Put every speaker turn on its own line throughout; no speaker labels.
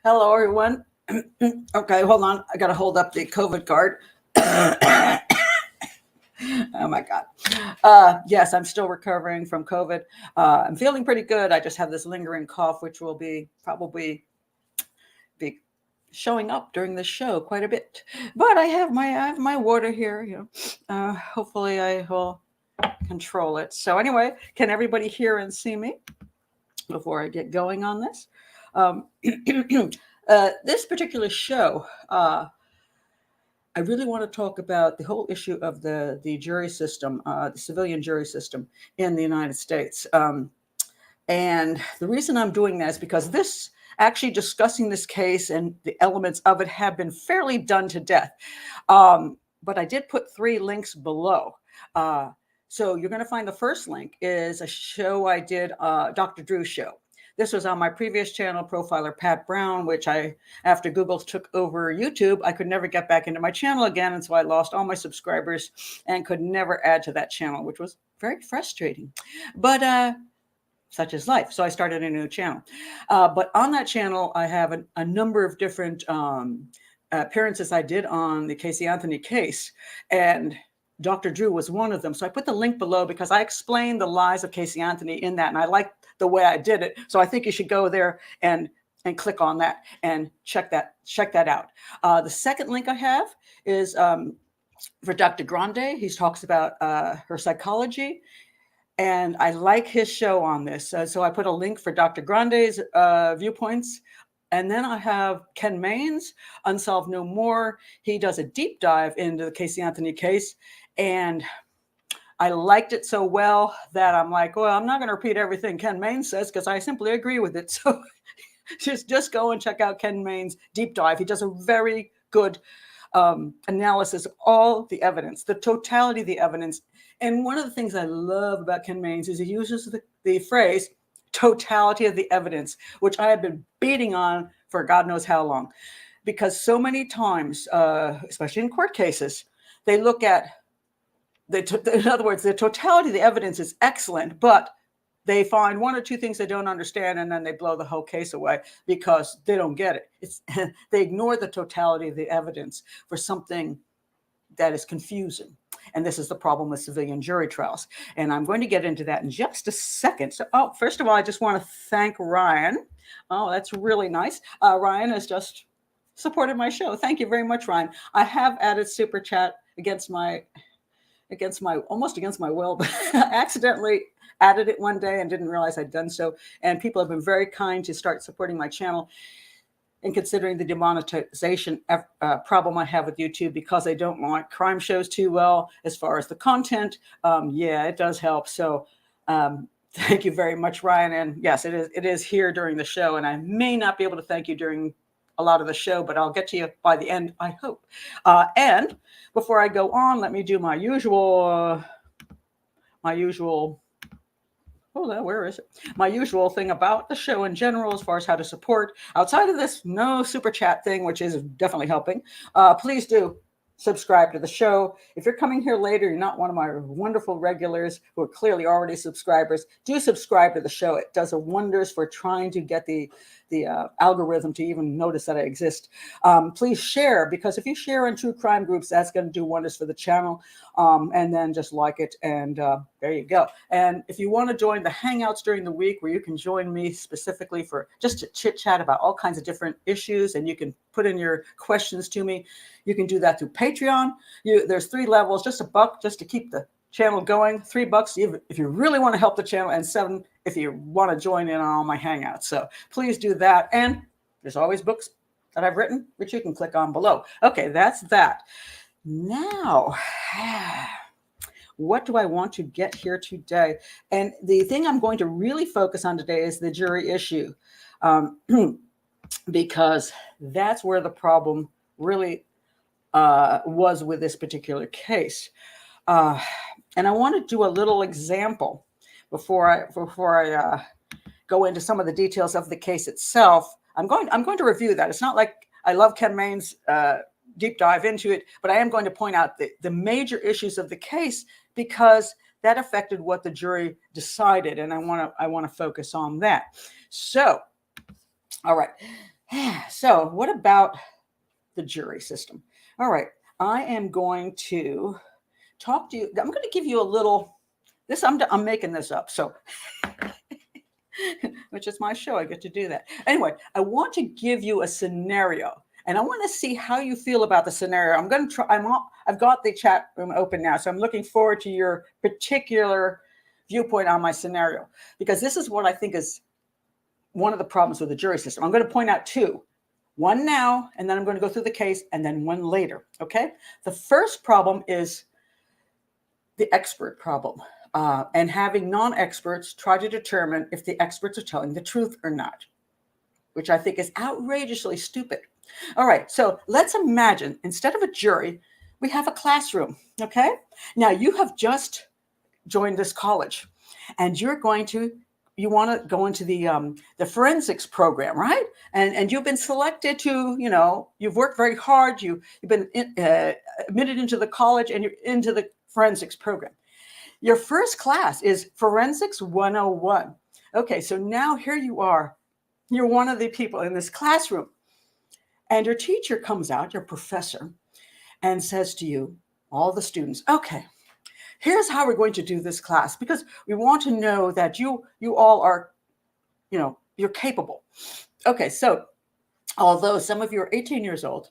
Hello, everyone. Okay, hold on. I got to hold up the COVID card. Oh my God. Yes, I'm still recovering from COVID. I'm feeling pretty good. I just have this lingering cough, which will probably be showing up during the show quite a bit. But I have my water here. Hopefully I will control it. So anyway, can everybody hear and see me before I get going on this? This particular show, I really want to talk about the whole issue of the jury system, the civilian jury system in the United States. And the reason I'm doing that is because discussing this case and the elements of it have been fairly done to death. But I did put 3 links below. So you're going to find the first link is a show I did, Dr. Drew's show. This was on my previous channel, Profiler Pat Brown, which after Google took over YouTube, I could never get back into my channel again. And so I lost all my subscribers and could never add to that channel, which was very frustrating. But such is life. So I started a new channel. But on that channel, I have a number of different appearances I did on the Casey Anthony case. And Dr. Drew was one of them. So I put the link below because I explained the lies of Casey Anthony in that. And I liked the way I did it. So I think you should go there and click on that and check that out. The second link I have is for Dr. Grande. He talks about her psychology. And I like his show on this. So I put a link for Dr. Grande's viewpoints. And then I have Ken Main's Unsolved No More. He does a deep dive into the Casey Anthony case. And I liked it so well that I'm like, well, I'm not going to repeat everything Ken Main says because I simply agree with it. So just go and check out Ken Main's deep dive. He does a very good analysis of all the evidence, the totality of the evidence. And one of the things I love about Ken Main's is he uses the phrase totality of the evidence, which I have been beating on for God knows how long. Because so many times, especially in court cases, they look at in other words, the totality of the evidence is excellent, but they find 1 or 2 things they don't understand, and then they blow the whole case away because they don't get it. They ignore the totality of the evidence for something that is confusing. And this is the problem with civilian jury trials. And I'm going to get into that in just a second. So, first of all, I just want to thank Ryan. Oh, that's really nice. Ryan has just supported my show. Thank you very much, Ryan. I have added Super Chat against my will, but I accidentally added it one day and didn't realize I'd done so. And people have been very kind to start supporting my channel. And considering the demonetization problem I have with YouTube because I don't like crime shows too well as far as the content, yeah, it does help. So thank you very much, Ryan. And yes, it is here during the show. And I may not be able to thank you during a lot of the show, but I'll get to you by the end, I hope. And before I go on, let me do my usual, where is it? My usual thing about the show in general, as far as how to support. Outside of this, no super chat thing, which is definitely helping. Please do subscribe to the show. If you're coming here later, you're not one of my wonderful regulars who are clearly already subscribers, do subscribe to the show. It does wonders for trying to get the algorithm to even notice that I exist. Please share, because if you share in true crime groups, that's going to do wonders for the channel. And then just like it, and there you go. And if you want to join the Hangouts during the week, where you can join me specifically for just to chit chat about all kinds of different issues, and you can put in your questions to me, you can do that through Patreon. There's 3 levels, just $1 just to keep the channel going, $3 if you really want to help the channel, and $7 if you want to join in on all my Hangouts. So please do that. And there's always books that I've written, which you can click on below. Okay, that's that. Now, what do I want to get here today? And the thing I'm going to really focus on today is the jury issue, because that's where the problem really was with this particular case. And I want to do a little example before I go into some of the details of the case itself. I'm going to review that. It's not like I love Ken Main's deep dive into it, but I am going to point out the major issues of the case because that affected what the jury decided, and I want to focus on that. So, all right. So, what about the jury system? All right, I am going to talk to you. I'm going to give you a little. I'm making this up, so which is my show. I get to do that. Anyway, I want to give you a scenario, and I want to see how you feel about the scenario. I'm going to try. I've got the chat room open now, so I'm looking forward to your particular viewpoint on my scenario, because this is what I think is one of the problems with the jury system. I'm going to point out two. One now, and then I'm going to go through the case, and then one later. Okay? The first problem is the expert problem. And having non-experts try to determine if the experts are telling the truth or not, which I think is outrageously stupid. All right, so let's imagine instead of a jury, we have a classroom, okay? Now, you have just joined this college, and you want to go into the forensics program, right? And you've been selected to, you've worked very hard, you've been admitted into the college, and you're into the forensics program. Your first class is Forensics 101. Okay, so now here you are. You're one of the people in this classroom. And your teacher comes out, your professor, and says to you, all the students, okay, here's how we're going to do this class, because we want to know that you all are, you're capable. Okay, so although some of you are 18 years old,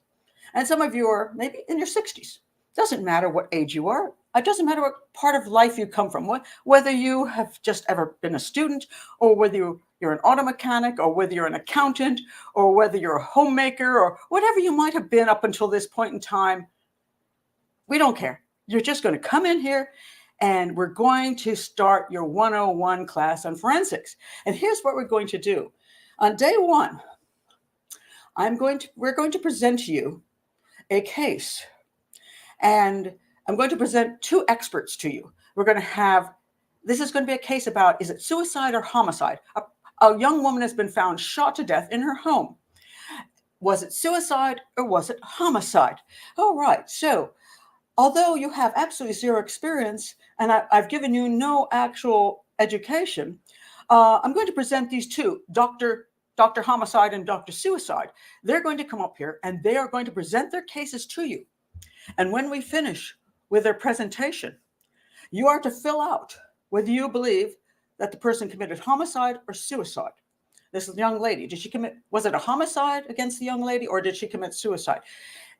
and some of you are maybe in your 60s, doesn't matter what age you are. It doesn't matter what part of life you come from, whether you have just ever been a student, or whether you're an auto mechanic, or whether you're an accountant, or whether you're a homemaker, or whatever you might have been up until this point in time. We don't care. You're just going to come in here, and we're going to start your 101 class on forensics. And here's what we're going to do. On day one, we're going to present to you a case. And I'm going to present two experts to you. This is going to be a case about, is it suicide or homicide? A young woman has been found shot to death in her home. Was it suicide or was it homicide? All right, so although you have absolutely zero experience, and I've given you no actual education, I'm going to present these two, Dr. Homicide and Dr. Suicide. They're going to come up here, and they are going to present their cases to you. And when we finish with their presentation, you are to fill out whether you believe that the person committed homicide or suicide. This young lady, was it a homicide against the young lady, or did she commit suicide?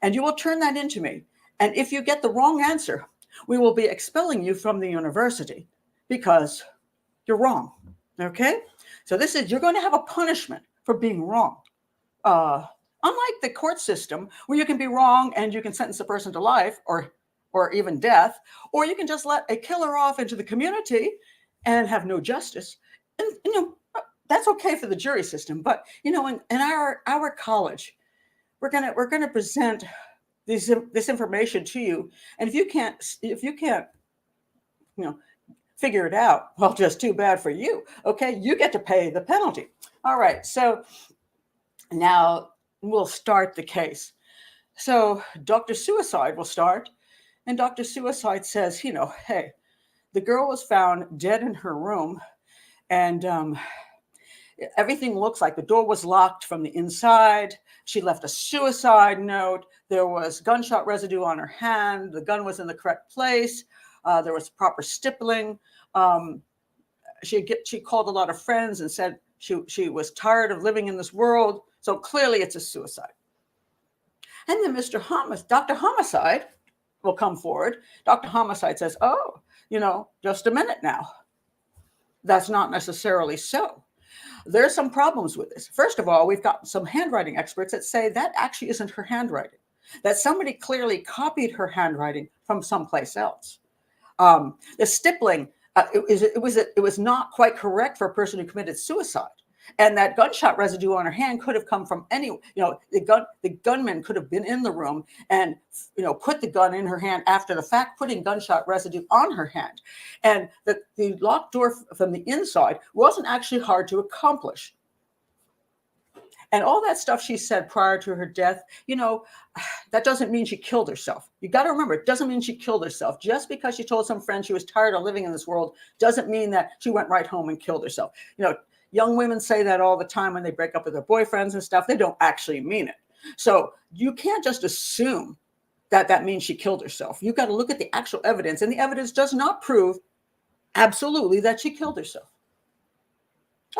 And you will turn that into me. And if you get the wrong answer, we will be expelling you from the university because you're wrong. Okay? So you're going to have a punishment for being wrong. Unlike the court system, where you can be wrong and you can sentence a person to life or even death, or you can just let a killer off into the community and have no justice. And that's okay for the jury system. But in our college, we're gonna present this information to you, and if you can't figure it out, well, just too bad for you. Okay, you get to pay the penalty. All right, so now we'll start the case. So Dr. Suicide will start, and Dr. Suicide says, hey, the girl was found dead in her room, and everything looks like the door was locked from the inside. She left a suicide note. There was gunshot residue on her hand. The gun was in the correct place. There was proper stippling. She called a lot of friends and said she was tired of living in this world. So clearly it's a suicide. And then Dr. Homicide will come forward. Dr. Homicide says, oh, just a minute now. That's not necessarily so. There's some problems with this. First of all, we've got some handwriting experts that say that actually isn't her handwriting, that somebody clearly copied her handwriting from someplace else. The stippling, it was not quite correct for a person who committed suicide. And that gunshot residue on her hand could have come from the gunman could have been in the room and, put the gun in her hand after the fact, putting gunshot residue on her hand. And the locked door from the inside wasn't actually hard to accomplish. And all that stuff she said prior to her death, that doesn't mean she killed herself. You got to remember, it doesn't mean she killed herself. Just because she told some friend she was tired of living in this world doesn't mean that she went right home and killed herself. Young women say that all the time when they break up with their boyfriends and stuff. They don't actually mean it. So you can't just assume that means she killed herself. You got to look at the actual evidence, and the evidence does not prove absolutely that she killed herself.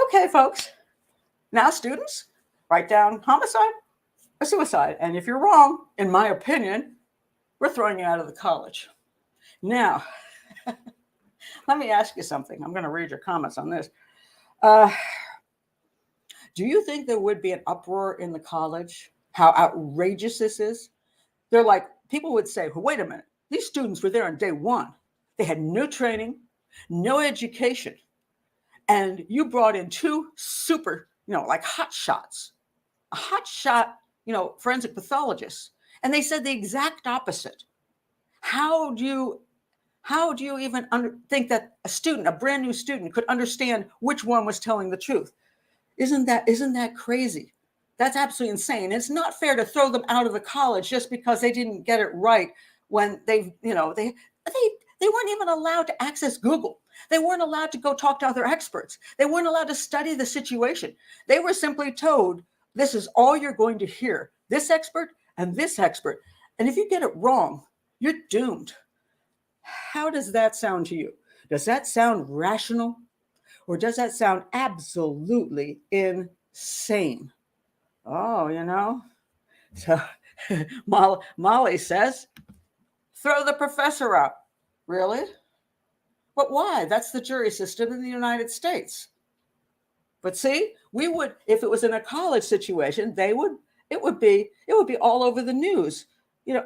Okay, folks. Now, students, write down homicide or suicide. And if you're wrong, in my opinion, we're throwing you out of the college. Now, let me ask you something. I'm going to read your comments on this. Do you think there would be an uproar in the college? How outrageous this is? They're like, people would say, well, wait a minute. These students were there on day one. They had no training, no education. And you brought in two super, like hot shots, a hot shot, forensic pathologists. And they said the exact opposite. How do you even think that a brand new student could understand which one was telling the truth? Isn't that crazy? That's absolutely insane. It's not fair to throw them out of the college just because they didn't get it right when they weren't even allowed to access Google. They weren't allowed to go talk to other experts. They weren't allowed to study the situation. They were simply told, this is all you're going to hear, this expert and this expert. And if you get it wrong, you're doomed. How does that sound to you? Does that sound rational? Or does that sound absolutely insane? Oh, So Molly says, throw the professor out. Really? But why? That's the jury system in the United States. But see, we would, if it was in a college situation, it would be all over the news.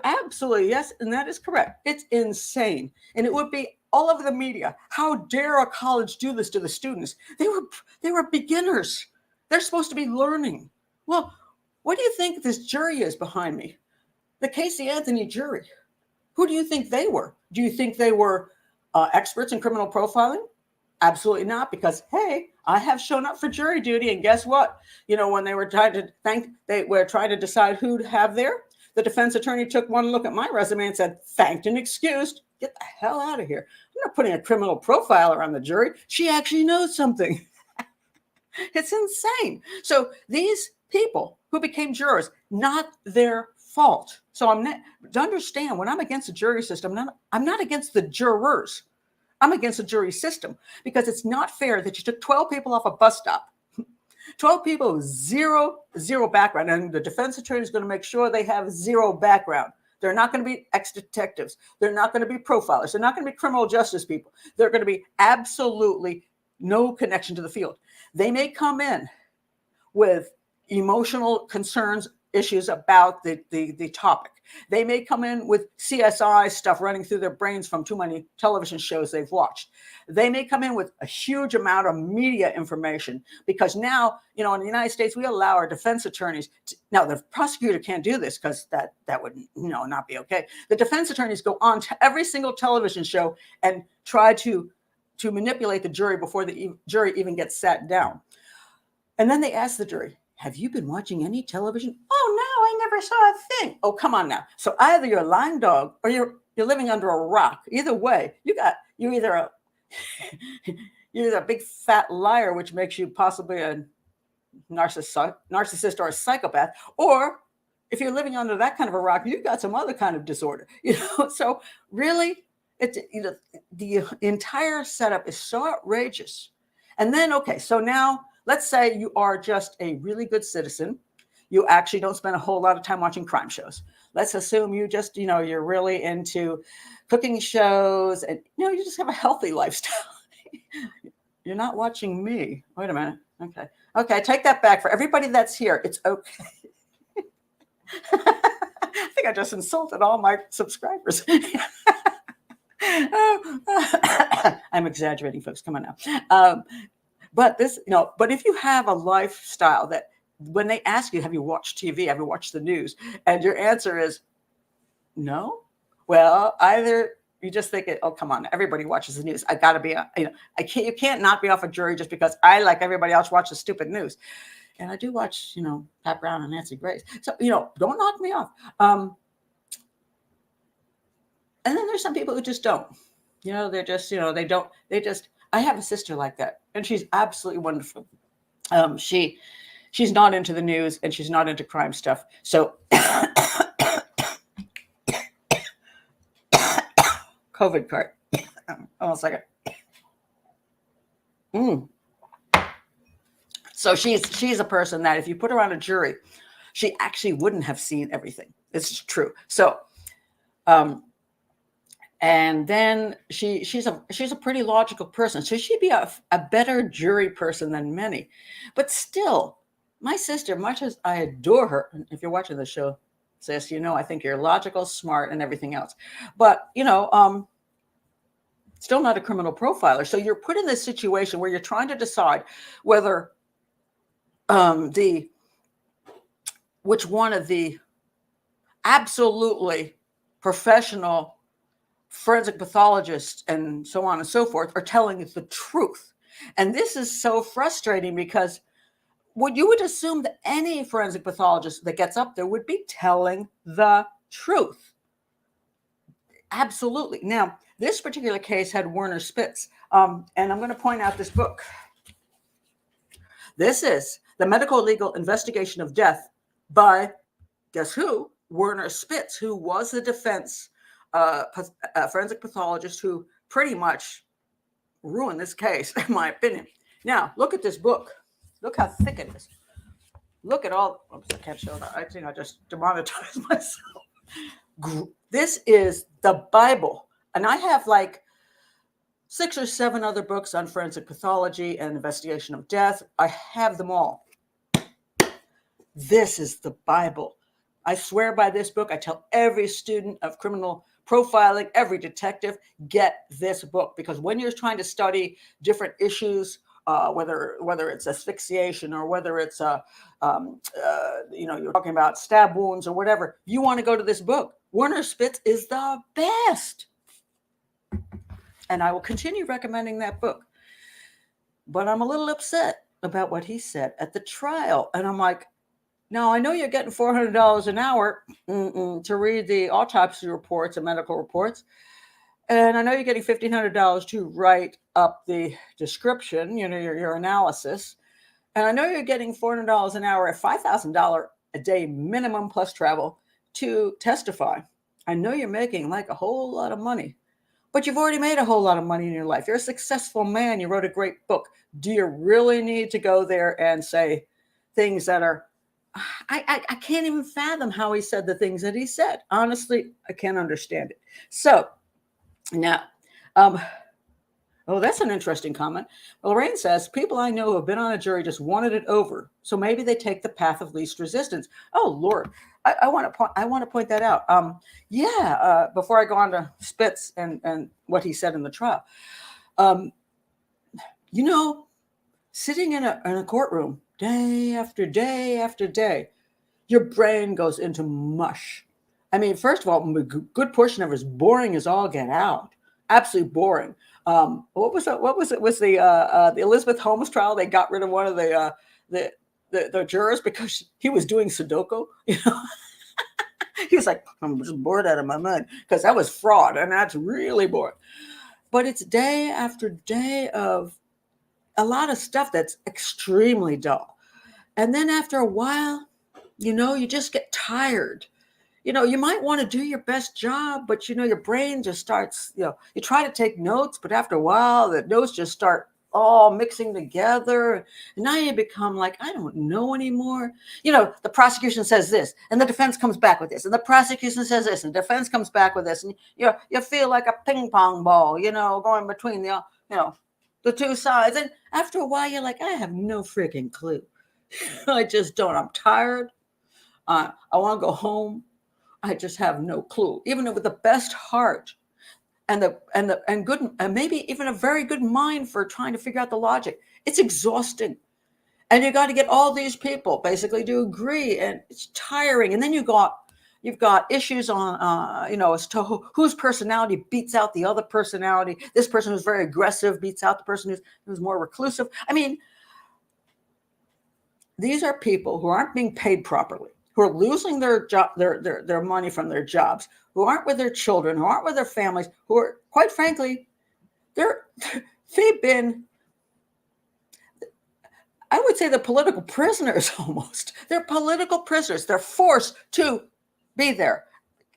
Absolutely, yes, and that is correct. It's insane. And it would be all over the media. How dare a college do this to the students? They were beginners. They're supposed to be learning. Well, what do you think this jury is behind me? The Casey Anthony jury. Who do you think they were? Do you think they were experts in criminal profiling? Absolutely not, because, hey, I have shown up for jury duty, and guess what? When they were trying to decide who to have there, the defense attorney took one look at my resume and said, thanked and excused. Get the hell out of here. I'm not putting a criminal profiler on the jury. She actually knows something. It's insane. So these people who became jurors, not their fault. So to understand, when I'm against the jury system, I'm not against the jurors. I'm against the jury system, because it's not fair that you took 12 people off a bus stop, 12 people with zero background, and the defense attorney is going to make sure they have zero background. They're not going to be ex-detectives. They're not going to be profilers. They're not going to be criminal justice people. They're going to be absolutely no connection to the field. They may come in with emotional concerns, issues about the topic. They may come in with CSI stuff running through their brains from too many television shows they've watched. They may come in with a huge amount of media information, because now, in the United States, we allow our defense attorneys now the prosecutor can't do this, because that would not be okay. The defense attorneys go on to every single television show and try to manipulate the jury before the jury even gets sat down. And then they ask the jury, have you been watching any television? Oh, no, I never saw a thing. Oh, come on now. So either you're a lying dog or you're living under a rock. Either way, you're either a big fat liar, which makes you possibly a narcissist or a psychopath, or if you're living under that kind of a rock, you've got some other kind of disorder. So really, the entire setup is so outrageous. And then, okay, so now let's say you are just a really good citizen. You actually don't spend a whole lot of time watching crime shows. Let's assume you just, you're really into cooking shows, and, you just have a healthy lifestyle. You're not watching me. Wait a minute. Okay, take that back. For everybody that's here, it's okay. I think I just insulted all my subscribers. I'm exaggerating, folks. Come on now. But but if you have a lifestyle that when they ask you, have you watched TV? Have you watched the news? And your answer is no. Well, either you just think it, oh, come on, everybody watches the news. I gotta be, you can't not be off a jury just because I, like everybody else, watch the stupid news. And I do watch, Pat Brown and Nancy Grace. So, don't knock me off. And then there's some people who just don't, they're just, I have a sister like that, and she's absolutely wonderful. She's not into the news, and she's not into crime stuff. So COVID card. Hold on a second. So she's a person that if you put her on a jury, she actually wouldn't have seen everything. It's true. So, and then she's a pretty logical person. So she'd be a better jury person than many. But still, my sister, much as I adore her, if you're watching the show, sis, I think you're logical, smart, and everything else. But, still not a criminal profiler. So you're put in this situation where you're trying to decide whether which one of the absolutely professional forensic pathologists and so on and so forth are telling you the truth. And this is so frustrating because you would assume that any forensic pathologist that gets up there would be telling the truth. Absolutely. Now, this particular case had Werner Spitz, and I'm going to point out this book. This is The Medical Legal Investigation of Death by, guess who? Werner Spitz, who was the defense forensic pathologist who pretty much ruined this case, in my opinion. Now, look at this book. Look how thick it is. Look at all. Oops, I can't show that. I think I just demonetized myself. This is the Bible. And I have like 6 or 7 other books on forensic pathology and investigation of death. I have them all. This is the Bible. I swear by this book. I tell every student of criminal profiling, every detective, get this book. Because when you're trying to study different issues, whether it's asphyxiation or whether it's you're talking about stab wounds or whatever, you want to go to this book. Werner Spitz is the best. And I will continue recommending that book. But I'm a little upset about what he said at the trial. And I'm like, now I know you're getting $400 an hour to read the autopsy reports and medical reports. And I know you're getting $1,500 to write up the description, your analysis. And I know you're getting $400 an hour at $5,000 a day minimum plus travel to testify. I know you're making like a whole lot of money, but you've already made a whole lot of money in your life. You're a successful man. You wrote a great book. Do you really need to go there and say things that are, I can't even fathom how he said the things that he said. Honestly, I can't understand it. So now, that's an interesting comment. Lorraine says, people I know who have been on a jury just wanted it over. So maybe they take the path of least resistance. Oh, Lord, I want to point that out. Before I go on to Spitz and what he said in the trial, sitting in a courtroom day after day after day, your brain goes into mush. I mean, first of all, a good portion of it is boring as all get out. Absolutely boring. What was it? Was the Elizabeth Holmes trial? They got rid of one of the jurors because he was doing Sudoku. He was like, I'm just bored out of my mind because that was fraud, and that's really boring. But it's day after day of a lot of stuff that's extremely dull, and then after a while, you just get tired. You might want to do your best job, but your brain just starts, you try to take notes, but after a while, the notes just start all mixing together. And now you become like, I don't know anymore. The prosecution says this, and the defense comes back with this, and the prosecution says this, and the defense comes back with this. And you feel like a ping pong ball, going between the two sides. And after a while, you're like, I have no freaking clue. I just don't. I'm tired. I want to go home. I just have no clue. Even with the best heart and good, and maybe even a very good mind for trying to figure out the logic, It's exhausting. And you got to get all these people basically to agree, and it's tiring. And then you've got issues on, as to whose personality beats out the other personality. This person who's very aggressive beats out the person who's more reclusive. I mean, these are people who aren't being paid properly, who are losing their job, their money from their jobs, who aren't with their children, who aren't with their families, who are, quite frankly, they've been, I would say, they're political prisoners almost. They're political prisoners. They're forced to be there.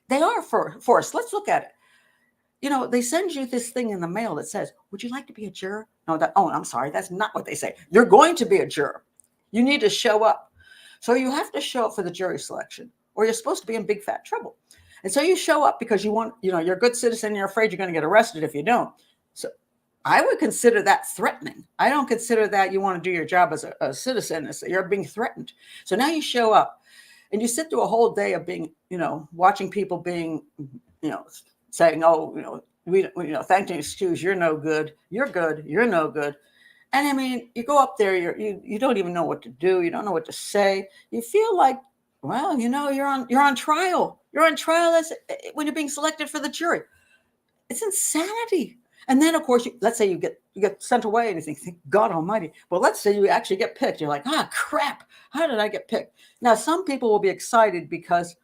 They are forced. Let's look at it. They send you this thing in the mail that says, would you like to be a juror? No, I'm sorry. That's not what they say. You're going to be a juror. You need to show up. So you have to show up for the jury selection, or you're supposed to be in big fat trouble. And so you show up because you want, you're a good citizen. You're afraid you're going to get arrested if you don't. So I would consider that threatening. I don't consider that you want to do your job as a citizen. You're being threatened. So now you show up and you sit through a whole day of being, watching people being, saying, oh, thank you, excuse, you're no good. You're good. You're no good. And I mean, you go up there, you don't even know what to do. You don't know what to say. You feel like, well, you're on trial. You're on trial when you're being selected for the jury. It's insanity. And then, of course, let's say you get sent away, and you think, God Almighty. Well, let's say you actually get picked. You're like, crap. How did I get picked? Now, some people will be excited because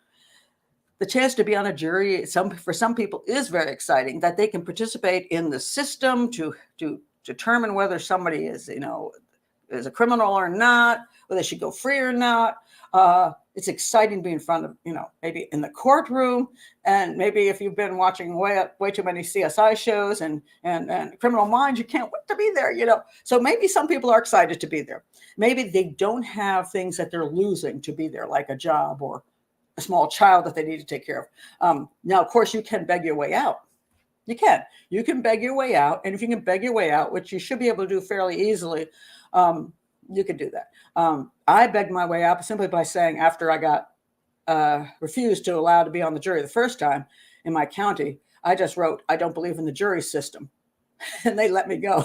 the chance to be on a jury, for some people, is very exciting. That they can participate in the system to determine whether somebody is a criminal or not, whether they should go free or not. It's exciting to be in front of, maybe in the courtroom, and maybe if you've been watching way too many CSI shows and Criminal Minds, you can't wait to be there, So maybe some people are excited to be there. Maybe they don't have things that they're losing to be there, like a job or a small child that they need to take care of. Now, of course, you can beg your way out. You can beg your way out. And if you can beg your way out, which you should be able to do fairly easily, you could do that. I begged my way out simply by saying, after I got refused to allow to be on the jury the first time in my county, I just wrote, I don't believe in the jury system. And they let me go.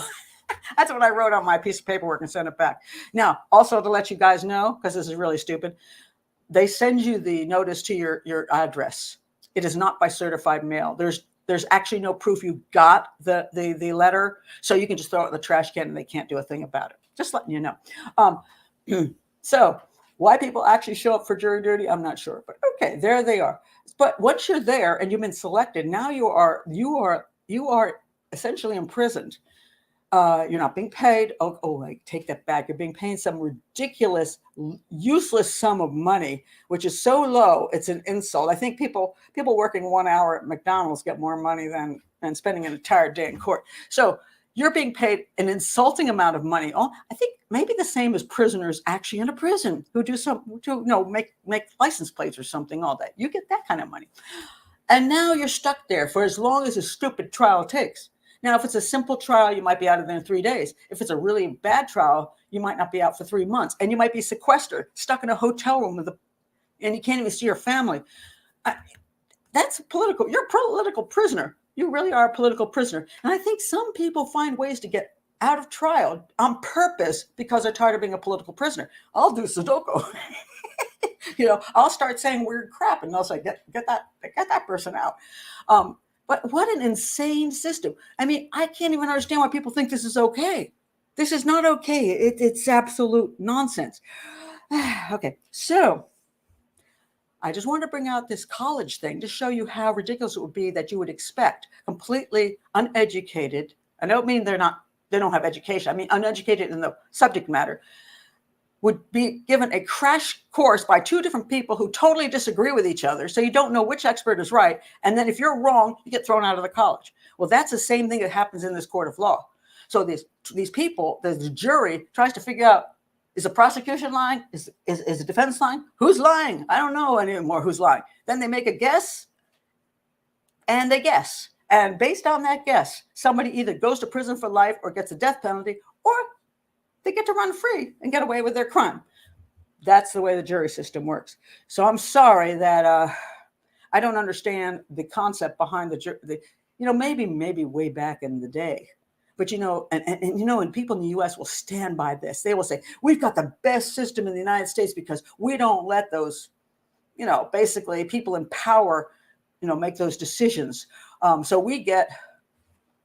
That's what I wrote on my piece of paperwork and sent it back. Now, also to let you guys know, because this is really stupid, they send you the notice to your address. It is not by certified mail. There's actually no proof you got the letter, so you can just throw it in the trash can and they can't do a thing about it. Just letting you know. So why people actually show up for jury duty, I'm not sure, but okay, there they are. But once you're there and you've been selected, now you are essentially imprisoned. You're not being paid. I take that back. You're being paid some ridiculous, useless sum of money, which is so low, it's an insult. I think people working 1 hour at McDonald's get more money than spending an entire day in court. So you're being paid an insulting amount of money. I think maybe the same as prisoners actually in a prison who make license plates or something all day. You get that kind of money. And now you're stuck there for as long as a stupid trial takes. Now, if it's a simple trial, you might be out of there in 3 days. If it's a really bad trial, you might not be out for 3 months. And you might be sequestered, stuck in a hotel room and you can't even see your family. That's political. You're a political prisoner. You really are a political prisoner. And I think some people find ways to get out of trial on purpose because they're tired of being a political prisoner. I'll do Sudoku. I'll start saying weird crap and they'll say, get that person out. But what an insane system. I mean, I can't even understand why people think this is okay. This is not okay. It's absolute nonsense. Okay, so I just wanted to bring out this college thing to show you how ridiculous it would be that you would expect completely uneducated. I don't mean they don't have education. I mean uneducated in the subject matter, would be given a crash course by two different people who totally disagree with each other. So you don't know which expert is right. And then if you're wrong, you get thrown out of the college. Well, that's the same thing that happens in this court of law. So these people, the jury tries to figure out, is the prosecution lying? Is the defense lying? Who's lying? I don't know anymore who's lying. Then they make a guess and they guess. And based on that guess, somebody either goes to prison for life or gets a death penalty, or they get to run free and get away with their crime. That's the way the jury system works. So I'm sorry that I don't understand the concept behind maybe way back in the day. But, and people in the U.S. will stand by this. They will say, we've got the best system in the United States because we don't let those, basically people in power, make those decisions. So we get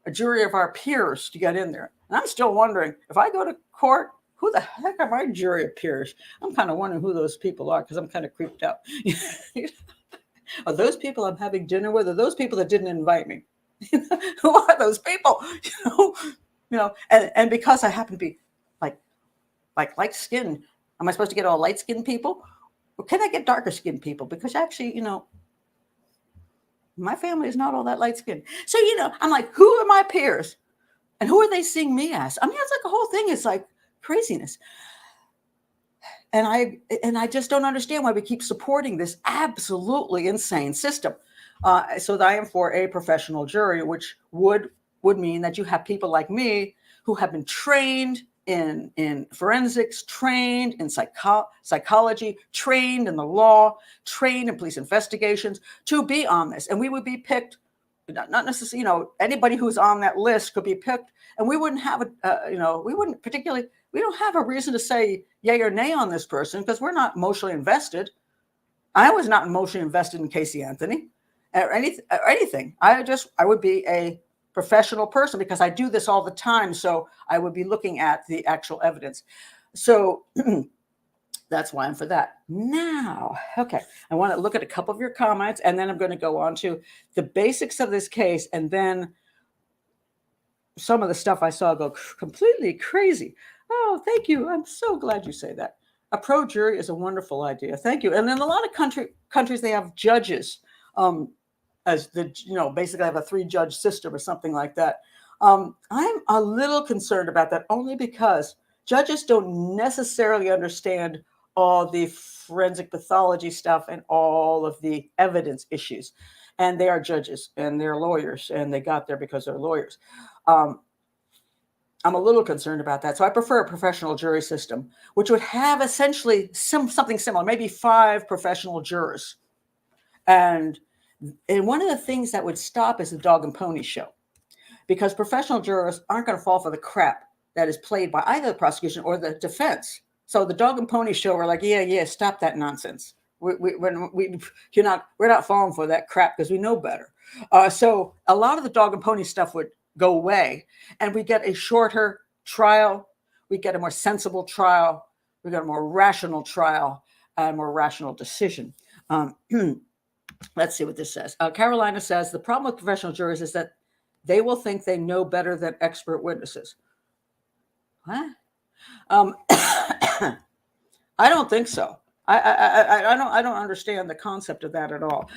a jury of our peers to get in there. And I'm still wondering, if I go to court, who the heck are my jury of peers? I'm kind of wondering who those people are because I'm kind of creeped out. Are those people I'm having dinner with? Are those people that didn't invite me? Who are those people? And because I happen to be like light skinned, am I supposed to get all light skinned people? Or can I get darker skinned people? Because actually, my family is not all that light skinned. So, I'm like, who are my peers? And who are they seeing me as? I mean, it's like a whole thing. It's like craziness. And I just don't understand why we keep supporting this absolutely insane system. So that I am for a professional jury, which would mean that you have people like me who have been trained in forensics, trained in psychology, trained in the law, trained in police investigations to be on this. And we would be picked, not necessarily, anybody who's on that list could be picked. And we wouldn't have we don't have a reason to say yay or nay on this person because we're not emotionally invested. I was not emotionally invested in Casey Anthony or anything. I would be a professional person because I do this all the time. So I would be looking at the actual evidence. So that's why I'm for that. Now, okay, I want to look at a couple of your comments and then I'm going to go on to the basics of this case and then some of the stuff I saw go completely crazy. Oh, thank you. I'm so glad you say that. A pro jury is a wonderful idea. Thank you. And in a lot of countries, they have judges as basically have a 3-judge system or something like that. I'm a little concerned about that only because judges don't necessarily understand all the forensic pathology stuff and all of the evidence issues. And they are judges and they're lawyers and they got there because they're lawyers. I'm a little concerned about that. So I prefer a professional jury system, which would have essentially something similar, maybe 5 professional jurors. And one of the things that would stop is the dog and pony show, because professional jurors aren't going to fall for the crap that is played by either the prosecution or the defense. So the dog and pony show are like, yeah, stop that nonsense. We're not falling for that crap because we know better. So a lot of the dog and pony stuff would go away, and we get a shorter trial. We get a more sensible trial. We get a more rational trial and a more rational decision. Let's see what this says. Carolina says, the problem with professional jurors is that they will think they know better than expert witnesses. Huh? I don't think so. I don't understand the concept of that at all.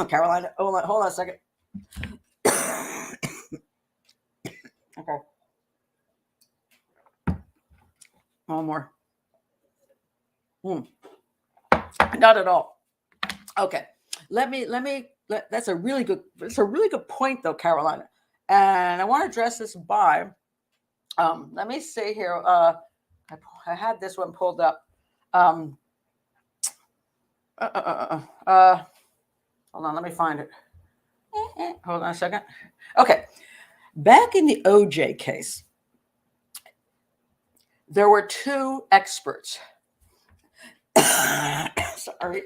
Carolina, hold on a second. Okay. One more. Not at all. Okay. That's a really good point though, Carolina. And I want to address this by, let me see here. I had this one pulled up. Hold on, let me find it. Hold on a second. Okay. Back in the OJ case, there were 2 experts. Sorry.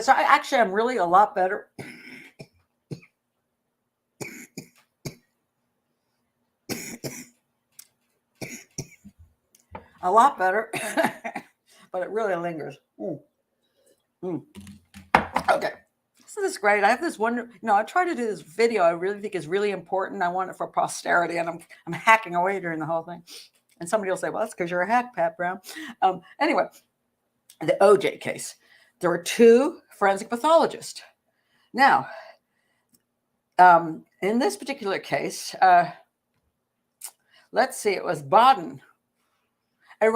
So I'm really a lot better. A lot better, but it really lingers. Okay. So this is great. I have this I try to do this video I really think is really important. I want it for posterity, and I'm hacking away during the whole thing. And somebody will say, well, that's because you're a hack, Pat Brown. Anyway, the OJ case. There were 2 forensic pathologists. Now, in this particular case, let's see, it was Baden. A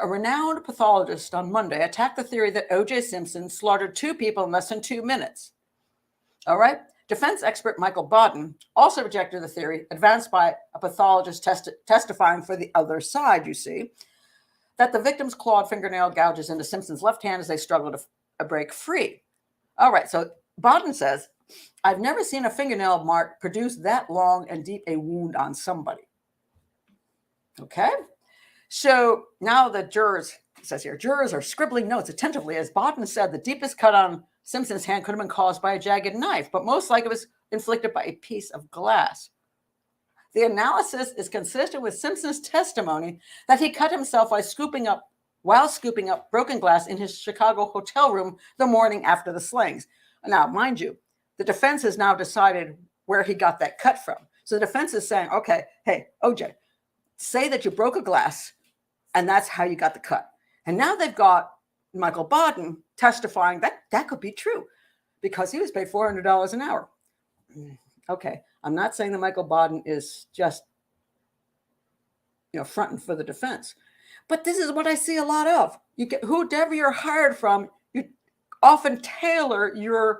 renowned pathologist on Monday attacked the theory that O.J. Simpson slaughtered 2 people in less than 2 minutes. All right. Defense expert Michael Baden also rejected the theory advanced by a pathologist testifying for the other side, you see, that the victim's clawed fingernail gouges into Simpson's left hand as they struggle to break free. All right. So Baden says I've never seen a fingernail mark produce that long and deep a wound on somebody. Okay? So now the jurors, it says here, jurors are scribbling notes attentively as Bodden said the deepest cut on Simpson's hand could have been caused by a jagged knife, but most likely it was inflicted by a piece of glass. The analysis is consistent with Simpson's testimony that he cut himself while scooping up broken glass in his Chicago hotel room the morning after the slayings. Now, mind you, the defense has now decided where he got that cut from. So the defense is saying, okay, hey, OJ, say that you broke a glass and that's how you got the cut. And now they've got Michael Bodden testifying that that could be true because he was paid $400 an hour. Okay, I'm not saying that Michael Bodden is just, fronting for the defense, but this is what I see a lot of. You get whoever you're hired from, you often tailor your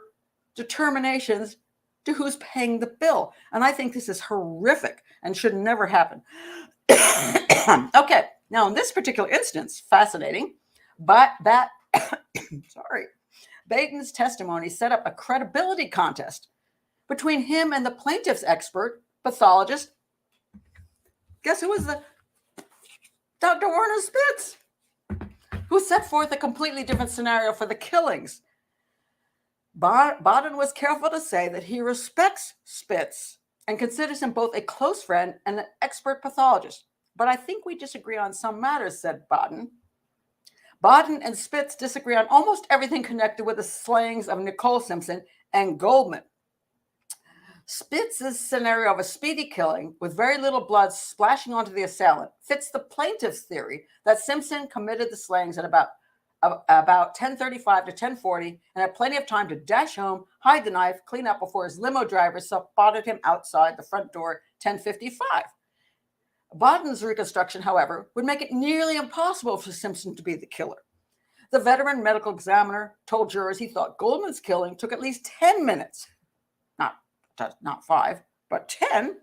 determinations to who's paying the bill, and I think this is horrific and should never happen. Okay, now in this particular instance, fascinating, but that Baden's testimony set up a credibility contest between him and the plaintiff's expert pathologist. Guess who was the Dr. Warner Spitz, who set forth a completely different scenario for the killings. Bodden was careful to say that he respects Spitz and considers him both a close friend and an expert pathologist. But I think we disagree on some matters, said Bodden. Bodden and Spitz disagree on almost everything connected with the slayings of Nicole Simpson and Goldman. Spitz's scenario of a speedy killing with very little blood splashing onto the assailant fits the plaintiff's theory that Simpson committed the slayings at about 10:35 to 10:40 and had plenty of time to dash home, hide the knife, clean up before his limo driver spotted him outside the front door 10:55. Bodden's reconstruction, however, would make it nearly impossible for Simpson to be the killer. The veteran medical examiner told jurors he thought Goldman's killing took at least 10 minutes. Not 5, but 10,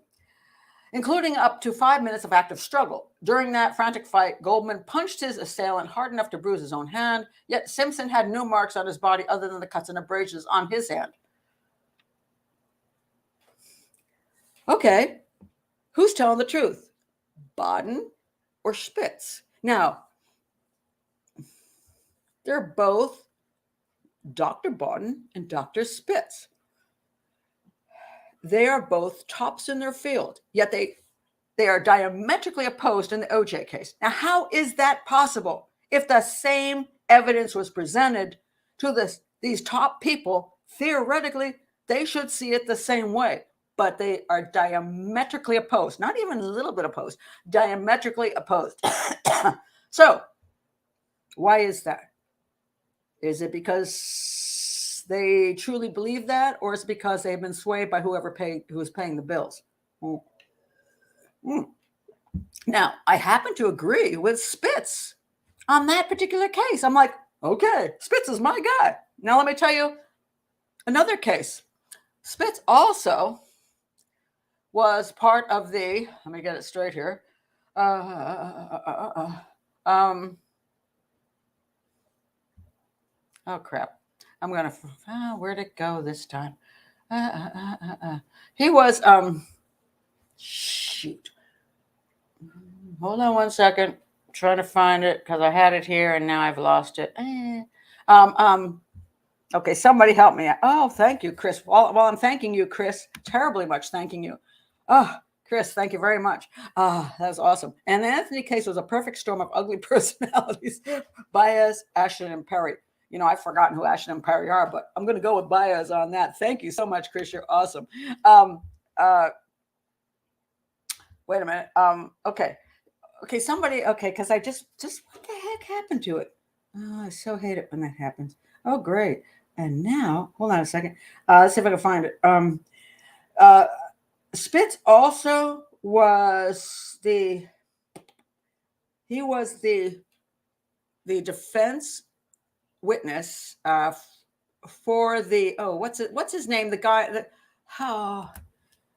including up to 5 minutes of active struggle. During that frantic fight, Goldman punched his assailant hard enough to bruise his own hand, yet Simpson had no marks on his body other than the cuts and abrasions on his hand. Okay, who's telling the truth? Bodden or Spitz? Now, they're both Dr. Bodden and Dr. Spitz. They are both tops in their field, yet they are diametrically opposed in the OJ case. Now, how is that possible? If the same evidence was presented to these top people, theoretically, they should see it the same way. But they are diametrically opposed, not even a little bit opposed, diametrically opposed. So, why is that? Is it because they truly believe that, or is it because they've been swayed by who's paying the bills? Now, I happen to agree with Spitz on that particular case. I'm like, okay, Spitz is my guy. Now, let me tell you another case. Spitz also was part of the, let me get it straight here. Oh, crap. I'm going to, where'd it go this time? He was, shoot. Hold on one second. I'm trying to find it because I had it here and now I've lost it. Okay, somebody help me. Oh, thank you, Chris. While I'm thanking you, Chris, terribly much thanking you. Oh, Chris, thank you very much. That was awesome. And the Anthony case was a perfect storm of ugly personalities. Baez, Ashton, and Perry. You know, I've forgotten who Ashton and Perry are, but I'm going to go with Baez on that. Thank you so much, Chris. You're awesome. Wait a minute. Okay, somebody, because I just what the heck happened to it? Oh, I so hate it when that happens. Oh, great. And now, hold on a second. Let's see if I can find it. Spitz also was the defense witness for the, what's his name? The guy that,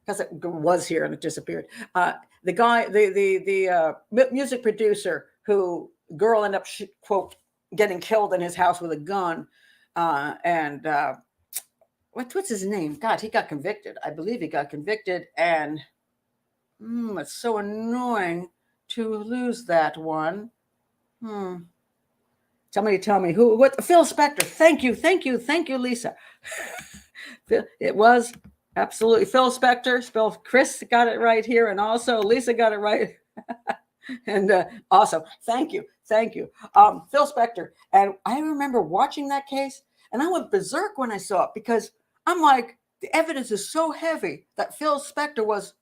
because it was here and it disappeared. The guy, the music producer who girl ended up, quote, getting killed in his house with a gun. what's his name? God, he got convicted. I believe he got convicted, and it's so annoying to lose that one. Somebody tell me who? What? Phil Spector. Thank you, Lisa. It was absolutely Phil Spector. Chris got it right here, and also Lisa got it right. And awesome. Thank you. Phil Spector. And I remember watching that case, and I went berserk when I saw it because I'm like, the evidence is so heavy that Phil Spector was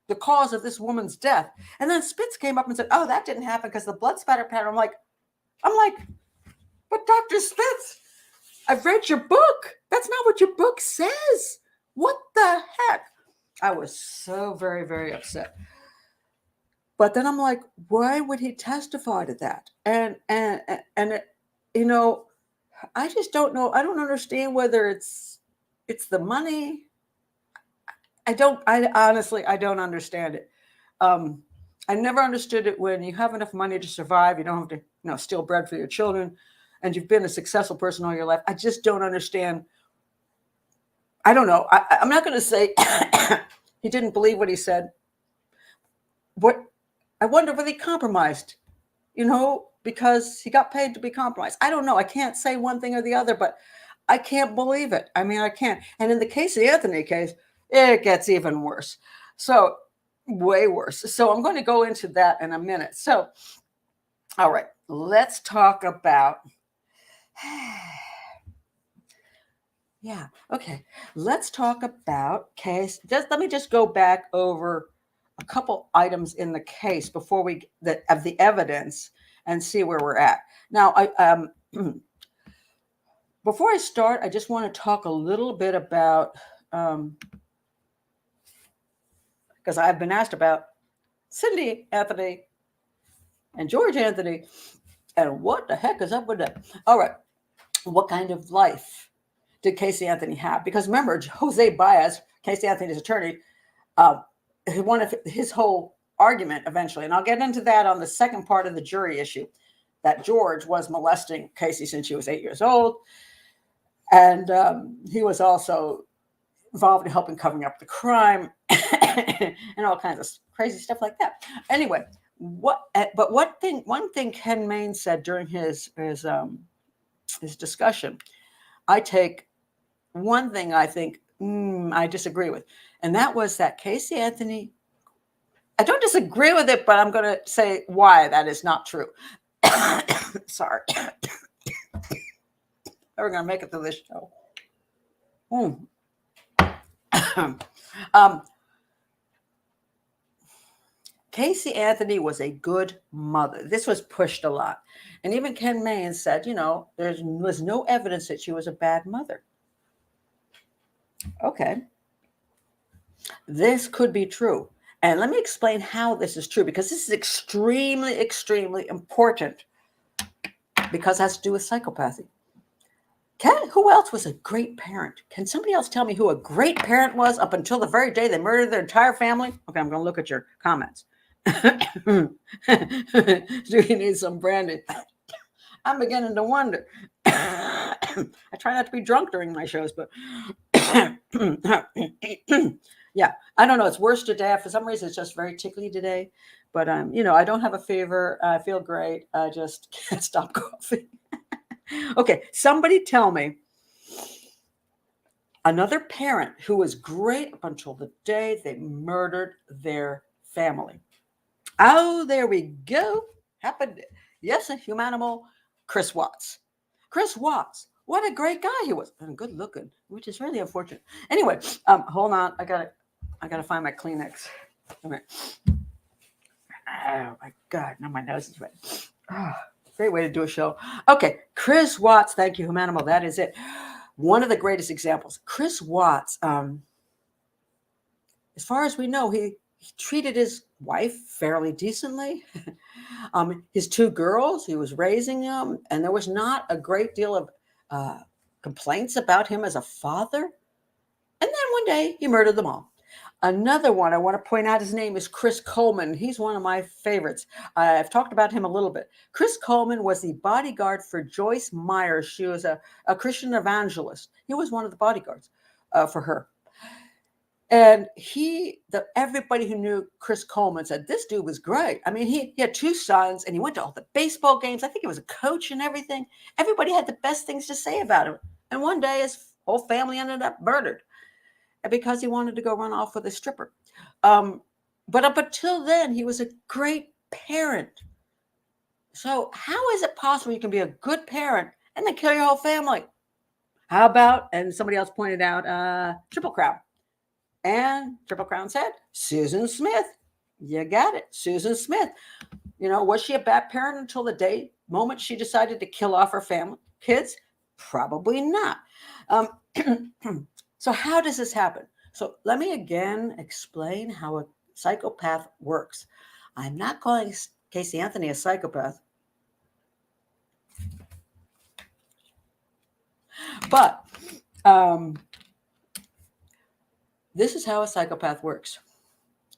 the cause of this woman's death. And then Spitz came up and said, "Oh, that didn't happen because the blood spatter pattern." I'm like, but Dr. Spitz, I've read your book. That's not what your book says. What the heck? I was so very, very upset. But then I'm like, why would he testify to that? And you know, I just don't know. I don't understand whether it's the money. I honestly don't understand it. I never understood it when you have enough money to survive. You don't have to, steal bread for your children, and you've been a successful person all your life. I just don't understand. I don't know. I'm not going to say he didn't believe what he said. What I wonder whether he compromised, because he got paid to be compromised. I don't know. I can't say one thing or the other, but I can't believe it. I mean, I can't. And in the Casey Anthony case, it gets even worse. So way worse. So I'm going to go into that in a minute. So, all right, let's talk about. Yeah. Okay. Let's talk about case. Let me just go back over a couple items in the case before of the evidence and see where we're at. Now, before I start, I just want to talk a little bit about, because I've been asked about Cindy Anthony and George Anthony, and what the heck is up with that? All right. What kind of life did Casey Anthony have? Because remember, Jose Baez, Casey Anthony's attorney, one of his whole argument eventually, and I'll get into that on the second part of the jury issue, that George was molesting Casey since she was 8 years old. And he was also involved in helping covering up the crime and all kinds of crazy stuff like that. Anyway, one thing Ken Main said during his discussion, I take one thing I think I disagree with, and that was that Casey Anthony. I don't disagree with it, but I'm going to say why that is not true. Sorry. We're going to make it through this show. Casey Anthony was a good mother. This was pushed a lot. And even Ken Main said, there was no evidence that she was a bad mother. Okay. This could be true. And let me explain how this is true, because this is extremely, extremely important, because it has to do with psychopathy. Who else was a great parent? Can somebody else tell me who a great parent was up until the very day they murdered their entire family? Okay, I'm going to look at your comments. Do you need some brandy? I'm beginning to wonder. I try not to be drunk during my shows, but yeah, I don't know. It's worse today. For some reason, it's just very tickly today. But I don't have a fever. I feel great. I just can't stop coughing. Okay, somebody tell me another parent who was great up until the day they murdered their family. Oh, there we go. Happened. Yes, a humanimal. Chris Watts. Chris Watts. What a great guy he was, and good looking, which is really unfortunate. Anyway, hold on. I gotta find my Kleenex. All right. Oh my God! Now my nose is red. Great way to do a show. Okay, Chris Watts. Thank you, Humanimal. That is it. One of the greatest examples. Chris Watts. As far as we know, he treated his wife fairly decently. His two girls, he was raising them, and there was not a great deal of complaints about him as a father. And then one day, he murdered them all. Another one I want to point out, his name is Chris Coleman. He's one of my favorites. I've talked about him a little bit. Chris Coleman was the bodyguard for Joyce Meyer. She was a Christian evangelist. He was one of the bodyguards. for her. And everybody who knew Chris Coleman said this dude was great. I mean, he had 2 sons, and he went to all the baseball games. I think he was a coach and everything. Everybody had the best things to say about him. And one day, his whole family ended up murdered because he wanted to go run off with a stripper. But up until then, he was a great parent. So how is it possible you can be a good parent and then kill your whole family? How about, and somebody else pointed out, Triple Crown. And Triple Crown said, Susan Smith. You got it, Susan Smith. Was she a bad parent until the moment she decided to kill off her family, kids? Probably not. So how does this happen? So let me again explain how a psychopath works. I'm not calling Casey Anthony a psychopath, but this is how a psychopath works.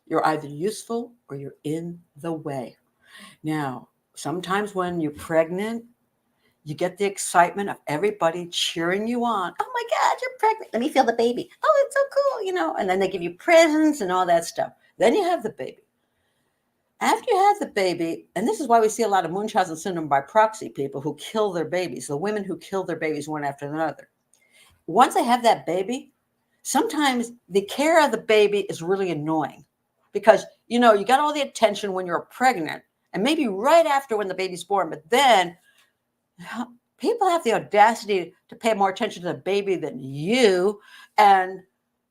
You're either useful or you're in the way. Now, sometimes when you're pregnant, you get the excitement of everybody cheering you on. Oh my God, you're pregnant. Let me feel the baby. Oh, it's so cool, And then they give you presents and all that stuff. Then you have the baby. After you have the baby, and this is why we see a lot of Munchausen syndrome by proxy people who kill their babies, the women who kill their babies one after another. Once they have that baby, sometimes the care of the baby is really annoying because, you got all the attention when you're pregnant and maybe right after when the baby's born, but then people have the audacity to pay more attention to the baby than you, and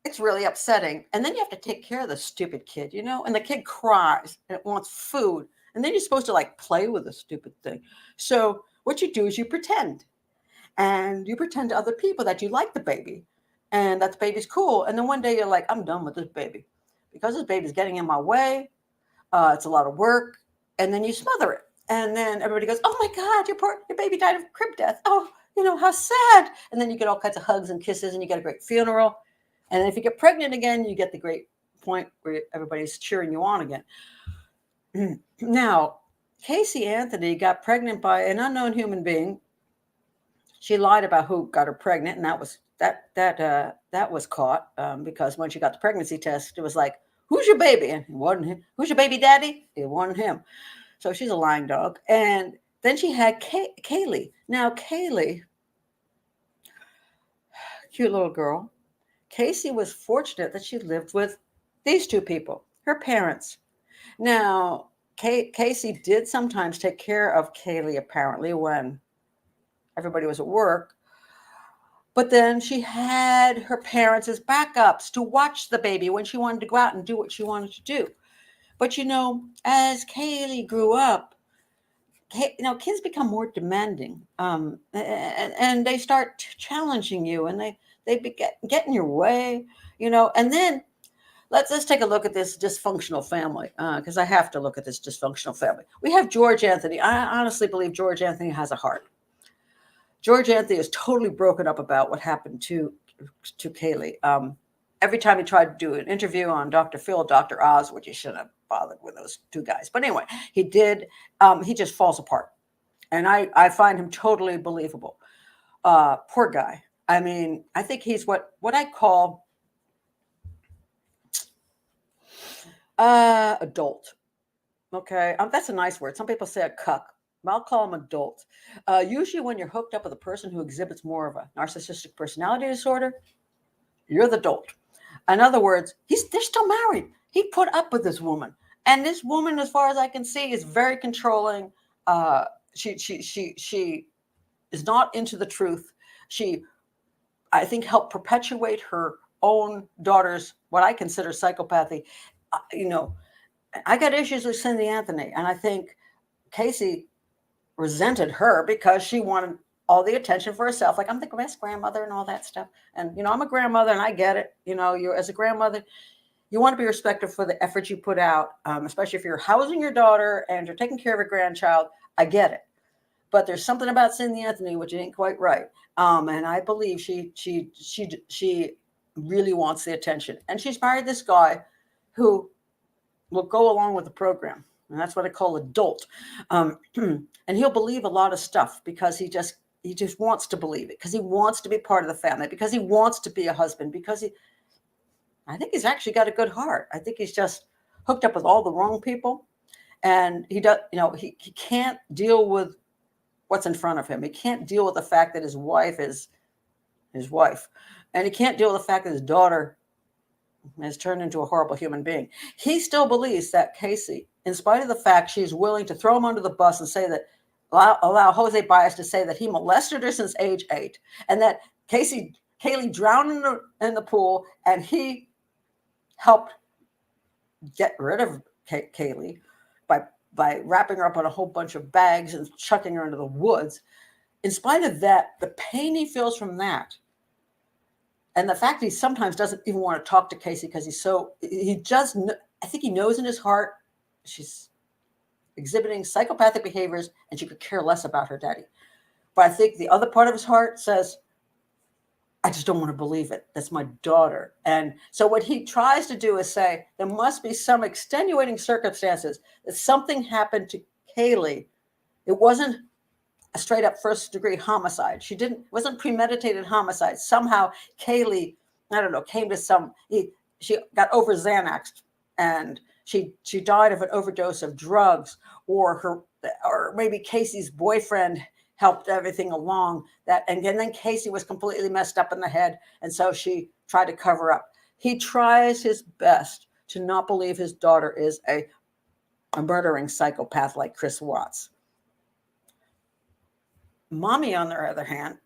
it's really upsetting. And then you have to take care of the stupid kid, and the kid cries and it wants food, and then you're supposed to play with the stupid thing. So what you do is you pretend, and you pretend to other people that you like the baby and that the baby's cool. And then one day you're like, I'm done with this baby because this baby's getting in my way. It's a lot of work. And then you smother it. And then everybody goes, oh my God, your baby died of crib death. Oh, how sad. And then you get all kinds of hugs and kisses and you get a great funeral. And then if you get pregnant again, you get the great point where everybody's cheering you on again. Now, Casey Anthony got pregnant by an unknown human being. She lied about who got her pregnant, and that was caught because when she got the pregnancy test, it was like, who's your baby? And it wasn't him. Who's your baby daddy? It wasn't him. So she's a lying dog. And then she had Kaylee. Now, Kaylee, cute little girl. Casey was fortunate that she lived with these 2 people, her parents. Now, Casey did sometimes take care of Kaylee, apparently, when everybody was at work. But then she had her parents as backups to watch the baby when she wanted to go out and do what she wanted to do. But, as Kaylee grew up, kids become more demanding, and they start challenging you, and they get in your way, and then let's take a look at this dysfunctional family, because I have to look at this dysfunctional family. We have George Anthony. I honestly believe George Anthony has a heart. George Anthony is totally broken up about what happened to Kaylee. Every time he tried to do an interview on Dr. Phil, Dr. Oz, which he shouldn't have bothered with those 2 guys. But anyway, he did. He just falls apart. And I find him totally believable. Poor guy. I mean, I think he's what I call adult. Okay. That's a nice word. Some people say a cuck. I'll call him adult. Usually when you're hooked up with a person who exhibits more of a narcissistic personality disorder, you're the dolt. In other words, they're still married. He put up with this woman. And this woman, as far as I can see, is very controlling. She is not into the truth. She, I think, helped perpetuate her own daughter's, what I consider psychopathy. I got issues with Cindy Anthony. And I think Casey resented her because she wanted all the attention for herself. Like, I'm the best grandmother and all that stuff. And, I'm a grandmother and I get it. You're, as a grandmother, you want to be respected for the effort you put out, especially if you're housing your daughter and you're taking care of a grandchild. I get it. But there's something about Cindy Anthony which ain't quite right. And I believe she really wants the attention. And she's married this guy who will go along with the program. And that's what I call adult. And he'll believe a lot of stuff because he just he just wants to believe it because he wants to be part of the family, because he wants to be a husband, because I think he's actually got a good heart. I think he's just hooked up with all the wrong people. And he does, he can't deal with what's in front of him. He can't deal with the fact that his wife is his wife. And he can't deal with the fact that his daughter has turned into a horrible human being. He still believes that Casey, in spite of the fact she's willing to throw him under the bus and say that, allow Jose Baez to say that he molested her since age 8, and that Kaylee drowned in the pool, and he helped get rid of Kaylee by wrapping her up in a whole bunch of bags and chucking her into the woods. In spite of that, the pain he feels from that, and the fact that he sometimes doesn't even want to talk to Casey because I think he knows in his heart she's exhibiting psychopathic behaviors and she could care less about her daddy. But I think the other part of his heart says, I just don't want to believe it. That's my daughter. And so what he tries to do is say, there must be some extenuating circumstances that something happened to Kaylee. It wasn't a straight up first degree homicide. Wasn't premeditated homicide. Somehow Kaylee, I don't know, came to she got over Xanax and she died of an overdose of drugs, or maybe Casey's boyfriend helped everything along and then Casey was completely messed up in the head. And so she tried to cover up. He tries his best to not believe his daughter is a murdering psychopath like Chris Watts. Mommy, on the other hand,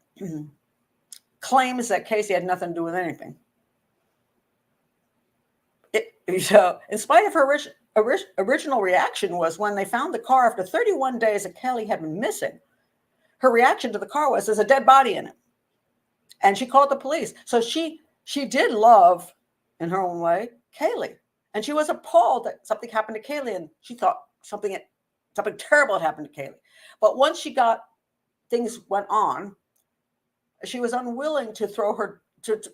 claims that Casey had nothing to do with anything. So, in spite of her original reaction was when they found the car after 31 days that Kelly had been missing, her reaction to the car was, there's a dead body in it. And she called the police. So she did love, in her own way, Kaylee. And she was appalled that something happened to Kaylee, and she thought something terrible had happened to Kaylee. But once things went on, she was unwilling to throw her,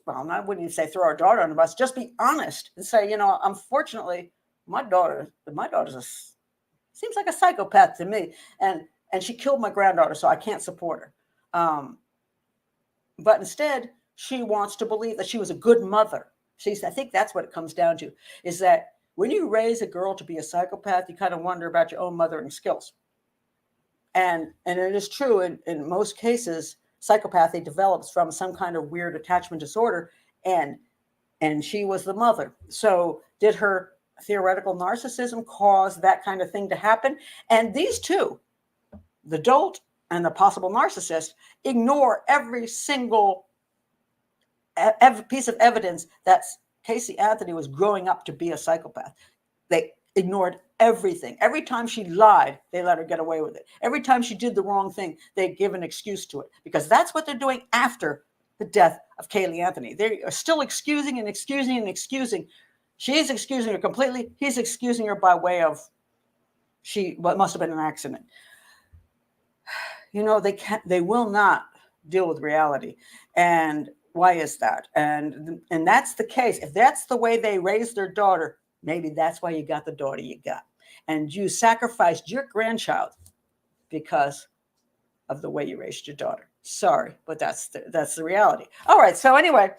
I wouldn't even say throw her daughter on the bus, just be honest and say, unfortunately, my daughter seems like a psychopath to me. And she killed my granddaughter, so I can't support her. But instead, she wants to believe that she was a good mother. I think that's what it comes down to, is that when you raise a girl to be a psychopath, you kind of wonder about your own mothering skills. And it is true in most cases, psychopathy develops from some kind of weird attachment disorder, and she was the mother. So did her theoretical narcissism cause that kind of thing to happen? And these two, the dolt and the possible narcissist, ignore every single piece of evidence that Casey Anthony was growing up to be a psychopath. They ignored everything. Every time she lied, they let her get away with it. Every time she did the wrong thing, they give an excuse to it, because that's what they're doing after the death of Kaylee Anthony. They are still excusing and excusing and excusing. She's excusing her completely. He's excusing her by way of what must have been an accident. They will not deal with reality. And why is that? And that's the case. If that's the way they raised their daughter, maybe that's why you got the daughter you got. And you sacrificed your grandchild because of the way you raised your daughter. Sorry, but that's the reality. All right. So anyway,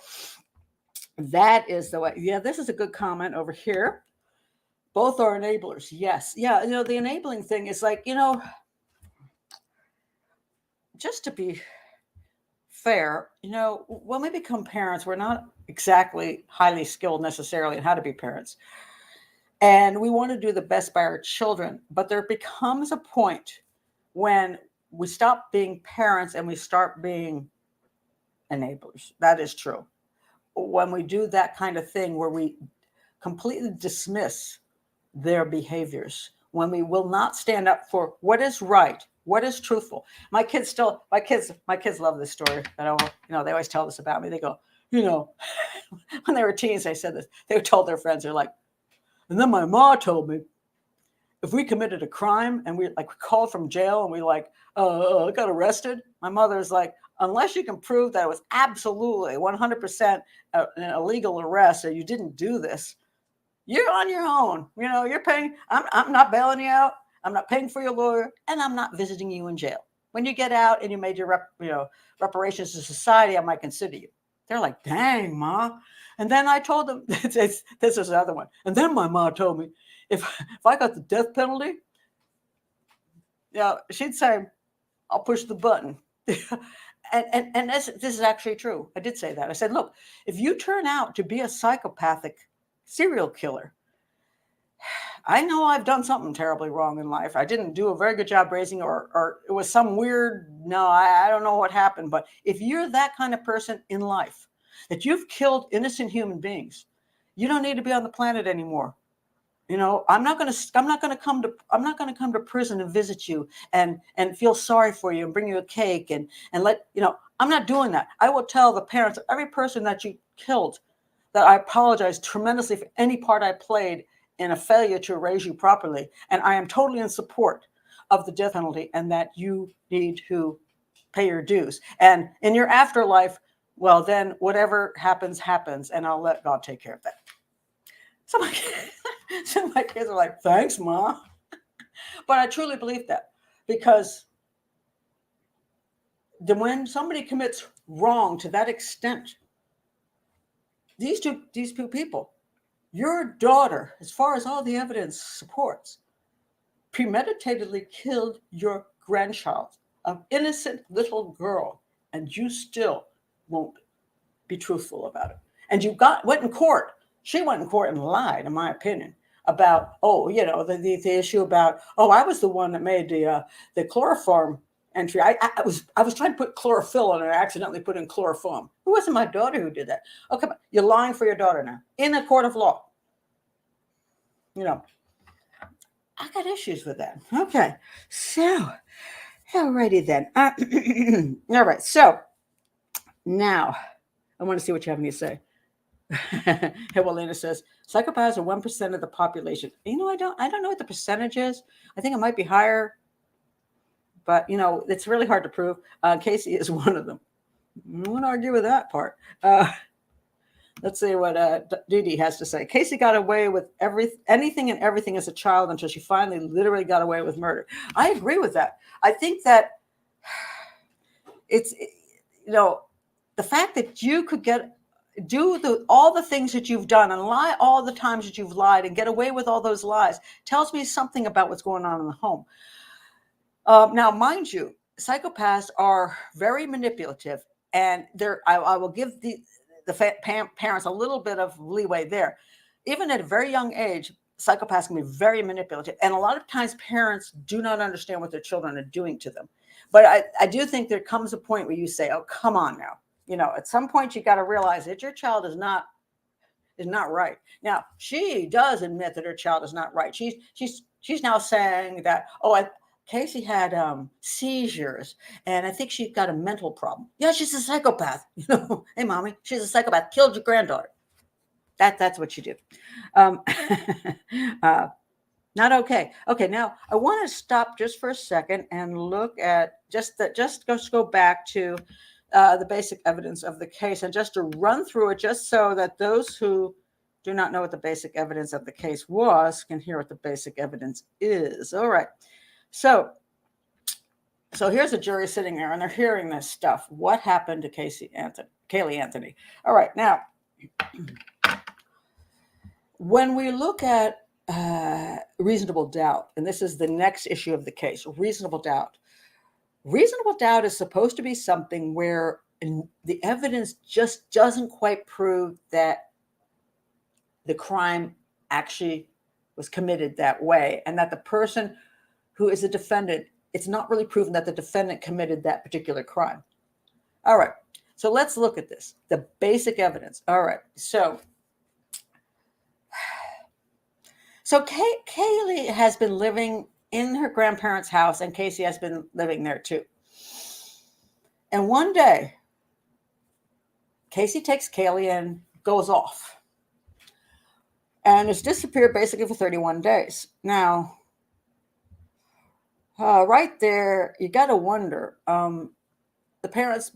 that is the way. Yeah, this is a good comment over here. Both are enablers. Yes. Yeah. The enabling thing is like, just to be fair, when we become parents, we're not exactly highly skilled necessarily in how to be parents. And we want to do the best by our children. But there becomes a point when we stop being parents and we start being enablers. That is true. When we do that kind of thing where we completely dismiss their behaviors, when we will not stand up for what is right, what is truthful. My kids love this story. They always tell this about me. They go, when they were teens, they said this. They told their friends, they're like, and then my mom told me, if we committed a crime and we called from jail and we got arrested, my mother's like, unless you can prove that it was absolutely 100% an illegal arrest or you didn't do this, you're on your own. You're paying. I'm not bailing you out. I'm not paying for your lawyer, and I'm not visiting you in jail. When you get out and you made your reparations to society, I might consider you. They're like, dang, Ma. And then I told them, this is another one. And then my mom told me, if I got the death penalty, she'd say, I'll push the button. and this is actually true. I did say that. I said, look, if you turn out to be a psychopathic serial killer, I know I've done something terribly wrong in life. I didn't do a very good job raising, or it was some weird, I don't know what happened. But if you're that kind of person in life, that you've killed innocent human beings, you don't need to be on the planet anymore. I'm not going to come to prison and visit you and feel sorry for you and bring you a cake and I'm not doing that. I will tell the parents of every person that you killed that I apologize tremendously for any part I played in a failure to raise you properly. And I am totally in support of the death penalty and that you need to pay your dues. And in your afterlife, well, then whatever happens, happens. And I'll let God take care of that. Some of my kids are like, thanks, Mom. But I truly believe that, because when somebody commits wrong to that extent, these two people, your daughter, as far as all the evidence supports, premeditatedly killed your grandchild, an innocent little girl, and you still won't be truthful about it. And you went in court. She went in court and lied, in my opinion, about, the issue about, I was the one that made the chloroform entry. I was trying to put chlorophyll in and I accidentally put in chloroform. It wasn't my daughter who did that. Okay, you're lying for your daughter now in a court of law. I got issues with that. Okay, so, alrighty then. All right, so now I want to see what you have me to say. Hewelina says psychopaths are 1% of the population. I don't know what the percentage is. I think it might be higher, but it's really hard to prove. Casey is one of them. I won't argue with that part. Let's see what Didi has to say. Casey got away with anything and everything as a child until she finally literally got away with murder. I agree with that. I think that it's the fact that you could do all the things that you've done and lie all the times that you've lied and get away with all those lies tells me something about what's going on in the home. Now, mind you, psychopaths are very manipulative, and I will give the parents a little bit of leeway there. Even at a very young age, psychopaths can be very manipulative, and a lot of times parents do not understand what their children are doing to them. But I do think there comes a point where you say, oh, come on now. At some point you got to realize that your child is not right. Now, she does admit that her child is not right. She's now saying that, Casey had seizures, and I think she's got a mental problem. Yeah, she's a psychopath. Hey, mommy, she's a psychopath. Killed your granddaughter. That's what you do. Not okay. Okay, now I want to stop just for a second and look at just go back to the basic evidence of the case, and just to run through it, just so that those who do not know what the basic evidence of the case was can hear what the basic evidence is. All right. So here's a jury sitting there, and they're hearing this stuff. What happened to Caylee Anthony? All right. Now, when we look at reasonable doubt, and this is the next issue of the case, reasonable doubt. Reasonable doubt is supposed to be something where the evidence just doesn't quite prove that the crime actually was committed that way, and that the person who is a defendant, it's not really proven that the defendant committed that particular crime. All right, so let's look at this, the basic evidence. All right, so Caylee has been living in her grandparents' house, and Casey has been living there too. And one day, Casey takes Caylee and goes off, and has disappeared basically for 31 days. Now, right there, you got to wonder. The parents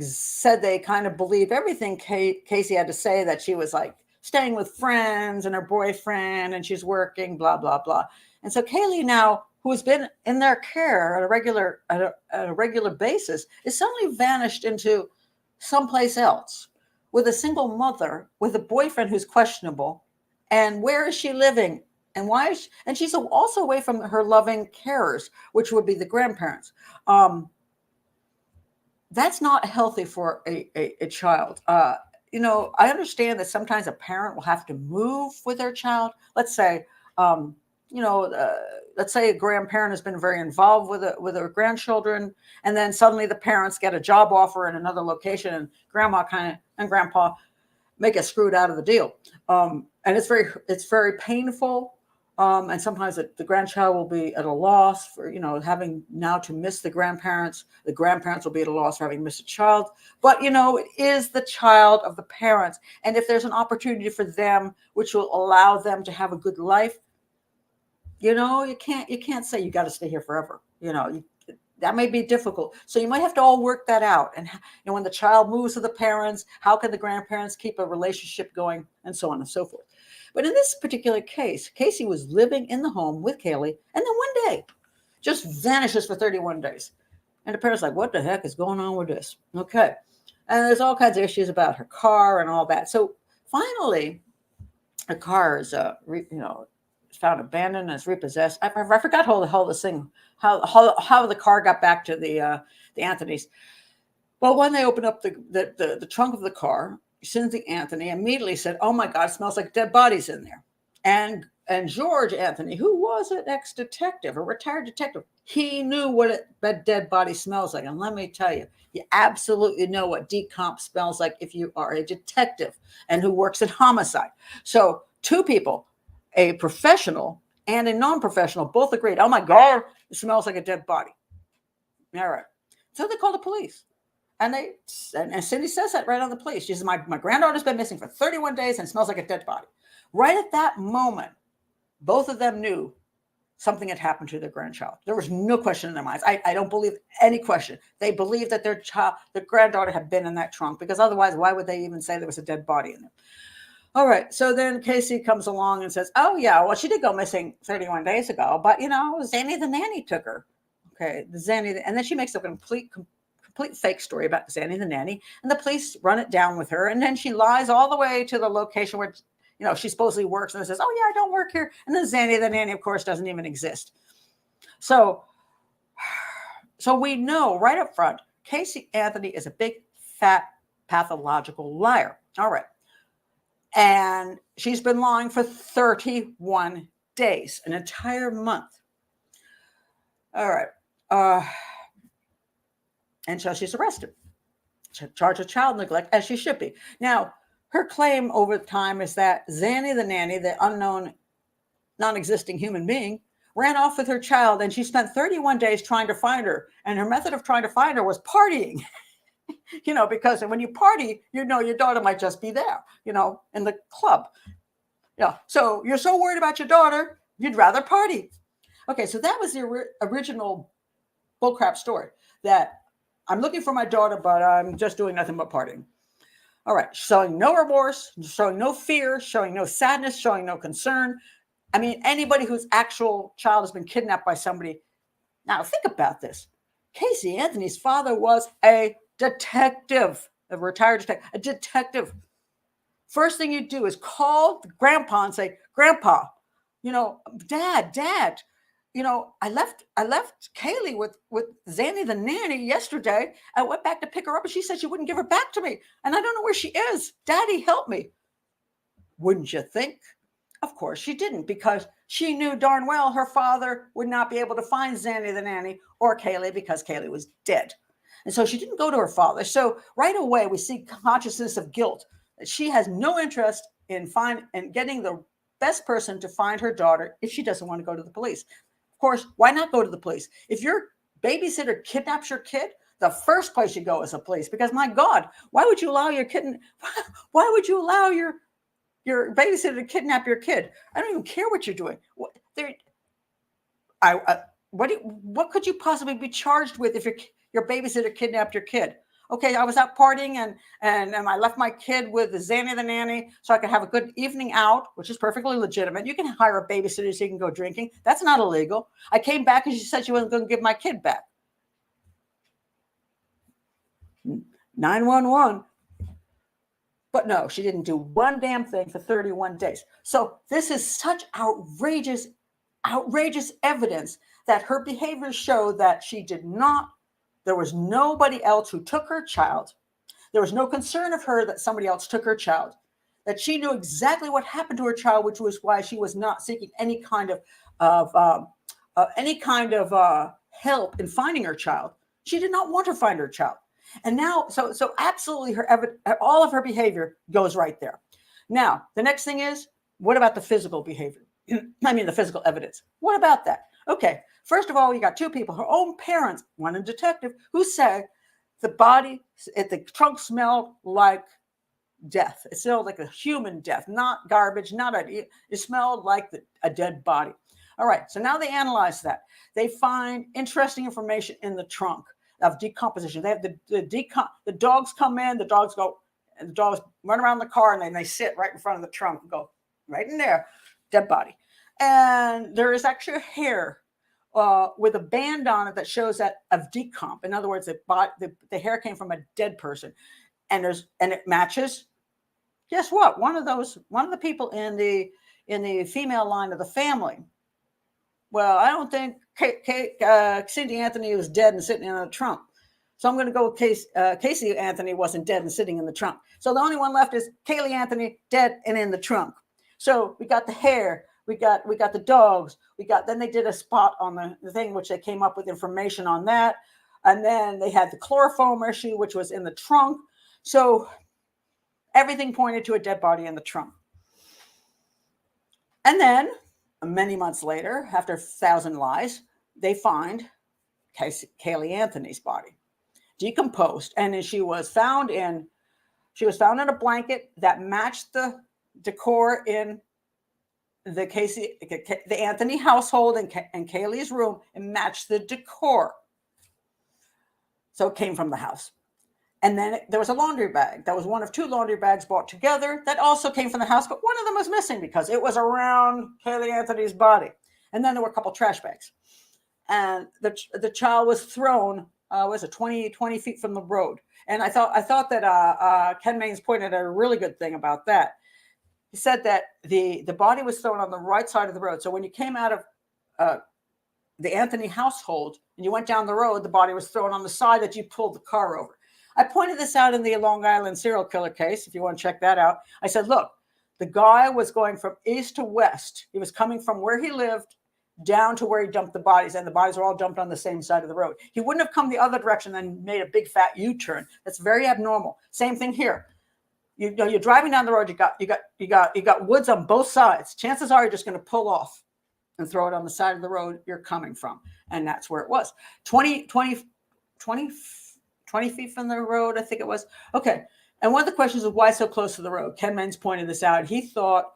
said they kind of believe everything Casey had to say, that she was like staying with friends and her boyfriend, and she's working, blah, blah, blah. And so Caylee now, who has been in their care at a regular basis is suddenly vanished into someplace else with a single mother, with a boyfriend who's questionable. And where is she living? And why is she, and she's also away from her loving carers, which would be the grandparents. That's not healthy for a child. I understand that sometimes a parent will have to move with their child. Let's say, let's say a grandparent has been very involved with their grandchildren, and then suddenly the parents get a job offer in another location, and grandma and grandpa make it screwed out of the deal. And it's very painful. And sometimes the grandchild will be at a loss for, having now to miss the grandparents. The grandparents will be at a loss for having missed a child. But, it is the child of the parents. And if there's an opportunity for them, which will allow them to have a good life, you can't say you got to stay here forever. That may be difficult. So you might have to all work that out. And when the child moves to the parents, how can the grandparents keep a relationship going, and so on and so forth. But in this particular case, Casey was living in the home with Kaylee, and then one day just vanishes for 31 days. And the parents are like, what the heck is going on with this? Okay. And there's all kinds of issues about her car and all that. So finally, the car is, found abandoned and is repossessed. I forgot how the hell this thing, how the car got back to the Anthonys. Well, when they opened up the trunk of the car, Cynthia Anthony immediately said, "Oh my God, it smells like dead bodies in there." And George Anthony, who was an ex-detective, a retired detective, he knew what a dead body smells like. And let me tell you, you absolutely know what decomp smells like if you are a detective and who works in homicide. So two people, a professional and a non-professional, both agreed, "Oh my God, it smells like a dead body." All right. So they called the police. And Cindy says that right on the police. She says, my granddaughter's been missing for 31 days and smells like a dead body. Right at that moment, both of them knew something had happened to their grandchild. There was no question in their minds. I don't believe any question. They believed that their granddaughter had been in that trunk, because otherwise, why would they even say there was a dead body in there? All right. So then Casey comes along and says, "Oh, yeah, well, she did go missing 31 days ago, but, Zanny the nanny took her." Okay. And then she makes a complete fake story about Zanny the nanny, and the police run it down with her. And then she lies all the way to the location where, she supposedly works, and says, "Oh yeah, I don't work here." And then Zanny the nanny, of course, doesn't even exist. So we know right up front, Casey Anthony is a big, fat, pathological liar. All right. And she's been lying for 31 days, an entire month. All right. And so she's arrested, charged with child neglect, as she should be. Now, her claim over time is that Zanny the nanny, the unknown, non-existing human being, ran off with her child, and she spent 31 days trying to find her. And her method of trying to find her was partying. Because when you party, your daughter might just be there, in the club. Yeah. So you're so worried about your daughter, you'd rather party. Okay. So that was the original bullcrap story, that I'm looking for my daughter, but I'm just doing nothing but partying. All right. Showing no remorse, showing no fear, showing no sadness, showing no concern. I mean, anybody whose actual child has been kidnapped by somebody. Now, think about this. Casey Anthony's father was a detective, a retired detective, a detective. First thing you do is call grandpa and say, "Grandpa, Dad, I left Kaylee with Zanny the nanny yesterday. I went back to pick her up, and she said she wouldn't give her back to me. And I don't know where she is. Daddy, help me." Wouldn't you think? Of course she didn't, because she knew darn well her father would not be able to find Zanny the nanny or Kaylee, because Kaylee was dead. And so she didn't go to her father. So right away, we see consciousness of guilt, that she has no interest in getting the best person to find her daughter if she doesn't want to go to the police. Of course, why not go to the police? If your babysitter kidnaps your kid, the first place you go is the police, because my God, why would you allow your babysitter to kidnap your kid? I don't even care what you're doing. What could you possibly be charged with if your babysitter kidnapped your kid? Okay, I was out partying and I left my kid with the Zanny the nanny so I could have a good evening out, which is perfectly legitimate. You can hire a babysitter so you can go drinking. That's not illegal. I came back and she said she wasn't going to give my kid back. 911. But no, she didn't do one damn thing for 31 days. So this is such outrageous evidence that her behavior showed that she did not, there was nobody else who took her child. There was no concern of her that somebody else took her child, that she knew exactly what happened to her child, which was why she was not seeking any kind of help in finding her child. She did not want to find her child. And now, so absolutely all of her behavior goes right there. Now, the next thing is, what about the physical behavior? I mean, the physical evidence. What about that? Okay, first of all, you got two people, her own parents, one a detective, who said the trunk smelled like death. It smelled like a human death, not garbage, it smelled like a dead body. All right, so now they analyze that. They find interesting information in the trunk of decomposition. They have the dogs come in, the dogs run around the car, and then they sit right in front of the trunk and go right in there, dead body. And there is actually a hair with a band on it that shows that of decomp. In other words, the hair came from a dead person, and it matches. Guess what? One of the people in the female line of the family. Well, I don't think Cindy Anthony was dead and sitting in the trunk. So I'm going to go with Casey Anthony wasn't dead and sitting in the trunk. So the only one left is Kaylee Anthony, dead and in the trunk. So we got the hair, we got the dogs, then they did a spot on the thing, which they came up with information on that. And then they had the chloroform issue, which was in the trunk. So everything pointed to a dead body in the trunk. And then many months later, after 1,000 lies, they find Kaylee Anthony's body decomposed, and then she was found in a blanket that matched the decor in the Anthony household and Kaylee's room, and matched the decor. So it came from the house. And then there was a laundry bag. That was one of two laundry bags bought together that also came from the house, but one of them was missing because it was around Kaylee Anthony's body. And then there were a couple trash bags. And the child was thrown, 20 feet from the road. And I thought that Ken Maines pointed out a really good thing about that. He said that the body was thrown on the right side of the road. So when you came out of the Anthony household and you went down the road, the body was thrown on the side that you pulled the car over. I pointed this out in the Long Island serial killer case, if you want to check that out. I said, look, the guy was going from east to west. He was coming from where he lived down to where he dumped the bodies, and the bodies were all dumped on the same side of the road. He wouldn't have come the other direction and made a big fat U-turn. That's very abnormal. Same thing here. You're driving down the road. You got woods on both sides. Chances are you're just going to pull off and throw it on the side of the road you're coming from, and that's where it was. 20 feet from the road, I think it was. Okay. And one of the questions was why so close to the road? Ken Maines pointed this out. He thought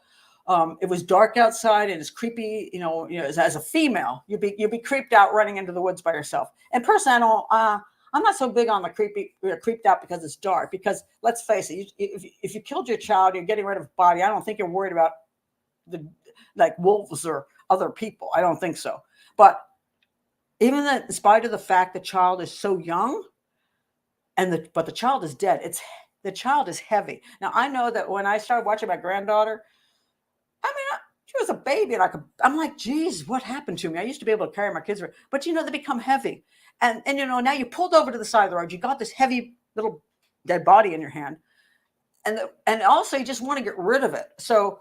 it was dark outside and it's creepy. As a female, you'd be creeped out running into the woods by yourself. And personally, I'm not so big on the creeped out because it's dark. Because let's face it, if you killed your child, you're getting rid of a body. I don't think you're worried about like wolves or other people. I don't think so. But even in spite of the fact the child is so young, but the child is dead. The child is heavy. Now, I know that when I started watching my granddaughter, she was a baby, and I'm like, geez, what happened to me? I used to be able to carry my kids, but they become heavy. And now you pulled over to the side of the road. You got this heavy little dead body in your hand. And also you just want to get rid of it. So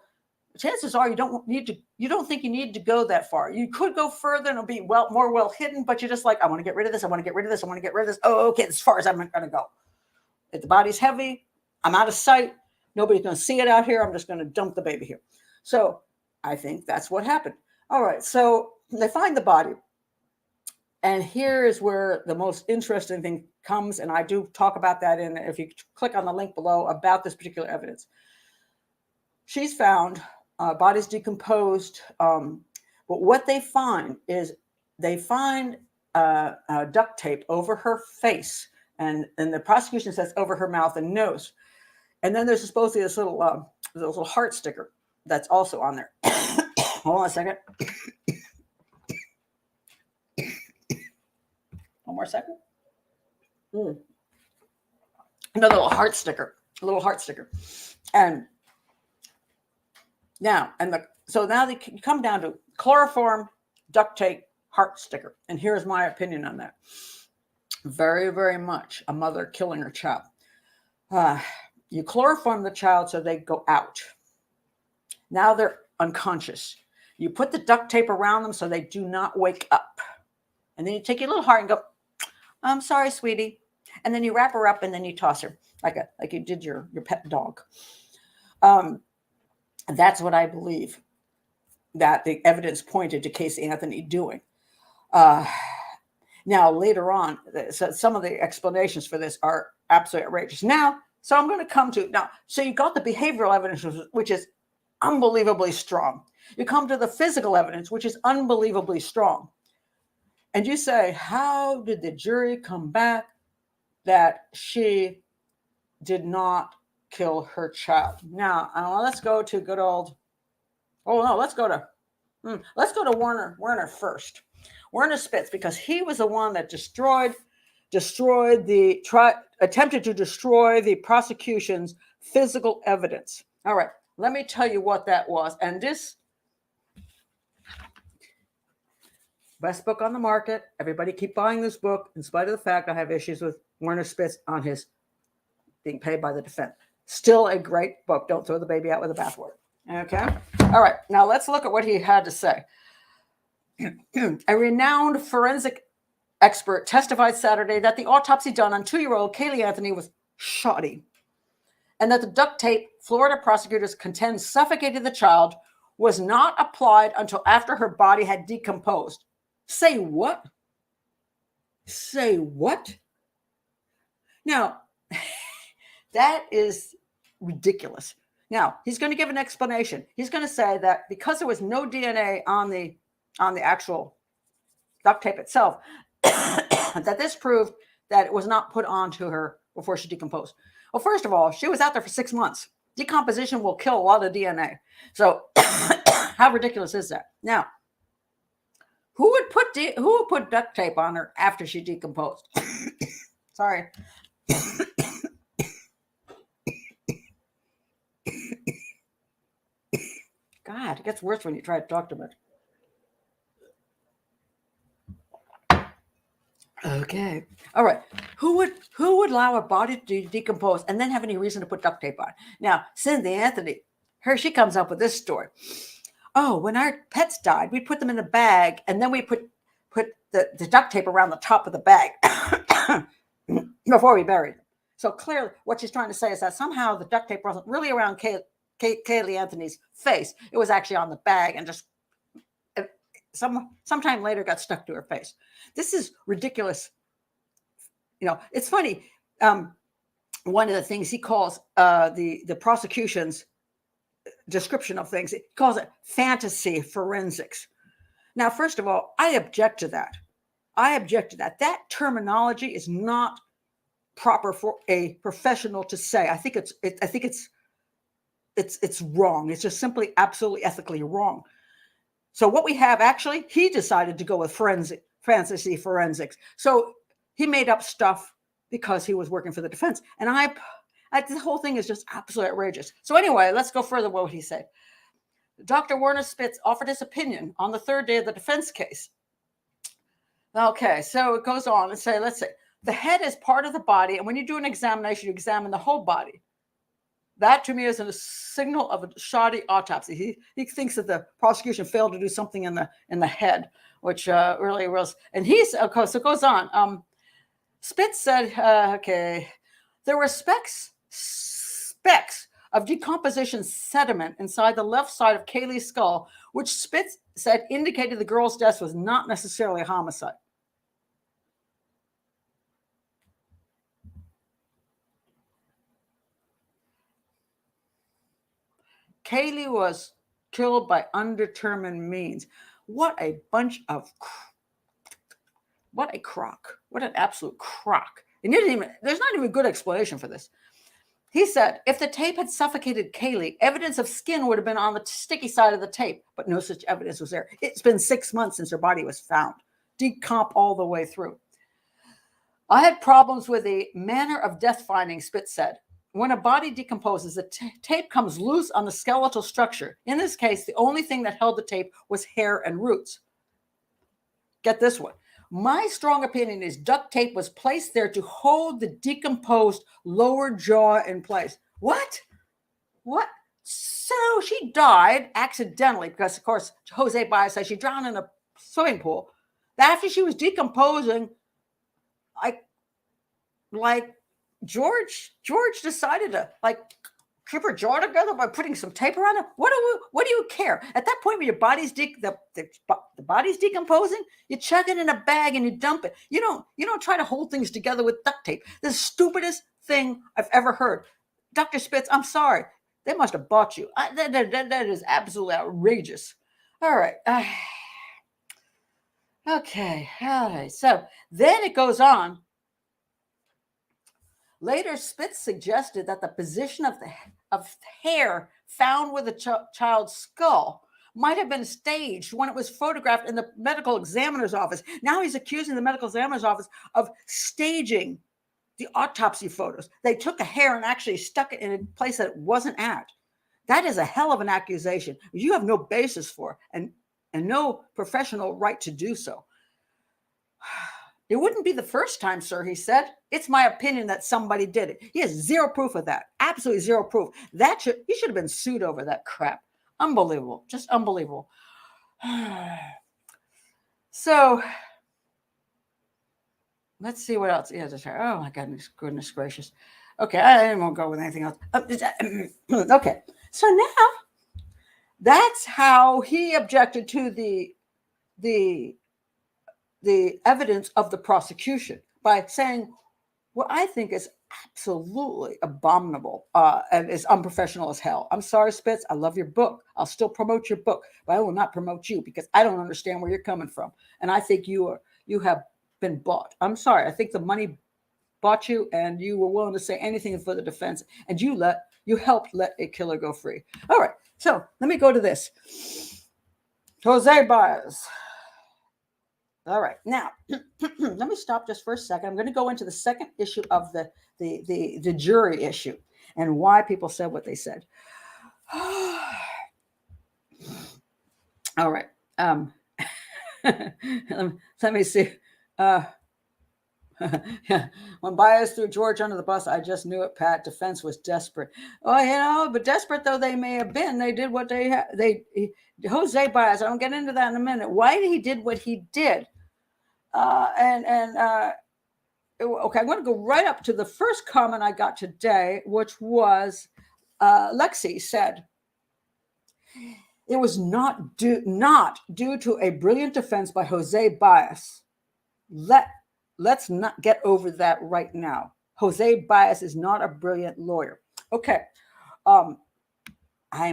chances are you don't think you need to go that far. You could go further and it'll be more well hidden, but you're just like, I want to get rid of this. I want to get rid of this. I want to get rid of this. Oh, okay. As far as I'm going to go. If the body's heavy, I'm out of sight. Nobody's going to see it out here. I'm just going to dump the baby here. So I think that's what happened. All right. So they find the body. And here is where the most interesting thing comes. And I do talk about that if you click on the link below about this particular evidence. She's found, body's decomposed. But what they find is duct tape over her face And the prosecution says over her mouth and nose. And then there's supposedly this little heart sticker that's also on there. Hold on a second. One more second. Another little heart sticker. A little heart sticker. And now, so now they come down to chloroform, duct tape, heart sticker. And here's my opinion on that. Very, very much a mother killing her child. You chloroform the child so they go out. Now they're unconscious. You put the duct tape around them so they do not wake up. And then you take your little heart and go, I'm sorry, sweetie. And then you wrap her up and then you toss her like you did your pet dog. That's what I believe that the evidence pointed to Casey Anthony doing. Now, later on, so some of the explanations for this are absolutely outrageous. Now, so I'm going to come to now. So you got the behavioral evidence, which is unbelievably strong. You come to the physical evidence, which is unbelievably strong. And you say, how did the jury come back that she did not kill her child? Now, let's go to good old. Oh no, let's go to Werner first. Werner Spitz, because he was the one that attempted to destroy the prosecution's physical evidence. All right, let me tell you what that was. And this best book on the market. Everybody keep buying this book, in spite of the fact I have issues with Werner Spitz on his being paid by the defense. Still a great book. Don't throw the baby out with the bathwater. Okay. All right. Now let's look at what he had to say. A renowned forensic expert testified Saturday that the autopsy done on 2-year-old Kaylee Anthony was shoddy, and that the duct tape Florida prosecutors contend suffocated the child was not applied until after her body had decomposed. Say what? Say what? Now, that is ridiculous. Now, he's going to give an explanation. He's going to say that because there was no DNA on the actual duct tape itself, that this proved that it was not put onto her before she decomposed. Well, first of all, she was out there for 6 months. Decomposition will kill a lot of DNA. So how ridiculous is that? Now, who would put duct tape on her after she decomposed? Sorry. God, it gets worse when you try to talk to me. Okay. All right. Who would allow a body to decompose and then have any reason to put duct tape on? Now, Cynthia Anthony, she comes up with this story. Oh, when our pets died, we put them in a bag and then we put the duct tape around the top of the bag before we buried them. So clearly what she's trying to say is that somehow the duct tape wasn't really around Kaylee Anthony's face. It was actually on the bag and just sometime later got stuck to her face. This is ridiculous. It's funny. One of the things he calls the prosecution's description of things, he calls it fantasy forensics. Now, first of all, I object to that. That terminology is not proper for a professional to say. I think it's wrong. It's just simply absolutely ethically wrong. So what we have, actually, he decided to go with fantasy forensics. So he made up stuff because he was working for the defense. And the whole thing is just absolutely outrageous. So anyway, let's go further with what he said. Dr. Werner Spitz offered his opinion on the third day of the defense case. Okay, so it goes on and let's say, the head is part of the body. And when you do an examination, you examine the whole body. That to me is a signal of a shoddy autopsy. He thinks that the prosecution failed to do something in the head, which really was. And so it goes on. Spitz said, there were specks of decomposition sediment inside the left side of Kaylee's skull, which Spitz said indicated the girl's death was not necessarily a homicide. Kaylee was killed by undetermined means. What a bunch of, what a crock. What an absolute crock There's not even a good explanation for this. He said, if the tape had suffocated Kaylee, evidence of skin would have been on the sticky side of the tape, but no such evidence was there. It's been 6 months since her body was found. Decomp all the way through. I had problems with the manner of death finding, Spitz said. When a body decomposes, the tape comes loose on the skeletal structure. In this case, the only thing that held the tape was hair and roots. Get this one. My strong opinion is duct tape was placed there to hold the decomposed lower jaw in place. What? So she died accidentally because, of course, Jose Baez says she drowned in a swimming pool. After she was decomposing, like George decided to keep her jaw together by putting some tape around it. What do you care? At that point, when your body's the body's decomposing, you chuck it in a bag and you dump it. You don't try to hold things together with duct tape. The stupidest thing I've ever heard. Dr. Spitz, I'm sorry. They must have bought you. That is absolutely outrageous. All right. Okay. All right. So then it goes on. Later, Spitz suggested that the position of hair found with a child's skull might have been staged when it was photographed in the medical examiner's office. Now he's accusing the medical examiner's office of staging the autopsy photos. They took a hair and actually stuck it in a place that it wasn't at. That is a hell of an accusation. You have no basis for and no professional right to do so. It wouldn't be the first time, sir, he said. It's my opinion that somebody did it. He has zero proof of that. Absolutely zero proof. He should have been sued over that crap. Unbelievable. Just unbelievable. So let's see what else. Oh my goodness gracious. Okay, I won't go with anything else. Okay, so now that's how he objected to the evidence of the prosecution by saying what I think is absolutely abominable and is unprofessional as hell. I'm sorry, Spitz. I love your book. I'll still promote your book, but I will not promote you because I don't understand where you're coming from. And I think you have been bought. I'm sorry. I think the money bought you and you were willing to say anything for the defense and you helped let a killer go free. All right. So let me go to this. Jose Baez. All right. Now, let me stop just for a second. I'm going to go into the second issue of the jury issue and why people said what they said. All right. Let me see. When Baez threw George under the bus, I just knew it, Pat. Defense was desperate. Oh, but desperate though they may have been, they did what they had. Jose Baez, I'll get into that in a minute. Why he did what he did. Okay, I'm going to go right up to the first comment I got today, which was Lexi said, it was not due to a brilliant defense by Jose Baez. Let's not get over that right now. Jose Baez is not a brilliant lawyer. Okay, I'm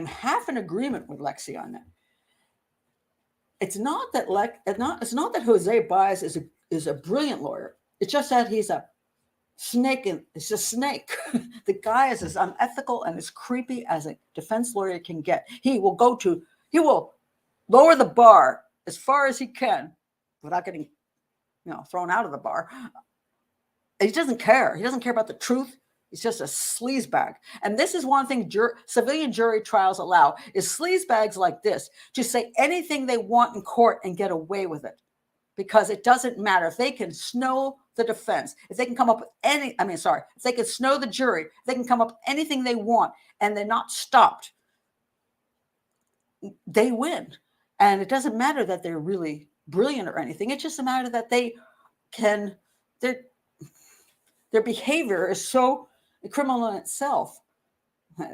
half in agreement with Lexi on that. It's not that Jose Baez is a brilliant lawyer. It's just that he's a snake. It's a snake. The guy is as unethical and as creepy as a defense lawyer can get. He will lower the bar as far as he can without getting, thrown out of the bar. He doesn't care. He doesn't care about the truth. He's just a sleazebag. And this is one thing civilian jury trials allow, is sleazebags like this to say anything they want in court and get away with it. Because it doesn't matter. If they can snow the defense, if they can come up with if they can snow the jury, if they can come up with anything they want and they're not stopped, they win. And it doesn't matter that they're really brilliant or anything. It's just a matter that their behavior is so criminal in itself.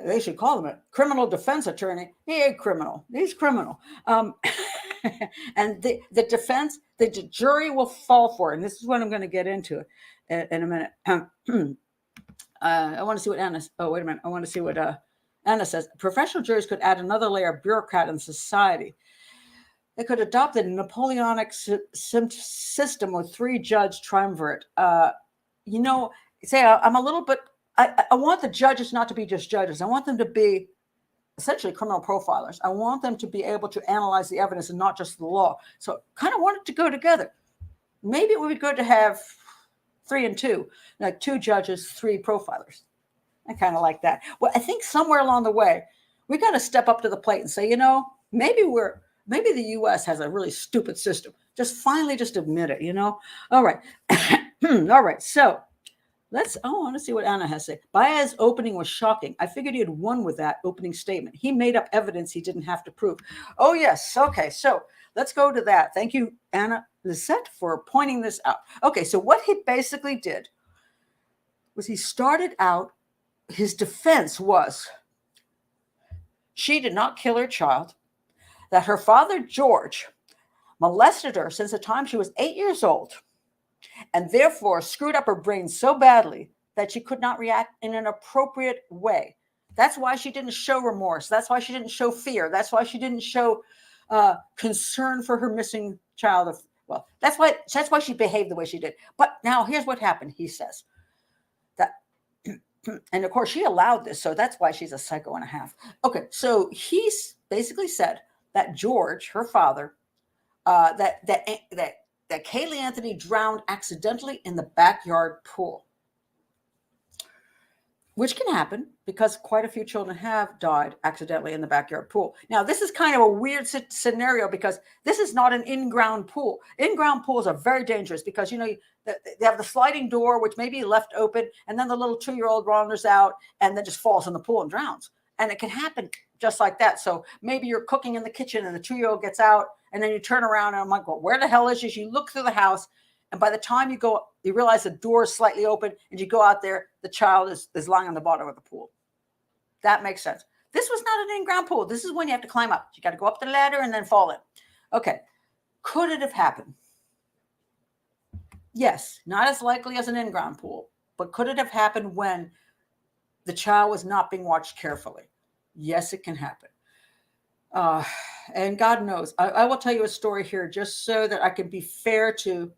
They should call him a criminal defense attorney. He ain't criminal. He's criminal. And the defense, the jury will fall for it. And this is what I'm going to get into in a minute. I want to see what Anna. Oh, wait a minute. I want to see what Anna says. Professional juries could add another layer of bureaucrat in society. They could adopt the Napoleonic system with 3-judge triumvirate. you know, say I'm a little bit, I want the judges not to be just judges. I want them to be essentially criminal profilers. I want them to be able to analyze the evidence and not just the law. So kind of want it to go together. Maybe it would be good to have 3 and 2, like 2 judges, 3 profilers. I kind of like that. Well, I think somewhere along the way, we got to step up to the plate and say, maybe the U.S. has a really stupid system. Just finally just admit it, All right. All right. So I want to see what Anna has to say. Baez's opening was shocking. I figured he had won with that opening statement. He made up evidence he didn't have to prove. Oh, yes. Okay. So let's go to that. Thank you, Anna Lisette, for pointing this out. Okay. So what he basically did was he started out, his defense was she did not kill her child, that her father, George, molested her since the time she was 8 years old, and therefore screwed up her brain so badly that she could not react in an appropriate way. That's why she didn't show remorse. That's why she didn't show fear. That's why she didn't show concern for her missing child. Well, that's why she behaved the way she did. But now here's what happened, he says. That, and of course she allowed this, so that's why she's a psycho and a half. Okay, so he's basically said that George, her father, that Kaylee Anthony drowned accidentally in the backyard pool, which can happen because quite a few children have died accidentally in the backyard pool. Now, this is kind of a weird scenario because this is not an in-ground pool. In-ground pools are very dangerous because, they have the sliding door, which may be left open, and then the little 2-year-old wanders out and then just falls in the pool and drowns. And it can happen just like that. So maybe you're cooking in the kitchen and the 2-year-old gets out, and then you turn around and I'm like, well, where the hell is she? You look through the house, and by the time you realize the door is slightly open, and you go out there, the child is lying on the bottom of the pool. That makes sense. This was not an in-ground pool. This is when you have to climb up. You got to go up the ladder and then fall in. Okay. Could it have happened? Yes. Not as likely as an in-ground pool, but could it have happened when the child was not being watched carefully? Yes, it can happen. And God knows, I will tell you a story here just so that I can be fair to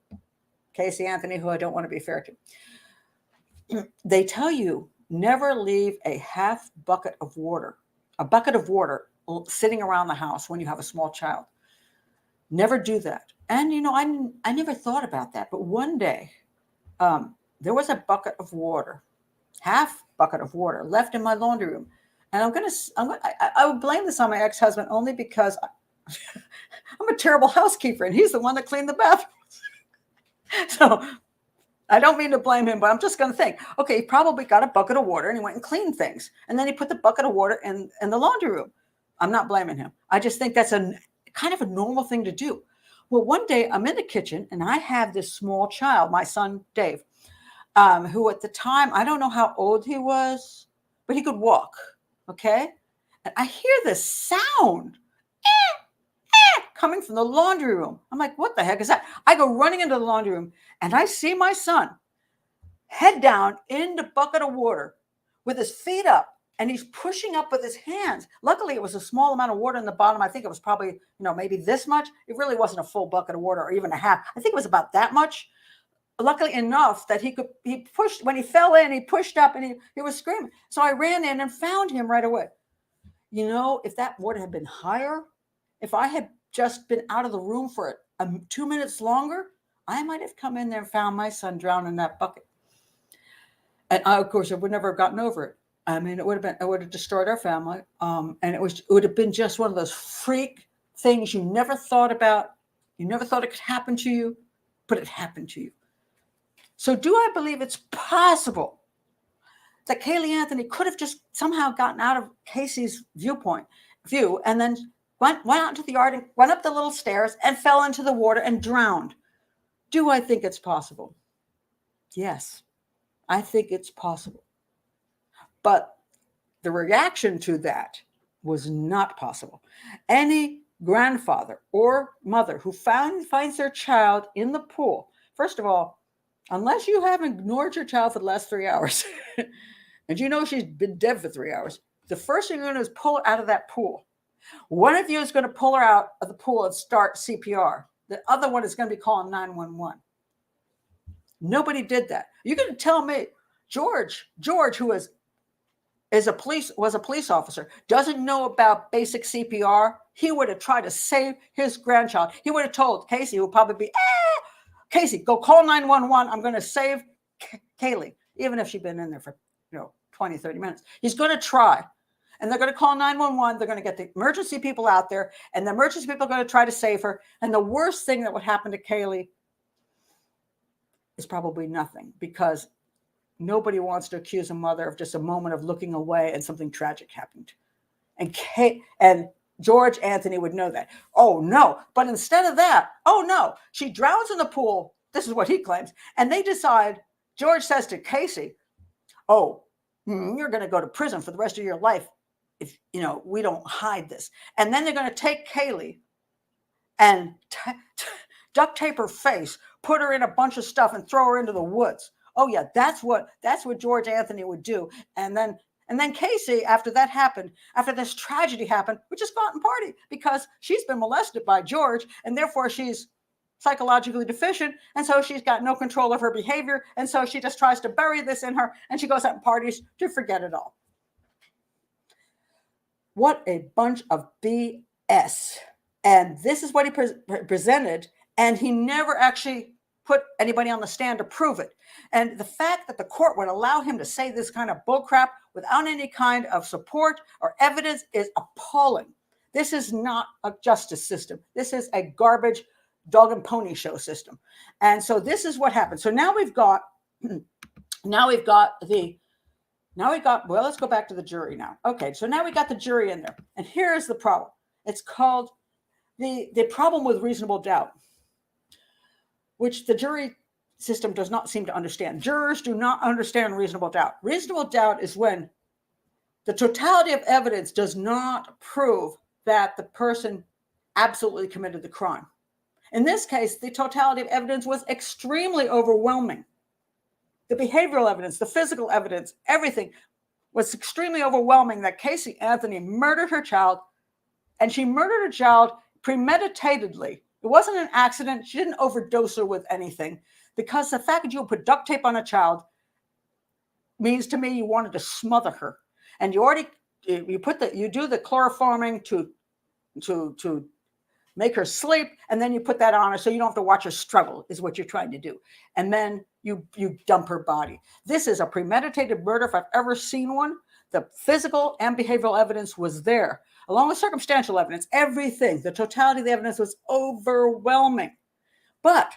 Casey Anthony, who I don't want to be fair to. They tell you never leave a bucket of water sitting around the house when you have a small child. Never do that. And, I never thought about that. But one day there was a half bucket of water left in my laundry room. And I would blame this on my ex-husband only because I'm a terrible housekeeper and he's the one that cleaned the bathroom. So I don't mean to blame him, but I'm just going to think, okay, he probably got a bucket of water and he went and cleaned things. And then he put the bucket of water in the laundry room. I'm not blaming him. I just think that's a kind of a normal thing to do. Well, one day I'm in the kitchen and I have this small child, my son, Dave, who at the time, I don't know how old he was, but he could walk. Okay. And I hear this sound coming from the laundry room. I'm like, what the heck is that? I go running into the laundry room and I see my son head down in the bucket of water with his feet up and he's pushing up with his hands. Luckily, it was a small amount of water in the bottom. I think it was probably, maybe this much. It really wasn't a full bucket of water or even a half. I think it was about that much. Luckily enough that he pushed, when he fell in, he pushed up and he was screaming. So I ran in and found him right away. If that water had been higher, if I had just been out of the room for 2 minutes longer, I might have come in there and found my son drowned in that bucket. And of course, I would never have gotten over it. I mean, it would have destroyed our family. And it would have been just one of those freak things you never thought about. You never thought it could happen to you, but it happened to you. So do I believe it's possible that Kaylee Anthony could have just somehow gotten out of Casey's view and then went out into the yard and went up the little stairs and fell into the water and drowned? Do I think it's possible? Yes, I think it's possible. But the reaction to that was not possible. Any grandfather or mother who finds their child in the pool, first of all, unless you have ignored your child for the last 3 hours and she's been dead for 3 hours, the first thing you're going to do is pull her out of that pool. One of you is going to pull her out of the pool and start CPR. The other one is going to be calling 911. Nobody did that. You're going to tell me George, who was a police officer, doesn't know about basic CPR? He would have tried to save his grandchild. He would have told Casey, who would probably be, Casey, go call 911. I'm going to save Kaylee, even if she'd been in there for 20, 30 minutes. He's going to try. And they're going to call 911. They're going to get the emergency people out there, and the emergency people are going to try to save her. And the worst thing that would happen to Kaylee is probably nothing, because nobody wants to accuse a mother of just a moment of looking away and something tragic happened. And George Anthony would know that. Oh, no. But instead of that, oh, no, she drowns in the pool. This is what he claims. And they decide, George says to Casey, oh, you're going to go to prison for the rest of your life if, we don't hide this. And then they're going to take Kaylee and duct tape her face, put her in a bunch of stuff, and throw her into the woods. Oh yeah, that's what George Anthony would do. And then Casey, after that happened, after this tragedy happened, would just go out and party, because she's been molested by George, and therefore she's psychologically deficient, and so she's got no control of her behavior, and so she just tries to bury this in her, and she goes out and parties to forget it all. What a bunch of BS. And this is what he presented, and he never actually put anybody on the stand to prove it. And the fact that the court would allow him to say this kind of bullcrap without any kind of support or evidence is appalling. This is not a justice system. This is a garbage dog and pony show system. And so this is what happened. So now we've got, well, let's go back to the jury now. Okay, so now we got the jury in there. And here's the problem. It's called the problem with reasonable doubt, which the jury system does not seem to understand. Jurors do not understand reasonable doubt. Reasonable doubt is when the totality of evidence does not prove that the person absolutely committed the crime. In this case, the totality of evidence was extremely overwhelming. The behavioral evidence, the physical evidence, everything was extremely overwhelming that Casey Anthony murdered her child, and she murdered her child premeditatedly. It wasn't an accident. She didn't overdose her with anything, because the fact that you put duct tape on a child means to me you wanted to smother her, and you do the chloroforming to make her sleep, and then you put that on her so you don't have to watch her struggle, is what you're trying to do. And then you dump her body. This is a premeditated murder if I've ever seen one. The physical and behavioral evidence was there, along with circumstantial evidence, everything. The totality of the evidence was overwhelming. But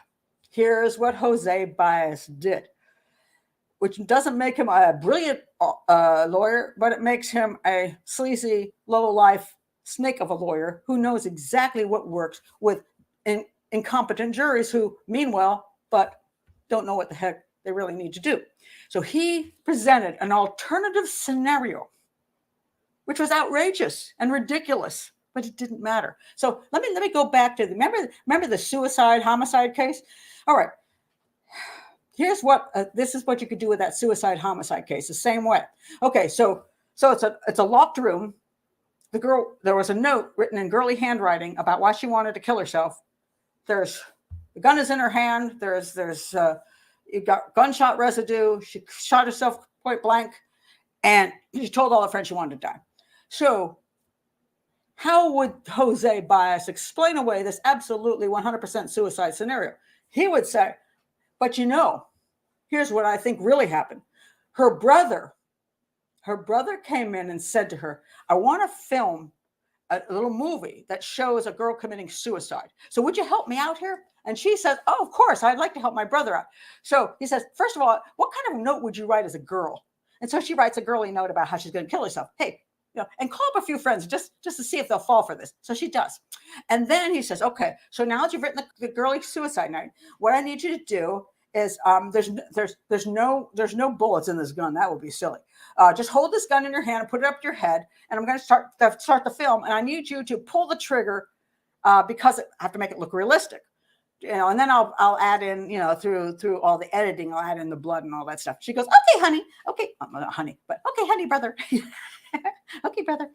here's what Jose Baez did, which doesn't make him a brilliant lawyer, but it makes him a sleazy, low-life snake of a lawyer who knows exactly what works with incompetent juries who mean well, but don't know what the heck they really need to do. So he presented an alternative scenario, which was outrageous and ridiculous, but it didn't matter. So let me go back to remember the suicide homicide case? All right. Here's what this is what you could do with that suicide homicide case. The same way. Okay, so it's a locked room. There was a note written in girly handwriting about why she wanted to kill herself. The gun is in her hand. You've got gunshot residue. She shot herself point blank, and she told all her friends she wanted to die. So how would Jose Baez explain away this absolutely 100% suicide scenario? He would say, but here's what I think really happened. Her brother came in and said to her, I want to film a little movie that shows a girl committing suicide. So would you help me out here? And she says, oh, of course, I'd like to help my brother out. So he says, first of all, what kind of note would you write as a girl? And so she writes a girly note about how she's going to kill herself. Hey, and call up a few friends just to see if they'll fall for this. So she does. And then he says, okay, so now that you've written the girly suicide note, what I need you to do is there's no bullets in this gun. That would be silly. Just hold this gun in your hand and put it up to your head, and I'm going to start the film. And I need you to pull the trigger because I have to make it look realistic. And then I'll add in, through all the editing, I'll add in the blood and all that stuff. She goes, okay, honey. Okay, not honey, but okay, honey, brother. Okay, brother.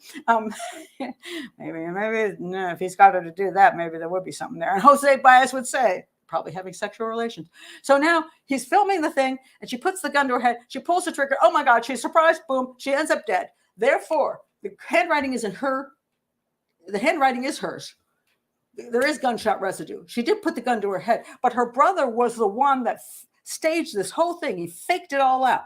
Maybe no, if he's got her to do that, maybe there would be something there. And Jose Baez would say, probably having sexual relations. So now he's filming the thing, and she puts the gun to her head. She pulls the trigger. Oh my God, she's surprised. Boom, she ends up dead. Therefore, the handwriting is in her. The handwriting is hers. There is gunshot residue. She did put the gun to her head, but her brother was the one that staged this whole thing. He faked it all out.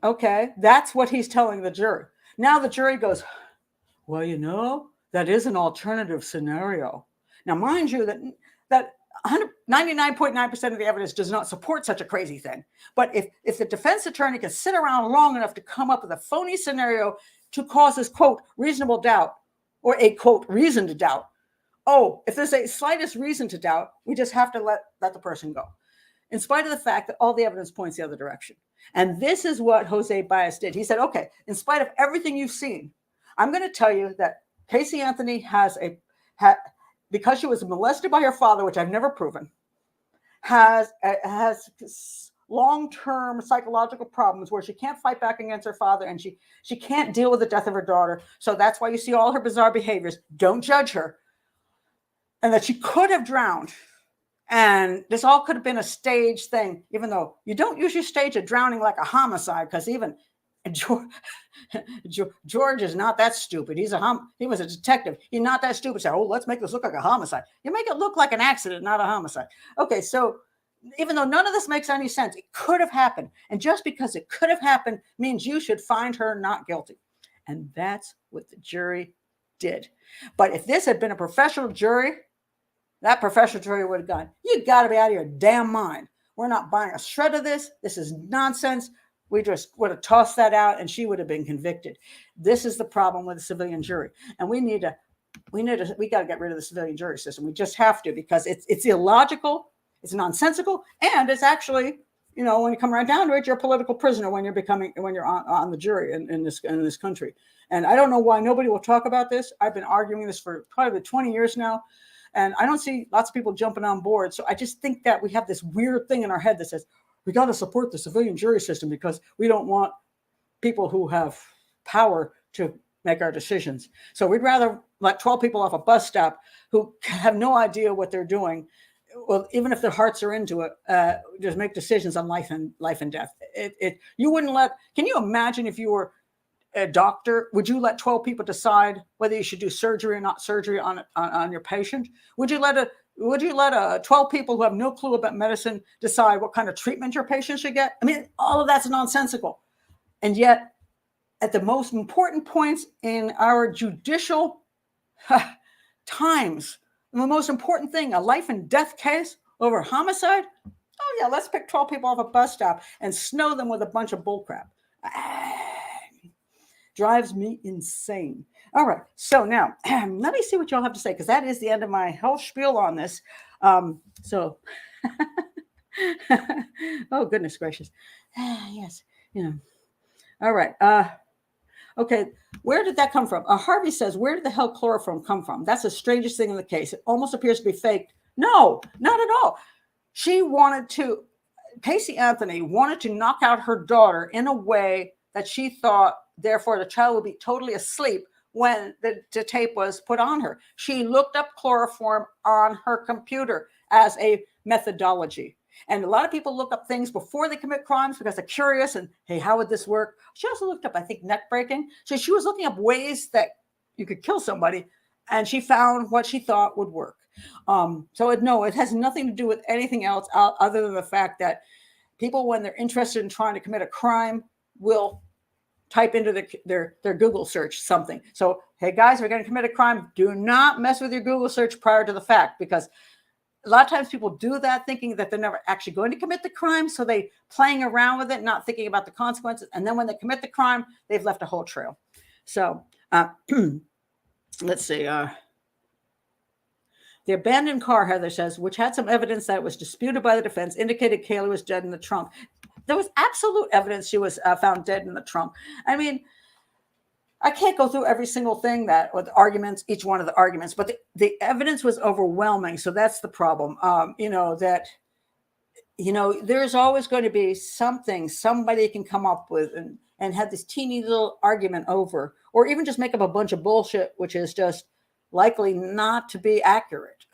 Okay, that's what he's telling the jury. Now the jury goes, well, you know, that is an alternative scenario. Now, mind you, that 99.9% of the evidence does not support such a crazy thing. But if the defense attorney can sit around long enough to come up with a phony scenario to cause this, quote, reasonable doubt, or a, quote, reason to doubt. Oh, if there's a slightest reason to doubt, we just have to let the person go, in spite of the fact that all the evidence points the other direction. And this is what Jose Baez did. He said, okay, in spite of everything you've seen, I'm going to tell you that Casey Anthony because she was molested by her father, which I've never proven, has long-term psychological problems where she can't fight back against her father, and she can't deal with the death of her daughter. So that's why you see all her bizarre behaviors. Don't judge her. And that she could have drowned. And this all could have been a staged thing, even though you don't usually stage a drowning like a homicide, because even George is not that stupid. He was a detective. He's not that stupid. Say, oh, let's make this look like a homicide. You make it look like an accident, not a homicide. Okay, so even though none of this makes any sense, it could have happened. And just because it could have happened means you should find her not guilty. And that's what the jury did. But if this had been a professional jury, that professional jury would have gone, you got to be out of your damn mind. We're not buying a shred of this. This is nonsense. We just would have tossed that out and she would have been convicted. This is the problem with the civilian jury. And we got to get rid of the civilian jury system. We just have to, because it's illogical, it's nonsensical, and it's actually, you know, when you come right down to it, you're a political prisoner when you're on the jury in this country. And I don't know why nobody will talk about this. I've been arguing this for probably 20 years now. And I don't see lots of people jumping on board. So I just think that we have this weird thing in our head that says, we got to support the civilian jury system because we don't want people who have power to make our decisions. So we'd rather let 12 people off a bus stop who have no idea what they're doing. Well, even if their hearts are into it, just make decisions on life and death. You wouldn't can you imagine if you were a doctor, would you let 12 people decide whether you should do surgery or not surgery on your patient? Would you let 12 people who have no clue about medicine decide what kind of treatment your patient should get? I mean, all of that's nonsensical. And yet, at the most important points in our judicial times, the most important thing, a life and death case over homicide, oh yeah, let's pick 12 people off a bus stop and snow them with a bunch of bullcrap. Drives me insane. All right, so now let me see what y'all have to say, because that is the end of my whole spiel on this. Oh goodness gracious. Yes, yeah. All right. Okay, where did that come from? Harvey says, where did the hell chloroform come from? That's the strangest thing in the case. It almost appears to be faked. No, not at all. Casey Anthony wanted to knock out her daughter in a way that she thought, therefore, the child would be totally asleep when the tape was put on her. She looked up chloroform on her computer as a methodology. And a lot of people look up things before they commit crimes because they're curious and, hey, how would this work? She also looked up, I think, neck breaking. So she was looking up ways that you could kill somebody, and she found what she thought would work. It has nothing to do with anything else other than the fact that people, when they're interested in trying to commit a crime, will type into their Google search something. So, hey guys, we're going to commit a crime. Do not mess with your Google search prior to the fact, because a lot of times people do that thinking that they're never actually going to commit the crime. So they playing around with it, not thinking about the consequences. And then when they commit the crime, they've left a whole trail. So let's see. The abandoned car, Heather says, which had some evidence that was disputed by the defense, indicated Kaylee was dead in the trunk. There was absolute evidence she was found dead in the trunk. I mean, I can't go through every single thing with arguments, each one of the arguments, but the evidence was overwhelming. So that's the problem. There's always going to be something somebody can come up with and have this teeny little argument over, or even just make up a bunch of bullshit, which is just likely not to be accurate.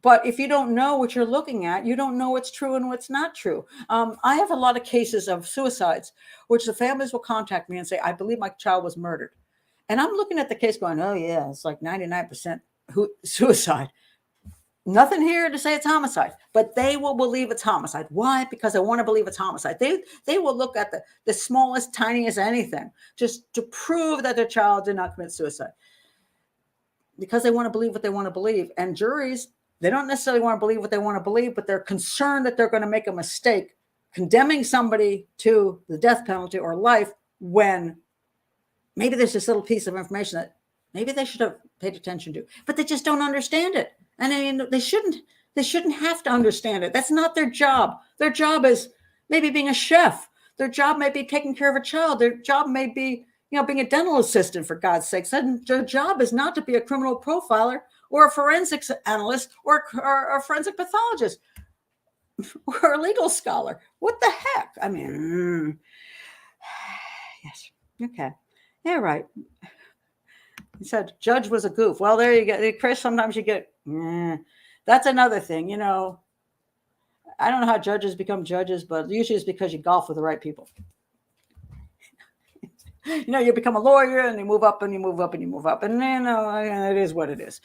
But if you don't know what you're looking at, you don't know what's true and what's not true. I have a lot of cases of suicides, which the families will contact me and say, I believe my child was murdered. And I'm looking at the case going, oh, yeah, it's like 99% suicide. Nothing here to say it's homicide, but they will believe it's homicide. Why? Because they want to believe it's homicide. They will look at the smallest, tiniest anything just to prove that their child did not commit suicide, because they want to believe what they want to believe. And juries, they don't necessarily want to believe what they want to believe, but they're concerned that they're going to make a mistake condemning somebody to the death penalty or life when maybe there's this little piece of information that maybe they should have paid attention to, but they just don't understand it. And I mean, they shouldn't have to understand it. That's not their job. Their job is maybe being a chef. Their job may be taking care of a child. Their job may be, being a dental assistant, for God's sakes. And their job is not to be a criminal profiler or a forensics analyst or a forensic pathologist or a legal scholar. What the heck? I mean, yes. Okay. Yeah, right. He said, judge was a goof. Well, there you go. Chris, sometimes you get, that's another thing. I don't know how judges become judges, but usually it's because you golf with the right people. You become a lawyer and you move up and you move up and you move up. And it is what it is.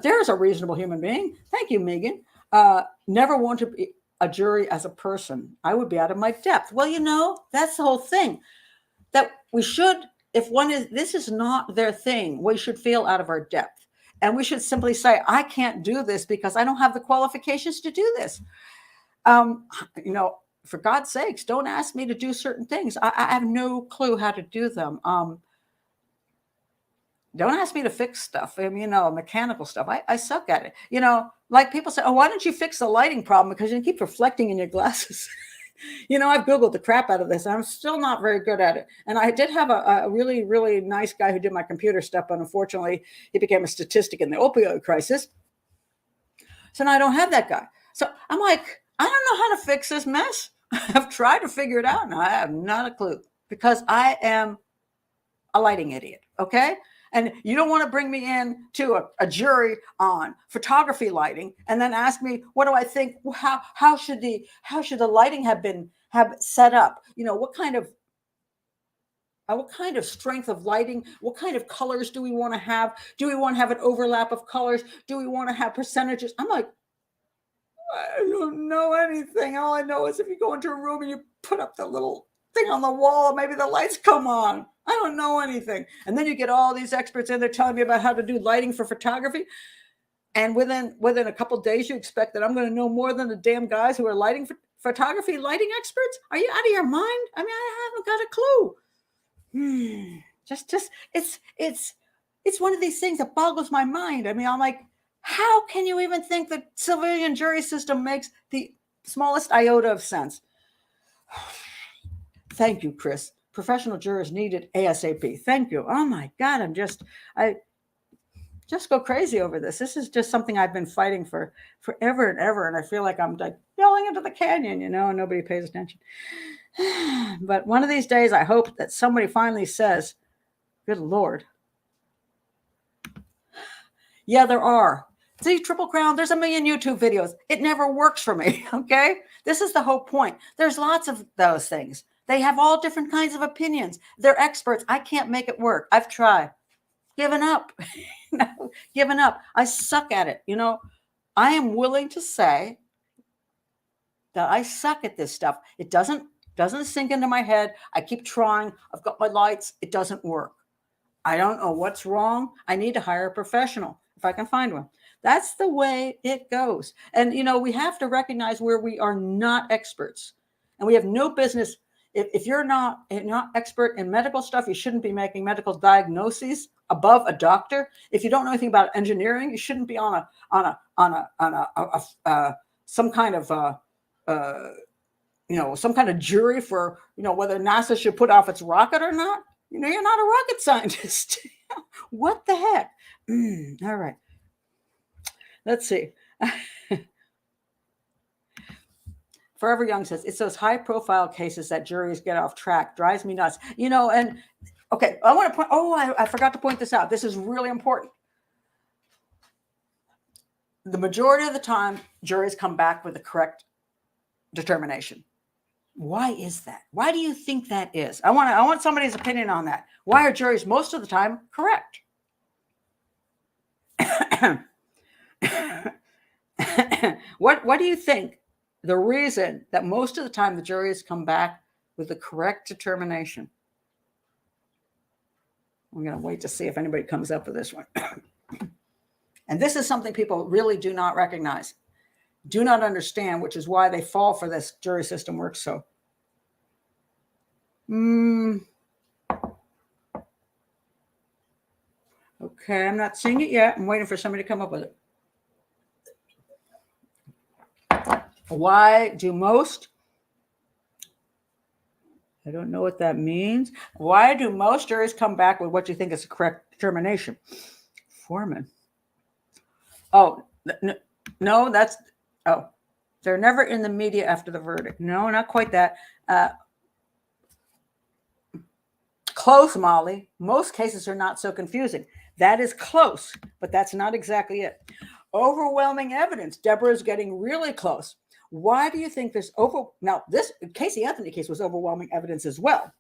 There's a reasonable human being. Thank you, Megan. Never want to be a jury as a person. I would be out of my depth. Well, that's the whole thing. That we should, this is not their thing, we should feel out of our depth. And we should simply say, I can't do this because I don't have the qualifications to do this. For God's sakes, don't ask me to do certain things. I have no clue how to do them. Don't ask me to fix stuff. Mechanical stuff. I suck at it. Like people say, oh, why don't you fix the lighting problem? Because you keep reflecting in your glasses. I've Googled the crap out of this. I'm still not very good at it. And I did have a really, really nice guy who did my computer stuff, but unfortunately, he became a statistic in the opioid crisis. So now I don't have that guy. So I'm like, I don't know how to fix this mess. I've tried to figure it out, and I have not a clue because I am a lighting idiot, okay? And you don't want to bring me in to a jury on photography lighting and then ask me, what do I think? How should the lighting have set up? What kind of strength of lighting? What kind of colors do we want to have? Do we want to have an overlap of colors? Do we want to have percentages? I'm like, I don't know anything. All I know is if you go into a room and you put up the little thing on the wall, maybe the lights come on. I don't know anything. And then you get all these experts in there telling me about how to do lighting for photography. And within a couple of days, you expect that I'm going to know more than the damn guys who are photography lighting experts? Are you out of your mind? I mean, I haven't got a clue. It's one of these things that boggles my mind. I mean, I'm like, how can you even think the civilian jury system makes the smallest iota of sense? Thank you, Chris. Professional jurors needed ASAP. Thank you. Oh my God, I just go crazy over this. This is just something I've been fighting for forever and ever, and I feel like I'm like yelling into the canyon, and nobody pays attention. But one of these days, I hope that somebody finally says, "Good Lord." Yeah, there are. See, Triple Crown, there's a million YouTube videos. It never works for me, okay? This is the whole point. There's lots of those things. They have all different kinds of opinions. They're experts. I can't make it work. I've tried. Given up. Given up. I suck at it. I am willing to say that I suck at this stuff. It doesn't sink into my head. I keep trying. I've got my lights. It doesn't work. I don't know what's wrong. I need to hire a professional if I can find one. That's the way it goes. And, we have to recognize where we are not experts. And we have no business. If you're not expert in medical stuff, you shouldn't be making medical diagnoses above a doctor. If you don't know anything about engineering, you shouldn't be on some kind of some kind of jury for whether NASA should put off its rocket or not. You're not a rocket scientist. What the heck? All right. Let's see. Forever Young says, it's those high profile cases that juries get off track. Drives me nuts. And Okay, I want to point. Oh, I forgot to point this out. This is really important. The majority of the time, juries come back with the correct determination. Why is that? Why do you think that is? I want somebody's opinion on that. Why are juries most of the time correct? What do you think the reason that most of the time the juries come back with the correct determination? I'm going to wait to see if anybody comes up with this one. And this is something people really do not recognize, do not understand, which is why they fall for this jury system works so. Okay, I'm not seeing it yet. I'm waiting for somebody to come up with it. Why do most, I don't know what that means. Why do most juries come back with what you think is the correct determination? Foreman. Oh, no, that's, oh, they're never in the media after the verdict. No, not quite that. Close, Molly. Most cases are not so confusing. That is close, but that's not exactly it. Overwhelming evidence. Deborah's getting really close. Why do you think there's now this Casey Anthony case was overwhelming evidence as well?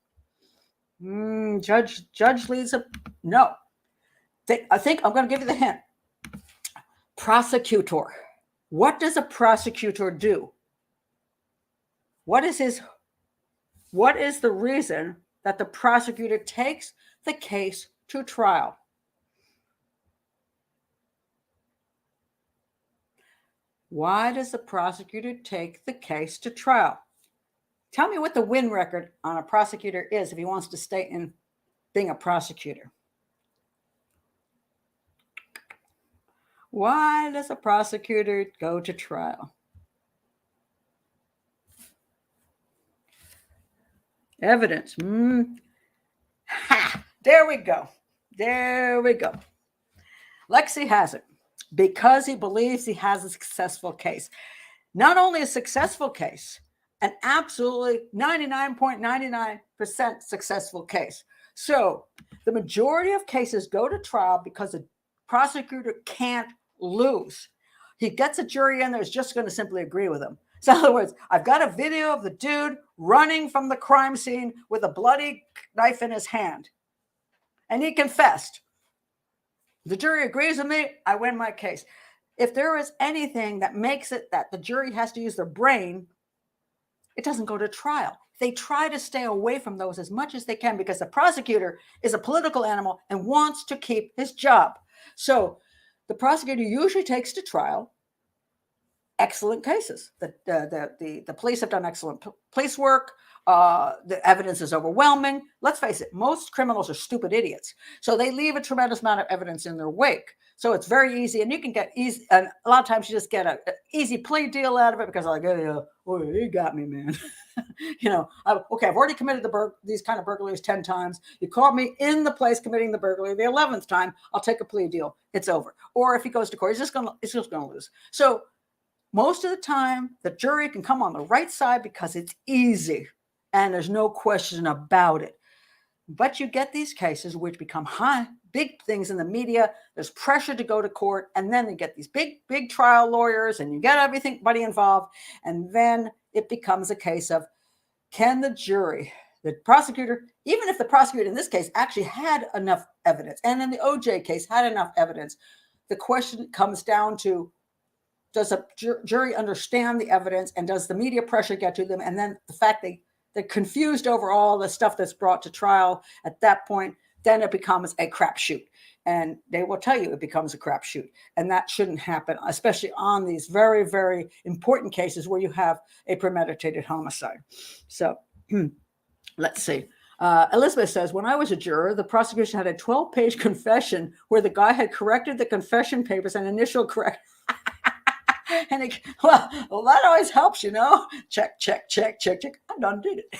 Judge leads a no. I think I'm going to give you the hint. Prosecutor. What does a prosecutor do? What is the reason that the prosecutor takes the case to trial? Why does the prosecutor take the case to trial? Tell me what the win record on a prosecutor is if he wants to stay in being a prosecutor. Why does a prosecutor go to trial? Evidence. Ha! There we go. Lexi has it because he believes he has a successful case. Not only a successful case, an absolutely 99.99% successful case. So the majority of cases go to trial because the prosecutor can't lose. He gets a jury in there who's just going to simply agree with him. So in other words, I've got a video of the dude running from the crime scene with a bloody knife in his hand. And he confessed. The jury agrees with me, I win my case. If there is anything that makes it that the jury has to use their brain, it doesn't go to trial. They try to stay away from those as much as they can because the prosecutor is a political animal and wants to keep his job. So the prosecutor usually takes to trial excellent cases. The police have done excellent police work. The evidence is overwhelming. Let's face it, most criminals are stupid idiots. So they leave a tremendous amount of evidence in their wake. So it's very easy, and you can get easy. And a lot of times you just get an easy plea deal out of it because like, oh, you got me, man. I've already committed these kind of burglaries 10 times. You caught me in the place committing the burglary the 11th time. I'll take a plea deal. It's over. Or if he goes to court, he's just gonna lose. So most of the time, the jury can come on the right side because it's easy and there's no question about it. But you get these cases which become big things in the media. There's pressure to go to court, and then you get these big trial lawyers, and you get everybody involved, and then it becomes a case of can the prosecutor, even if the prosecutor in this case actually had enough evidence, and in the OJ case had enough evidence, the question comes down to, does a jury understand the evidence, and does the media pressure get to them? And then the fact they're confused over all the stuff that's brought to trial at that point, then it becomes a crapshoot. And they will tell you it becomes a crapshoot. And that shouldn't happen, especially on these very, very important cases where you have a premeditated homicide. So let's see. Elizabeth says, when I was a juror, the prosecution had a 12-page confession where the guy had corrected the confession papers and initial correct. And well, that always helps, check. I done did it.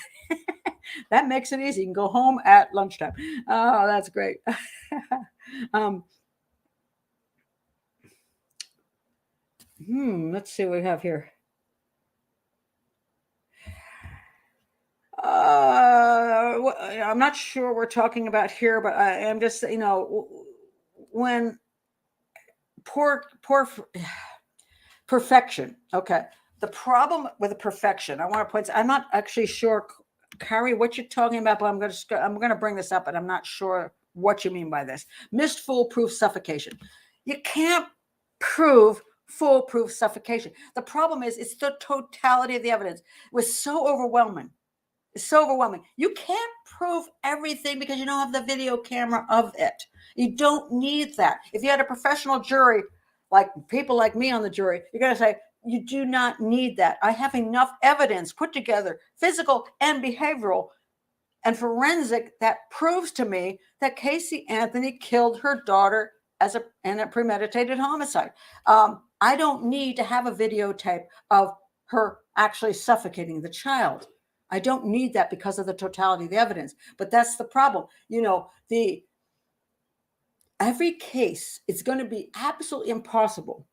That makes it easy. You can go home at lunchtime. Oh, that's great. Let's see what we have here. I'm not sure we're talking about here, but I am just, when poor perfection. Okay. The problem with the perfection, I want to point, I'm not actually sure, Carrie, what you're talking about, but I'm going to bring this up, but I'm not sure what you mean by this. Missed foolproof suffocation. You can't prove foolproof suffocation. The problem is it's the totality of the evidence. It was so overwhelming. It's so overwhelming. You can't prove everything because you don't have the video camera of it. You don't need that. If you had a professional jury, like people like me on the jury, you're going to say, you do not need that. I have enough evidence put together, physical and behavioral and forensic, that proves to me that Casey Anthony killed her daughter in a premeditated homicide. I don't need to have a videotape of her actually suffocating the child. I don't need that because of the totality of the evidence. But that's the problem. Every case, it's going to be absolutely impossible,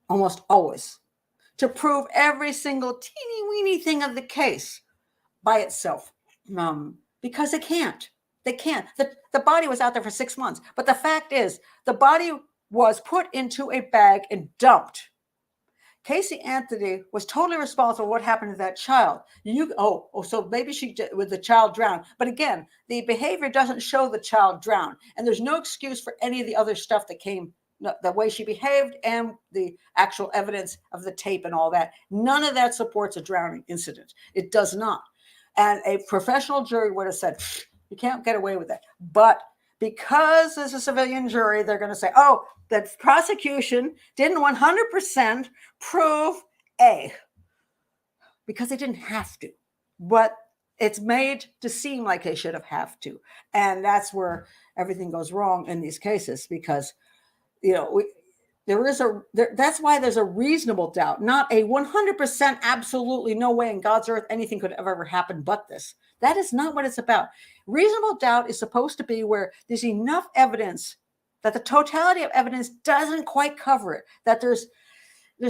almost always, to prove every single teeny weeny thing of the case by itself, because they can't. They can't. The body was out there for 6 months, but the fact is, the body was put into a bag and dumped. Casey Anthony was totally responsible for what happened to that child. So maybe with the child drowned. But again, the behavior doesn't show the child drowned, and there's no excuse for any of the other stuff that came, the way she behaved and the actual evidence of the tape and all that. None of that supports a drowning incident. It does not. And a professional jury would have said, you can't get away with that. But because there's a civilian jury, they're going to say, oh, the prosecution didn't 100% prove A, because they didn't have to. But it's made to seem like they should have to. And that's where everything goes wrong in these cases, because, that's why there's a reasonable doubt, not a 100% absolutely no way in God's earth anything could have ever happened but this. That is not what it's about. Reasonable doubt is supposed to be where there's enough evidence that the totality of evidence doesn't quite cover it, that there's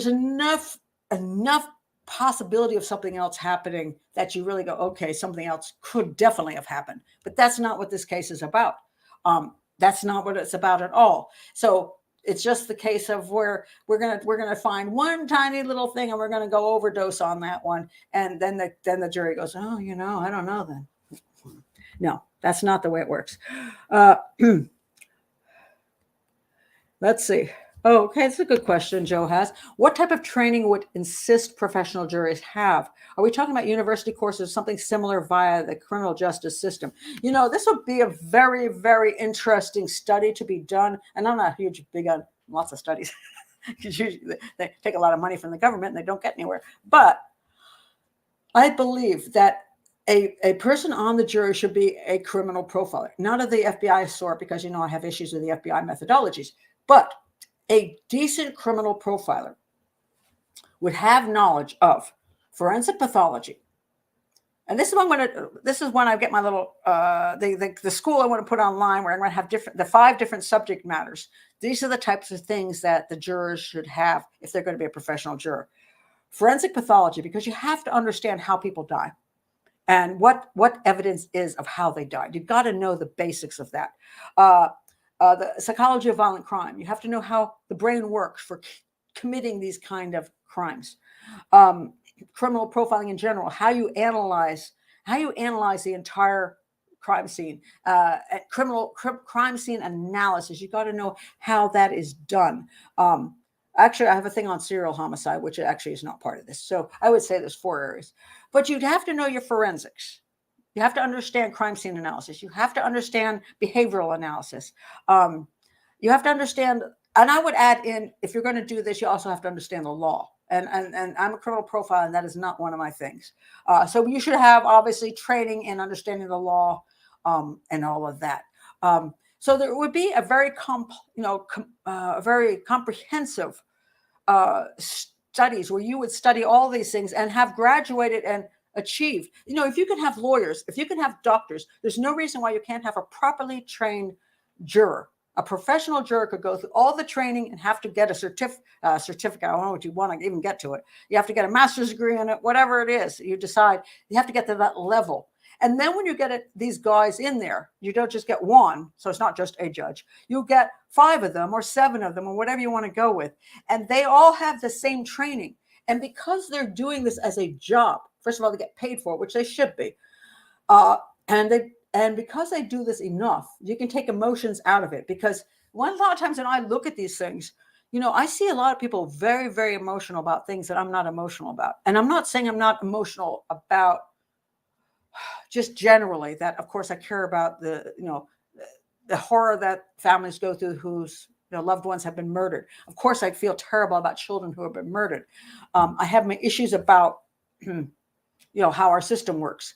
enough possibility of something else happening that you really go, okay, something else could definitely have happened. But that's not what this case is about. That's not what it's about at all. So it's just the case of where we're gonna find one tiny little thing and we're gonna go overdose on that one, and then the jury goes, oh, I don't know then. No, that's not the way it works. Let's see. Oh, okay, that's a good question Joe has. What type of training would insist professional juries have? Are we talking about university courses, something similar via the criminal justice system? This would be a very, very interesting study to be done. And I'm not big on lots of studies, because usually they take a lot of money from the government and they don't get anywhere. But I believe that a person on the jury should be a criminal profiler, not of the FBI sort, because I have issues with the FBI methodologies, but a decent criminal profiler would have knowledge of forensic pathology. And this is when I get my little the school I want to put online, where I'm going to have the 5 different subject matters. These are the types of things that the jurors should have if they're going to be a professional juror. Forensic pathology, because you have to understand how people die and what evidence is of how they died. You've got to know the basics of that. The psychology of violent crime. You have to know how the brain works for committing these kind of crimes. Criminal profiling in general, how you analyze the entire crime scene. Crime scene analysis. You got to know how that is done. Actually, I have a thing on serial homicide, which actually is not part of this. So I would say there's 4 areas. But you'd have to know your forensics. You have to understand crime scene analysis. You have to understand behavioral analysis. You have to understand, and I would add in, if you're going to do this, you also have to understand the law. And I'm a criminal profiler, and that is not one of my things. So you should have, obviously, training in understanding the law and all of that. So there would be a very very comprehensive studies where you would study all these things and have graduated and achieved. If you can have lawyers, if you can have doctors, there's no reason why you can't have a properly trained juror. A professional juror could go through all the training and have to get a certificate. I don't know what you want to even get to it. You have to get a master's degree in it, whatever it is you decide. You have to get to that level. And then when you get these guys in there, you don't just get one. So it's not just a judge. You get 5 of them or 7 of them or whatever you want to go with. And they all have the same training. And because they're doing this as a job, first of all, they get paid for it, which they should be. And because they do this enough, you can take emotions out of it. Because a lot of times when I look at these things, I see a lot of people very, very emotional about things that I'm not emotional about. And I'm not saying I'm not emotional about just generally that, of course, I care about the horror that families go through whose loved ones have been murdered. Of course, I feel terrible about children who have been murdered. I have my issues about, how our system works.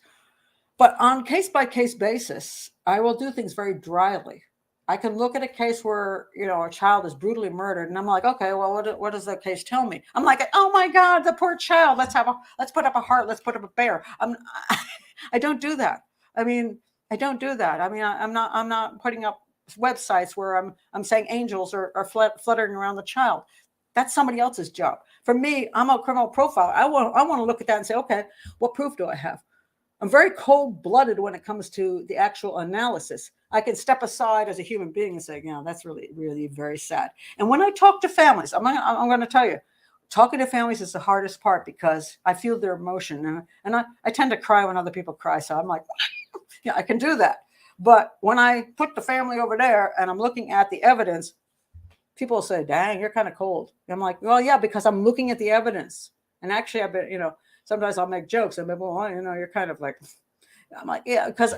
But on case-by-case basis, I will do things very dryly. I can look at a case where, a child is brutally murdered, and I'm like, okay, well, what does that case tell me? I'm like, oh my God, the poor child. Let's put up a heart. Let's put up a bear. I don't do that. I don't do that. I'm not putting up websites where I'm saying angels are fluttering around the child. That's somebody else's job. For me, I'm a criminal profiler. I want to look at that and say, okay, what proof do I have? I'm very cold-blooded when it comes to the actual analysis. I can step aside as a human being and say, that's really, really very sad. And when I talk to families, I'm going to tell you, talking to families is the hardest part because I feel their emotion. And I tend to cry when other people cry. So I'm like, I can do that. But when I put the family over there and I'm looking at the evidence, people will say, dang, you're kind of cold. And I'm like, well, yeah, because I'm looking at the evidence. And actually, I've been, sometimes I'll make jokes. I'm like, well, you're kind of like, I'm like, yeah, because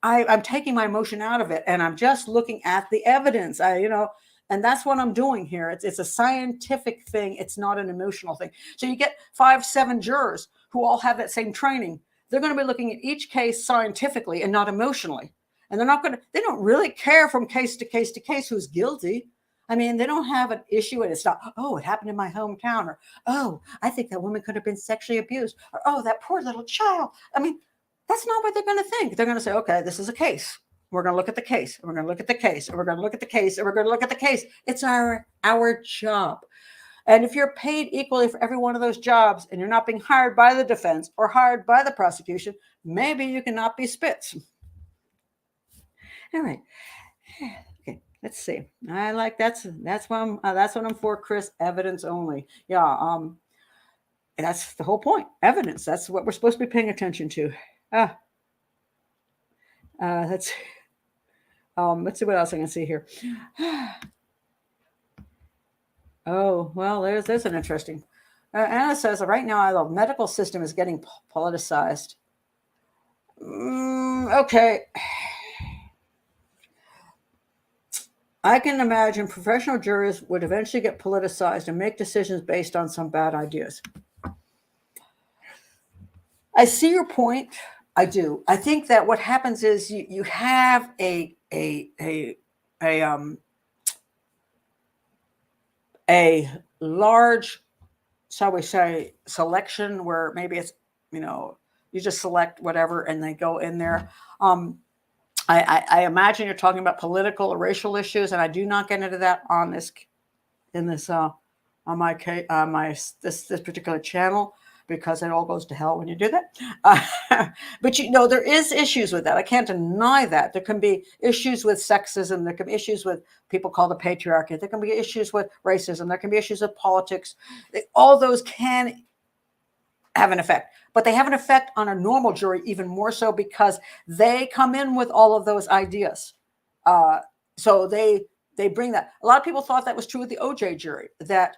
I'm taking my emotion out of it and I'm just looking at the evidence. And that's what I'm doing here. It's a scientific thing. It's not an emotional thing. So you get 5, 7 jurors who all have that same training. They're going to be looking at each case scientifically and not emotionally. And they don't really care from case to case to case who's guilty. They don't have an issue and it's not, oh, it happened in my hometown, or, oh, I think that woman could have been sexually abused, or, oh, that poor little child. That's not what they're going to think. They're going to say, okay, this is a case. We're going to look at the case. And we're going to look at the case. And we're going to look at the case. And we're going to look at the case. It's our job. And if you're paid equally for every one of those jobs and you're not being hired by the defense or hired by the prosecution, maybe you cannot be spits. All right. Okay, let's see. I like that's what I'm for, Chris. Evidence only. Yeah. That's the whole point. Evidence. That's what we're supposed to be paying attention to. Let's see what else I can see here. Oh, well, there's an interesting. Anna says right now the medical system is getting politicized. Okay. I can imagine professional juries would eventually get politicized and make decisions based on some bad ideas. I see your point. I do. I think that what happens is you have a large, shall we say, selection where maybe it's, you just select whatever and they go in there. I imagine you're talking about political or racial issues, and I do not get into that on this this particular channel, because it all goes to hell when you do that. But there is issues with that. I can't deny that. There can be issues with sexism. There can be issues with people called the patriarchy. There can be issues with racism. There can be issues with politics. All those can have an effect, but they have an effect on a normal jury even more so because they come in with all of those ideas. So they bring that. A lot of people thought that was true with the OJ jury, that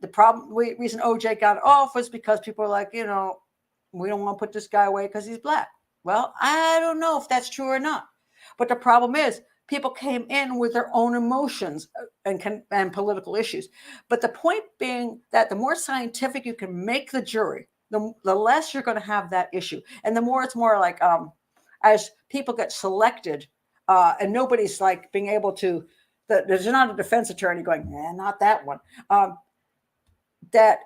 the reason OJ got off was because people were like, we don't want to put this guy away because he's black. Well, I don't know if that's true or not. But the problem is people came in with their own emotions and political issues. But the point being that the more scientific you can make the jury, the less you're going to have that issue. And the more it's more like as people get selected and nobody's like being able to, there's not a defense attorney going, not that one. That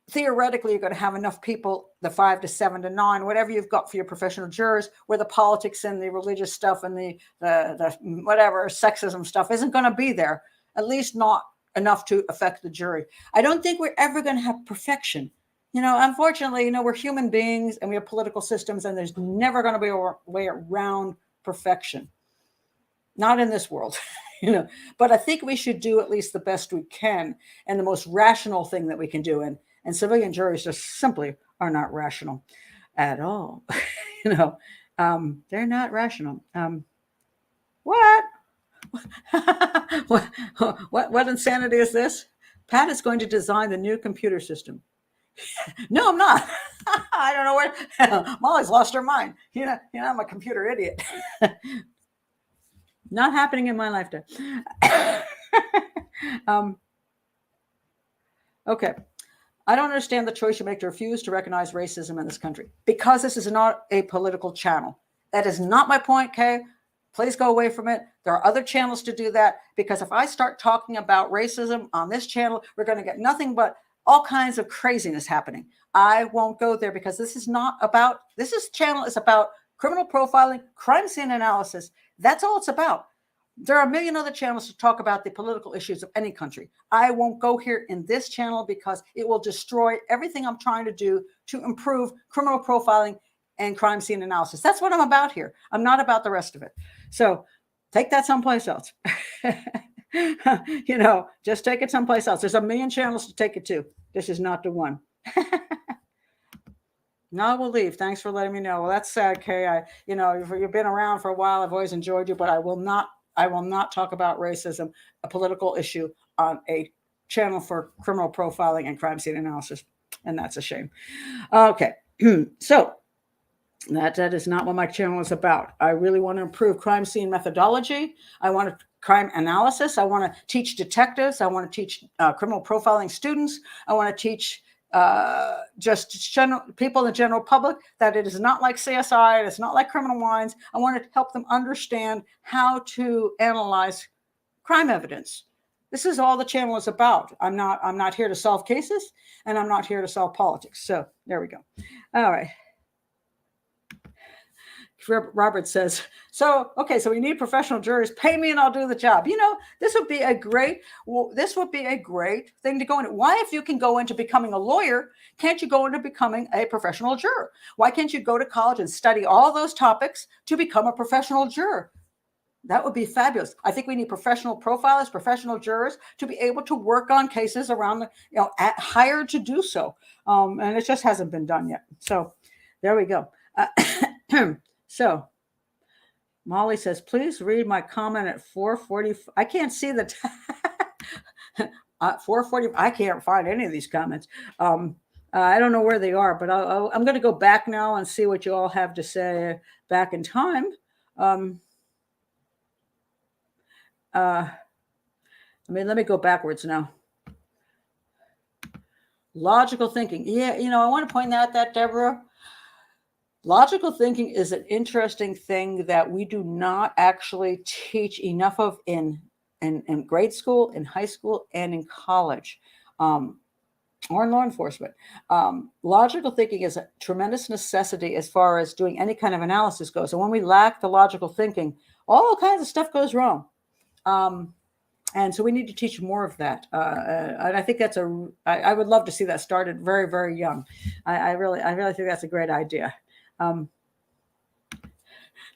theoretically you're going to have enough people, the 5 to 7 to 9, whatever you've got for your professional jurors, where the politics and the religious stuff and the whatever sexism stuff isn't going to be there, at least not enough to affect the jury. I don't think we're ever going to have perfection Unfortunately, we're human beings and we have political systems, and there's never going to be a way around perfection. Not in this world, But I think we should do at least the best we can and the most rational thing that we can do. And civilian juries just simply are not rational at all. They're not rational. What? what insanity is this? Pat is going to design the new computer system. No, I'm not. I don't know where. Molly's lost her mind. I'm a computer idiot. Not happening in my lifetime. Okay. I don't understand the choice you make to refuse to recognize racism in this country, because this is not a political channel. That is not my point, Kay. Please go away from it. There are other channels to do that, because if I start talking about racism on this channel, we're going to get nothing but all kinds of craziness happening. I won't go there, because this channel is about criminal profiling, crime scene analysis. That's all it's about. There are a million other channels to talk about the political issues of any country. I won't go here in this channel, because it will destroy everything I'm trying to do to improve criminal profiling and crime scene analysis. That's what I'm about here. I'm not about the rest of it. So take that someplace else. Just take it someplace else. There's a million channels to take it to. This is not the one. No, I will leave. Thanks for letting me know. Well, that's sad, Kay. You've been around for a while. I've always enjoyed you, but I will not talk about racism, a political issue, on a channel for criminal profiling and crime scene analysis. And that's a shame. Okay. So that is not what my channel is about. I really want to improve crime scene methodology. I want to crime analysis. I want to teach detectives. I want to teach criminal profiling students. I want to teach just people in the general public that it is not like CSI. It's not like Criminal Minds. I want to help them understand how to analyze crime evidence. This is all the channel is about. I'm not here to solve cases, and I'm not here to solve politics. So there we go. All right. Robert says, so we need professional juries. Pay me and I'll do the job. This would be a great thing to go into. Why, if you can go into becoming a lawyer, can't you go into becoming a professional juror? Why can't you go to college and study all those topics to become a professional juror? That would be fabulous. I think we need professional profilers, professional jurors to be able to work on cases around hired to do so. And it just hasn't been done yet. So there we go. So Molly says, please read my comment at 4:40. I can't see the 4:40. I can't find any of these comments. I don't know where they are, but I'm going to go back now and see what you all have to say back in time. Let me go backwards now. Logical thinking. Yeah, I want to point out that, Deborah. Logical thinking is an interesting thing that we do not actually teach enough of in grade school, in high school, and in college, or in law enforcement. Logical thinking is a tremendous necessity as far as doing any kind of analysis goes. And when we lack the logical thinking, all kinds of stuff goes wrong. And so we need to teach more of that. And I think I would love to see that started very, very young. I really think that's a great idea.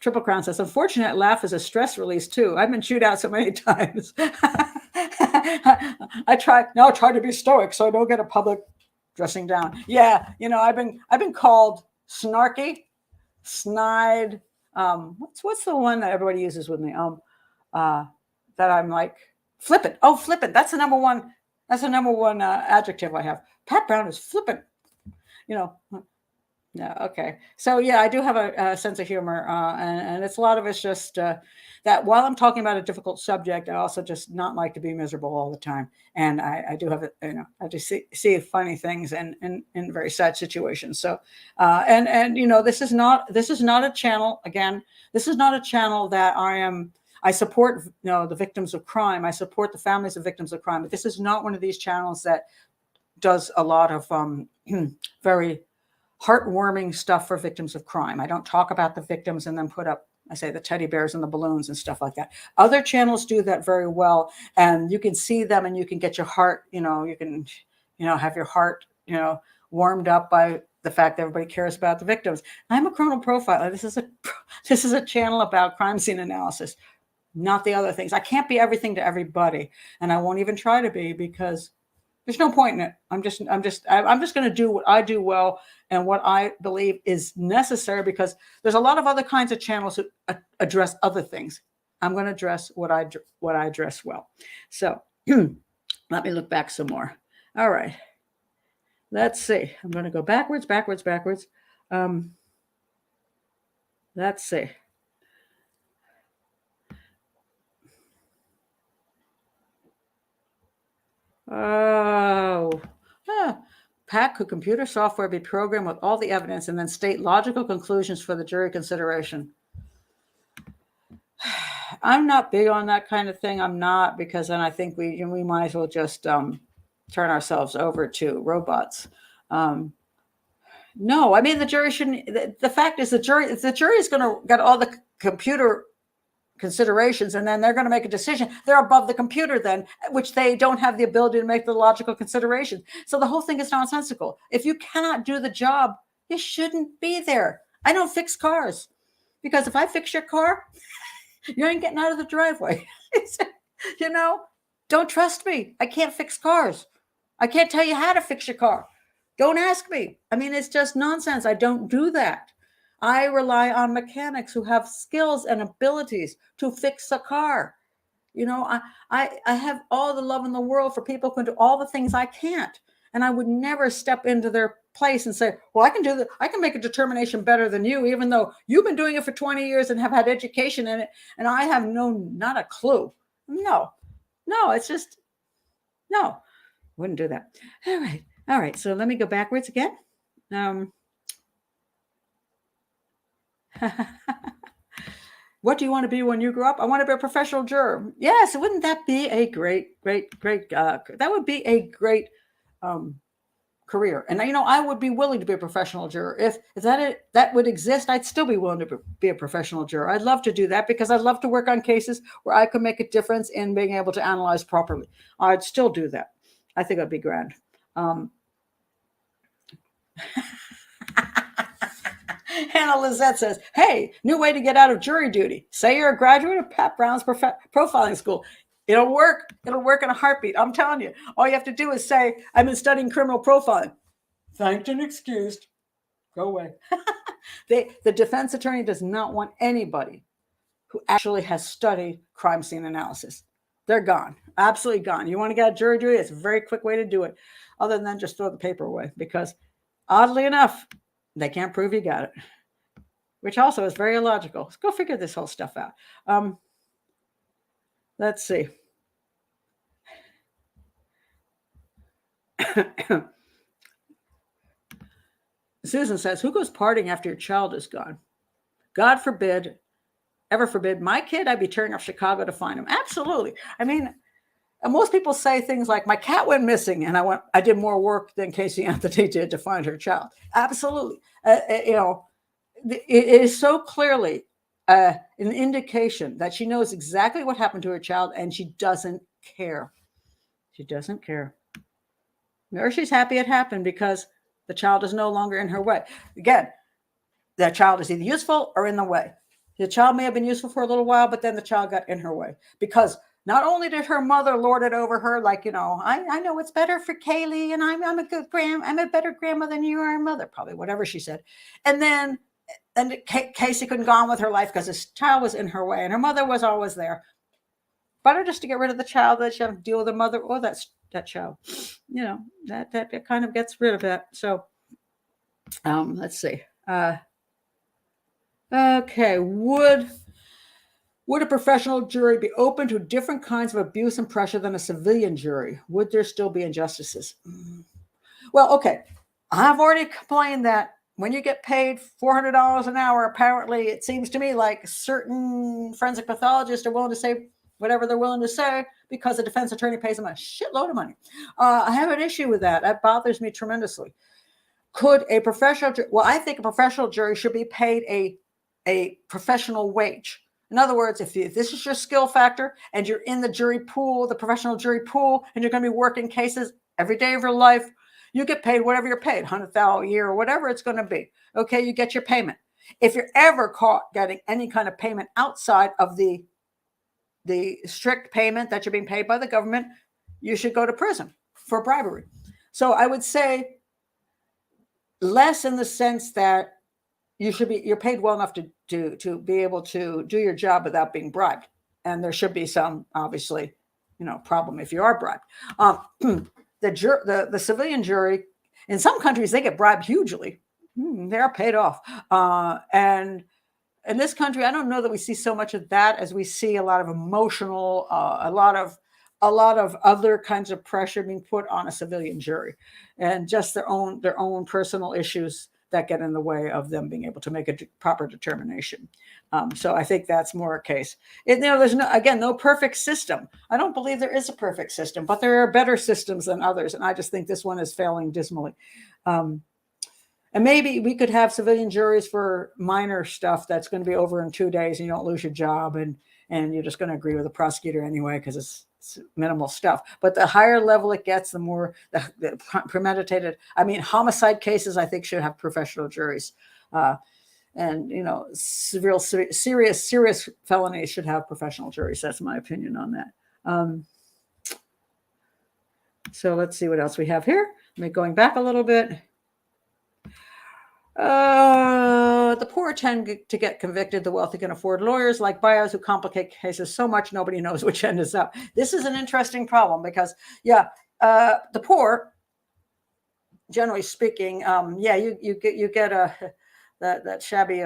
Triple Crown says, unfortunately, laugh is a stress release too. I've been chewed out so many times. I try to be stoic so I don't get a public dressing down. Yeah, I've been called snarky, snide. What's the one that everybody uses with me? That I'm like flippant. Oh, flippant. That's the number one. That's the number one adjective I have. Pat Brown is flippant. Yeah. Okay. So yeah, I do have a sense of humor, and it's a lot of it's just that while I'm talking about a difficult subject, I also just not like to be miserable all the time, and I do have I just see funny things in very sad situations. So this is not a channel. Again, this is not a channel that I support the victims of crime. I support the families of victims of crime, but this is not one of these channels that does a lot of very heartwarming stuff for victims of crime. I don't talk about the victims and then put up, I say, the teddy bears and the balloons and stuff like that. Other channels do that very well, and you can see them and you can get your heart, you can, have your heart, warmed up by the fact that everybody cares about the victims. I'm a criminal profiler. This is a channel about crime scene analysis, not the other things. I can't be everything to everybody, and I won't even try to be, because there's no point in it. I'm just going to do what I do well and what I believe is necessary, because there's a lot of other kinds of channels that address other things. I'm going to address what I address well. So let me look back some more. All right. Let's see. I'm going to go backwards. Let's see. Pat, could computer software be programmed with all the evidence and then state logical conclusions for the jury consideration? I'm not big on that kind of thing. I'm not, because then I think we might as well just turn ourselves over to robots. No, I mean, the jury shouldn't. The fact is, the jury is going to get all the computer considerations, and then they're going to make a decision. They're above the computer then, which they don't have the ability to make the logical consideration. So the whole thing is nonsensical. If you cannot do the job, you shouldn't be there. I don't fix cars, because if I fix your car, you ain't getting out of the driveway. Don't trust me. I can't fix cars. I can't tell you how to fix your car. Don't ask me. I mean, it's just nonsense. I don't do that. I rely on mechanics who have skills and abilities to fix a car. I have all the love in the world for people who can do all the things I can't. And I would never step into their place and say, well, I can make a determination better than you, even though you've been doing it for 20 years and have had education in it, and I have not a clue. No, it's just, no, wouldn't do that. All right. So let me go backwards again. What do you want to be when you grow up? I want to be a professional juror. Yes, wouldn't that be a great that would be a great career. And I would be willing to be a professional juror. If that would exist, I'd still be willing to be a professional juror. I'd love to do that, because I'd love to work on cases where I could make a difference in being able to analyze properly. I'd still do that. I think it'd be grand. Hannah Lizette says, hey, new way to get out of jury duty. Say you're a graduate of Pat Brown's profiling school. It'll work. It'll work in a heartbeat. I'm telling you. All you have to do is say, I've been studying criminal profiling. Thanked and excused. Go away. The defense attorney does not want anybody who actually has studied crime scene analysis. They're gone. Absolutely gone. You want to get out of jury duty? It's a very quick way to do it, other than just throw the paper away, because oddly enough, they can't prove you got it, which also is very illogical. Let's go figure this whole stuff out. Let's see. Susan says, who goes partying after your child is gone? God forbid, ever forbid, my kid, I'd be tearing up Chicago to find him. Absolutely. I mean, most people say things like, my cat went missing, and I did more work than Casey Anthony did to find her child. Absolutely. It is so clearly an indication that she knows exactly what happened to her child, and she doesn't care. She doesn't care. Or she's happy it happened because the child is no longer in her way. Again, that child is either useful or in the way. The child may have been useful for a little while, but then the child got in her way, because not only did her mother lord it over her, like, I know what's better for Kaylee, and I'm a better grandmother than you are, mother, probably, whatever she said. And then Casey couldn't go on with her life because this child was in her way, and her mother was always there. Better just to get rid of the child than she have to deal with the mother or that child. That kind of gets rid of that. So, let's see. Okay, would a professional jury be open to different kinds of abuse and pressure than a civilian jury? Would there still be injustices? Well, okay. I've already complained that when you get paid $400 an hour, apparently it seems to me like certain forensic pathologists are willing to say whatever they're willing to say because the defense attorney pays them a shitload of money. I have an issue with that. That bothers me tremendously. Could a professional jury, well, I think a professional jury should be paid a professional wage. In other words, if this is your skill factor and you're in the jury pool, the professional jury pool, and you're going to be working cases every day of your life, You get paid whatever you're paid, $100,000 a year or whatever it's going to be. Okay, you get your payment. If you're ever caught getting any kind of payment outside of the strict payment that you're being paid by the government, you should go to prison for bribery. So I would say less in the sense that you're paid well enough to be able to do your job without being bribed. And there should be some, obviously, problem if you are bribed. The civilian jury, in some countries, they get bribed hugely. They're paid off. And in this country, I don't know that we see so much of that as we see a lot of emotional, a lot of other kinds of pressure being put on a civilian jury, and just their own personal issues that get in the way of them being able to make a proper determination. So I think that's more a case. There's no perfect system. I don't believe there is a perfect system, but there are better systems than others, and I just think this one is failing dismally. And maybe we could have civilian juries for minor stuff that's going to be over in 2 days, and you don't lose your job, and you're just going to agree with the prosecutor anyway because it's minimal stuff. But the higher level it gets, the more the premeditated. I mean, homicide cases, I think, should have professional juries, and serious felonies should have professional juries. That's my opinion on that. So let's see what else we have here. Going back a little bit. The poor tend to get convicted. The wealthy can afford lawyers like Baez who complicate cases so much nobody knows which end is up. This is an interesting problem because, the poor, generally speaking, you get that shabby,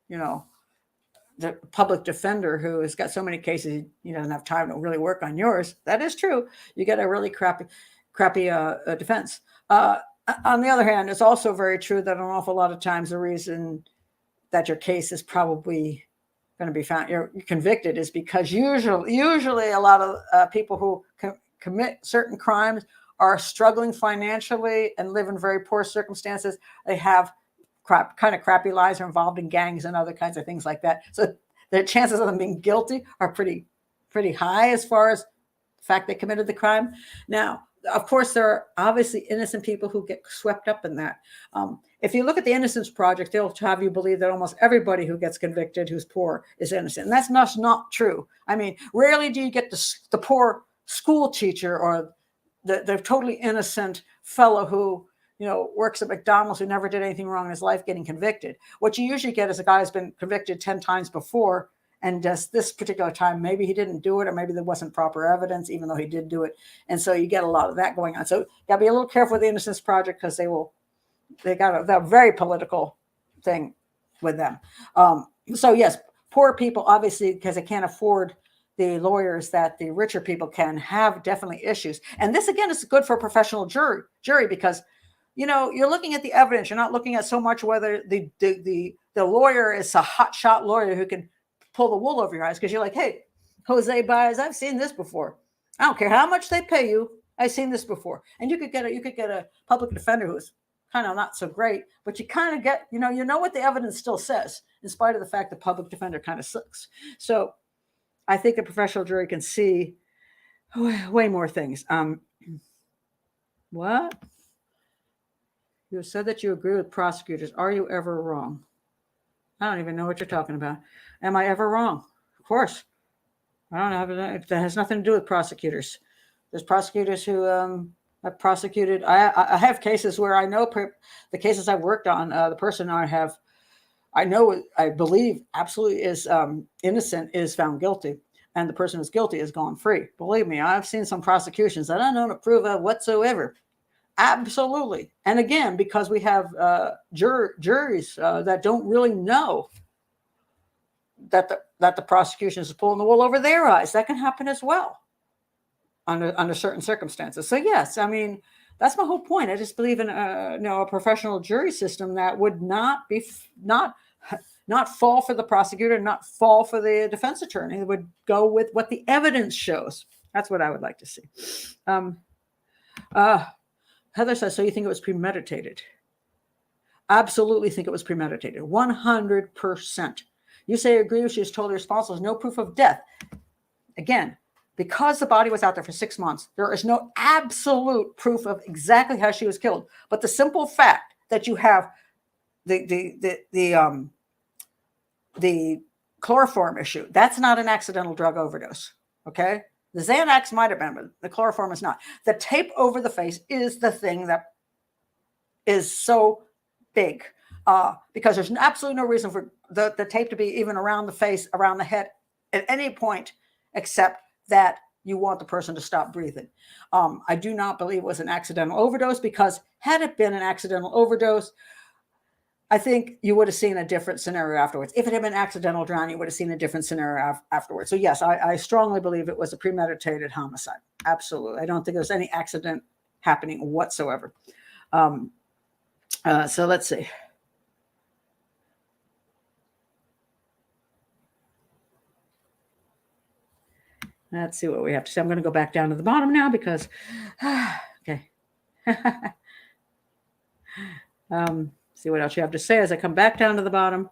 the public defender who has got so many cases he doesn't have time to really work on yours. That is true. You get a really crappy defense. On the other hand, it's also very true that an awful lot of times the reason that your case is probably going to be found, you're convicted, is because usually a lot of people who commit certain crimes are struggling financially and live in very poor circumstances. They have kind of crappy lives, are involved in gangs and other kinds of things like that. So the chances of them being guilty are pretty high as far as the fact they committed the crime. Now, of course, there are obviously innocent people who get swept up in that. If you look at the Innocence Project, they'll have you believe that almost everybody who gets convicted who's poor is innocent. And that's not true. I mean, rarely do you get the poor school teacher or the totally innocent fellow who works at McDonald's who never did anything wrong in his life getting convicted. What you usually get is a guy who's been convicted 10 times before, and just this particular time, maybe he didn't do it, or maybe there wasn't proper evidence, even though he did do it. And so you get a lot of that going on. So you got to be a little careful with the Innocence Project because they got a very political thing with them. So yes, poor people, obviously, because they can't afford the lawyers that the richer people can, have definitely issues. And this, again, is good for a professional jury because, you're looking at the evidence. You're not looking at so much whether the lawyer is a hotshot lawyer who can pull the wool over your eyes, because you're like, hey, Jose Baez, I've seen this before. I don't care how much they pay you. I've seen this before. And you could get a public defender who's kind of not so great, but you kind of get, you know what the evidence still says, in spite of the fact the public defender kind of sucks. So I think the professional jury can see way more things. What? You said that you agree with prosecutors. Are you ever wrong? I don't even know what you're talking about. Am I ever wrong? Of course. I don't have it. That has nothing to do with prosecutors. There's prosecutors who have prosecuted. I have cases where I know the cases I've worked on, the person I believe absolutely is innocent is found guilty, and the person who's guilty has gone free. Believe me, I've seen some prosecutions that I don't approve of whatsoever. Absolutely. And again, because we have juries that don't really know that the prosecution is pulling the wool over their eyes. That can happen as well under certain circumstances. So yes, I mean, that's my whole point. I just believe in a professional jury system that would not fall for the prosecutor, not fall for the defense attorney. It would go with what the evidence shows. That's what I would like to see. Heather says, so you think it was premeditated? Absolutely think it was premeditated. 100%. You say agree, she was totally responsible. There's no proof of death. Again, because the body was out there for 6 months, there is no absolute proof of exactly how she was killed. But the simple fact that you have the chloroform issue, that's not an accidental drug overdose. Okay. The Xanax might have been, but the chloroform is not. The tape over the face is the thing that is so big, because there's absolutely no reason for the tape to be even around the face, around the head at any point, except that you want the person to stop breathing. I do not believe it was an accidental overdose, because had it been an accidental overdose, I think you would have seen a different scenario afterwards. If it had been accidental drowning, you would have seen a different scenario afterwards. So yes, I strongly believe it was a premeditated homicide. Absolutely. I don't think there's any accident happening whatsoever. So let's see. Let's see what we have to say. I'm going to go back down to the bottom now because, okay. See what else you have to say as I come back down to the bottom.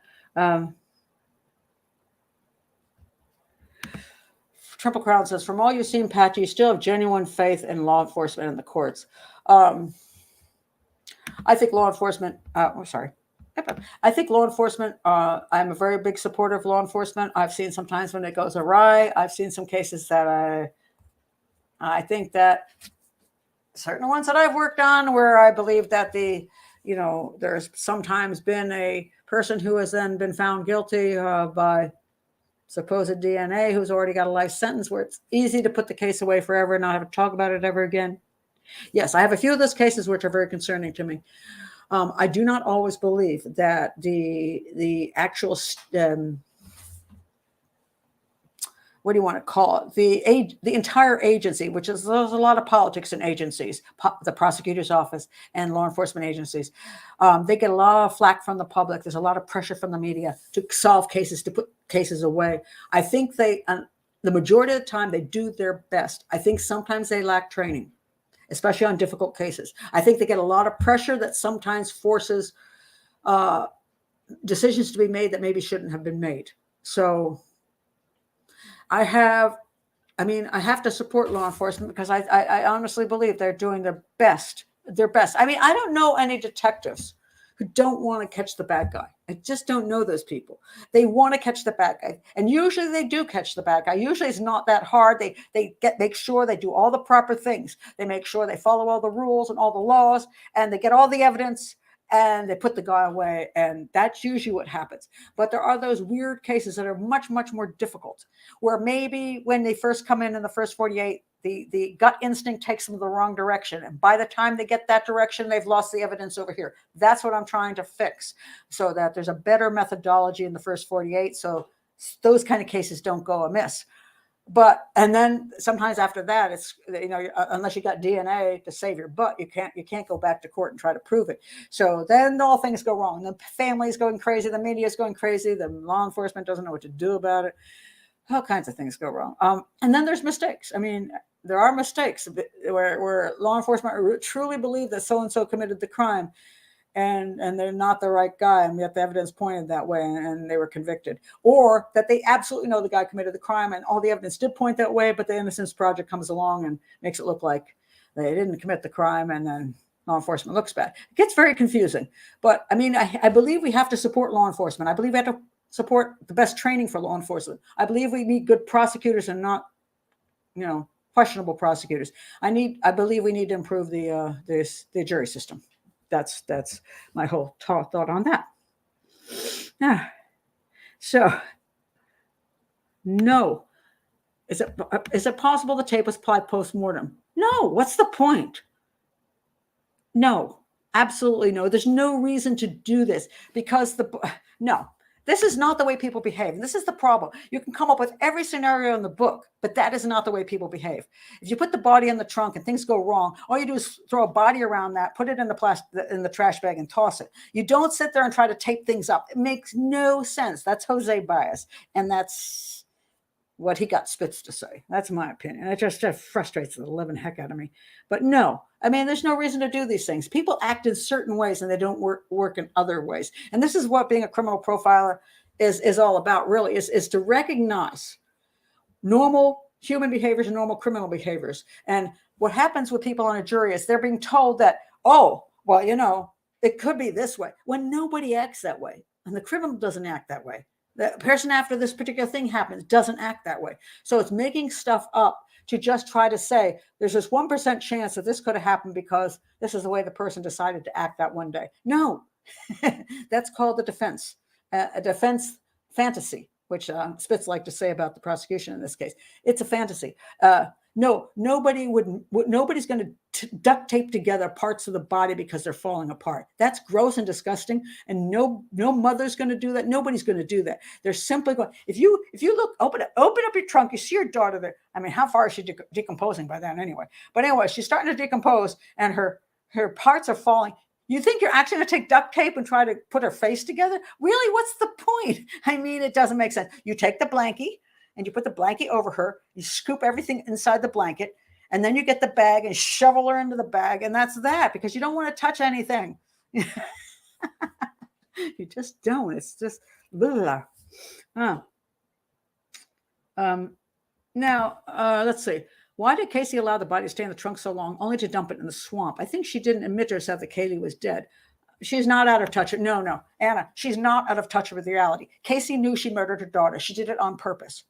Triple Crown says, from all you've seen, Pat, you still have genuine faith in law enforcement and the courts. I think law enforcement, I think law enforcement, I'm a very big supporter of law enforcement. I've seen sometimes when it goes awry. I've seen some cases that I think that certain ones that I've worked on where I believe that there's sometimes been a person who has then been found guilty by supposed DNA who's already got a life sentence, where it's easy to put the case away forever and not have to talk about it ever again. Yes, I have a few of those cases which are very concerning to me. I do not always believe that the actual what do you want to call it? The entire agency, which is, there's a lot of politics in agencies, the prosecutor's office and law enforcement agencies. They get a lot of flack from the public. There's a lot of pressure from the media to solve cases, to put cases away. I think the majority of the time they do their best. I think sometimes they lack training, especially on difficult cases. I think they get a lot of pressure that sometimes forces decisions to be made that maybe shouldn't have been made. So I have to support law enforcement because I honestly believe they're doing their best. I mean, I don't know any detectives who don't want to catch the bad guy. I just don't know those people. They want to catch the bad guy. And usually they do catch the bad guy. Usually it's not that hard. They make sure they do all the proper things. They make sure they follow all the rules and all the laws, and they get all the evidence, and they put the guy away. And that's usually what happens. But there are those weird cases that are much, much more difficult, where maybe when they first come in the first 48, the gut instinct takes them the wrong direction. And by the time they get that direction, they've lost the evidence over here. That's what I'm trying to fix, so that there's a better methodology in the first 48. So those kind of cases don't go amiss. And then sometimes after that, it's, unless you got DNA to save your butt, you can't go back to court and try to prove it. So then all things go wrong. The family's going crazy. The media is going crazy. The law enforcement doesn't know what to do about it. All kinds of things go wrong. And then there's mistakes. I mean, there are mistakes where law enforcement truly believe that so-and-so committed the crime, and they're not the right guy, and yet the evidence pointed that way, and they were convicted. Or that they absolutely know the guy committed the crime, and all the evidence did point that way, but the Innocence Project comes along and makes it look like they didn't commit the crime, and then law enforcement looks bad. It gets very confusing. But I mean, I believe we have to support law enforcement. I believe we have to support the best training for law enforcement. I believe we need good prosecutors and not, questionable prosecutors. I believe we need to improve the jury system. That's my whole thought on that. So no, is it possible the tape was applied post-mortem? No. What's the point? No, absolutely no. There's no reason to do this because no. This is not the way people behave. And this is the problem. You can come up with every scenario in the book, but that is not the way people behave. If you put the body in the trunk and things go wrong, all you do is throw a body around that, put it in the trash bag and toss it. You don't sit there and try to tape things up. It makes no sense. That's Jose Baez. And that's what he got spits to say. That's my opinion. It just frustrates the living heck out of me. But no, I mean, there's no reason to do these things. People act in certain ways and they don't work in other ways. And this is what being a criminal profiler is all about, really, is to recognize normal human behaviors and normal criminal behaviors. And what happens with people on a jury is they're being told that, oh, well, it could be this way, when nobody acts that way. And the criminal doesn't act that way. The person after this particular thing happens doesn't act that way. So it's making stuff up to just try to say there's this 1% chance that this could have happened because this is the way the person decided to act that one day. No, that's called the defense, a defense fantasy, which Spitz liked to say about the prosecution in this case. It's a fantasy. No, nobody's going to duct tape together parts of the body because they're falling apart. That's gross and disgusting. And no mother's going to do that. Nobody's going to do that. They're simply going, if you look, open up your trunk, you see your daughter there. I mean, how far is she decomposing by then anyway? But anyway, she's starting to decompose and her parts are falling. You think you're actually going to take duct tape and try to put her face together? Really? What's the point? I mean, it doesn't make sense. You take the blankie and you put the blanket over her, you scoop everything inside the blanket, and then you get the bag and shovel her into the bag, and that's that, because you don't want to touch anything. You just don't. It's just blah. Now, let's see. Why did Casey allow the body to stay in the trunk so long, only to dump it in the swamp? I think she didn't admit to herself that Kaylee was dead. She's not out of touch. No, Anna, she's not out of touch with reality. Casey knew she murdered her daughter. She did it on purpose.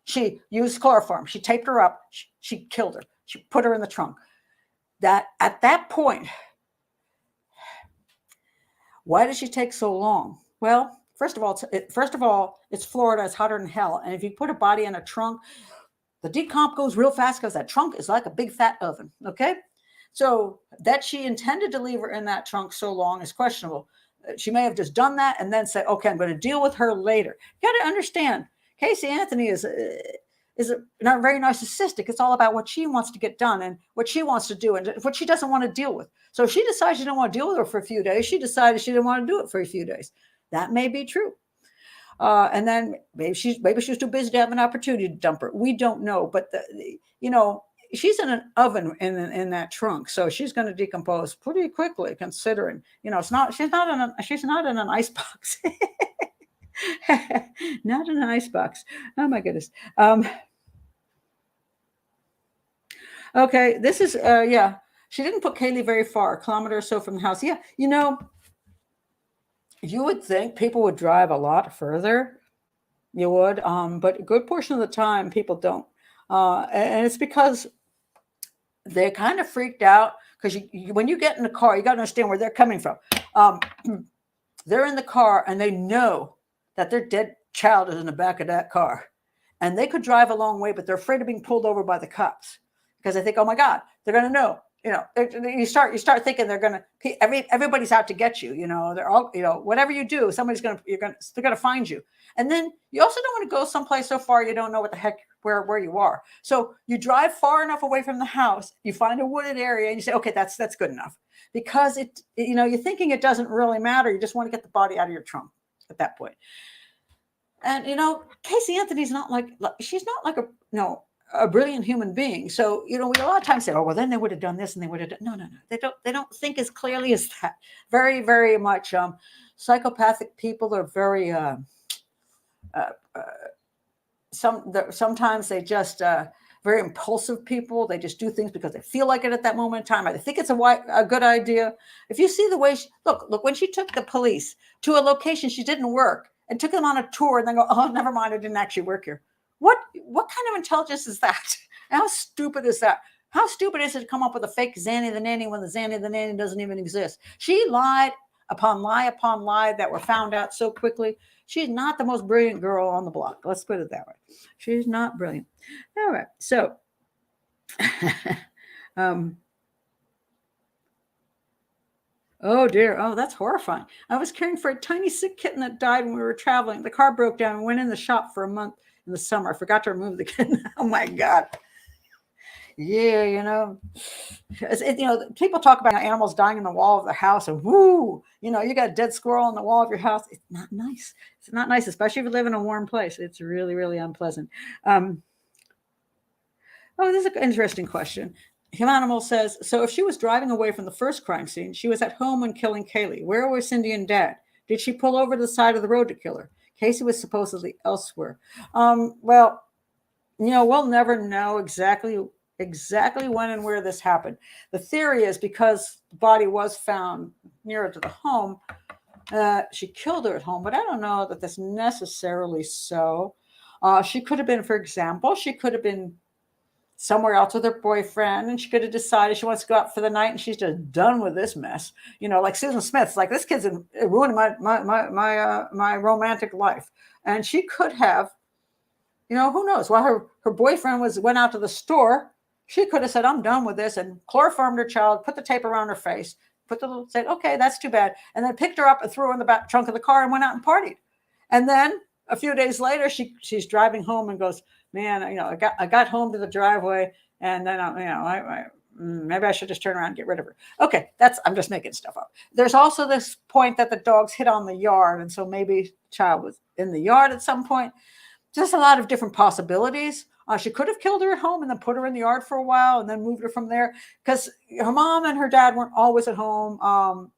She used chloroform. She taped her up. She killed her. She put her in the trunk. That at that point, why did she take so long? Well, first of all, it's Florida. It's hotter than hell. And if you put a body in a trunk, the decomp goes real fast because that trunk is like a big fat oven. Okay. So that she intended to leave her in that trunk so long is questionable. She may have just done that and then said, okay, I'm going to deal with her later. You got to understand, Casey Anthony is not very narcissistic. It's all about what she wants to get done and what she wants to do and what she doesn't want to deal with. So if she decides she didn't want to deal with her for a few days, she decided she didn't want to do it for a few days. That may be true. And then maybe she was too busy to have an opportunity to dump her. We don't know, but she's in an oven in that trunk, so she's going to decompose pretty quickly. Considering, she's not in an ice box. Not in an ice box. Oh my goodness. Okay, this is she didn't put Kaylee very far, a kilometer or so from the house. Yeah, you would think people would drive a lot further. You would, but a good portion of the time people don't, and it's because they're kind of freaked out. Because when you get in the car, you got to understand where they're coming from. They're in the car and they know that their dead child is in the back of that car, and they could drive a long way, but they're afraid of being pulled over by the cops because they think, oh my God, they're going to know. You start thinking they're going to. Everybody's out to get you. They're all. Whatever you do, they're going to find you. And then you also don't want to go someplace so far you don't know what the heck where you are. So you drive far enough away from the house, you find a wooded area, and you say, okay, that's good enough, because you're thinking it doesn't really matter. You just want to get the body out of your trunk at that point. And Casey Anthony's not like she's not like a brilliant human being. So we a lot of times say, oh well, then they would have done this and they would have done. No. They don't think as clearly as that. Very, very much. Psychopathic people are very. Sometimes they just very impulsive people. They just do things because they feel like it at that moment in time. I think it's a good idea. If you see the way look when she took the police to a location she didn't work and took them on a tour and then go, oh, never mind, I didn't actually work here. What kind of intelligence is that? How stupid is that? How stupid is it to come up with a fake Zanny the Nanny when the Zanny the Nanny doesn't even exist? She lied upon lie upon lie that were found out so quickly. She's not the most brilliant girl on the block. Let's put it that way. She's not brilliant. All right. So, oh dear. Oh, that's horrifying. I was caring for a tiny sick kitten that died when we were traveling. The car broke down and went in the shop for a month in the summer. I forgot to remove the kitten. Oh my God. Yeah, people talk about animals dying in the wall of the house and woo, you got a dead squirrel in the wall of your house. It's not nice. It's not nice, especially if you live in a warm place. It's really, really unpleasant. Oh, this is an interesting question. Humanimal says, so if she was driving away from the first crime scene, she was at home when killing Kaylee. Where were Cindy and Dad? Did she pull over to the side of the road to kill her? Casey was supposedly elsewhere. Well, we'll never know exactly when and where this happened. The theory is because the body was found nearer to the home, she killed her at home, but I don't know that that's necessarily so. She could have been, for example, she could have been somewhere else with her boyfriend, and she could have decided she wants to go out for the night, and she's just done with this mess. Like Susan Smith's, like, this kid's ruining my romantic life, and she could have, who knows? While her boyfriend went out to the store, she could have said, "I'm done with this," and chloroformed her child, put the tape around her face, said, "Okay, that's too bad," and then picked her up and threw her in the back trunk of the car and went out and partied. And then a few days later, she's driving home and goes, "Man, I got home to the driveway, and then maybe I should just turn around and get rid of her." Okay, I'm just making stuff up. There's also this point that the dogs hit on the yard, and so maybe the child was in the yard at some point. Just a lot of different possibilities. She could have killed her at home and then put her in the yard for a while and then moved her from there, because her mom and her dad weren't always at home.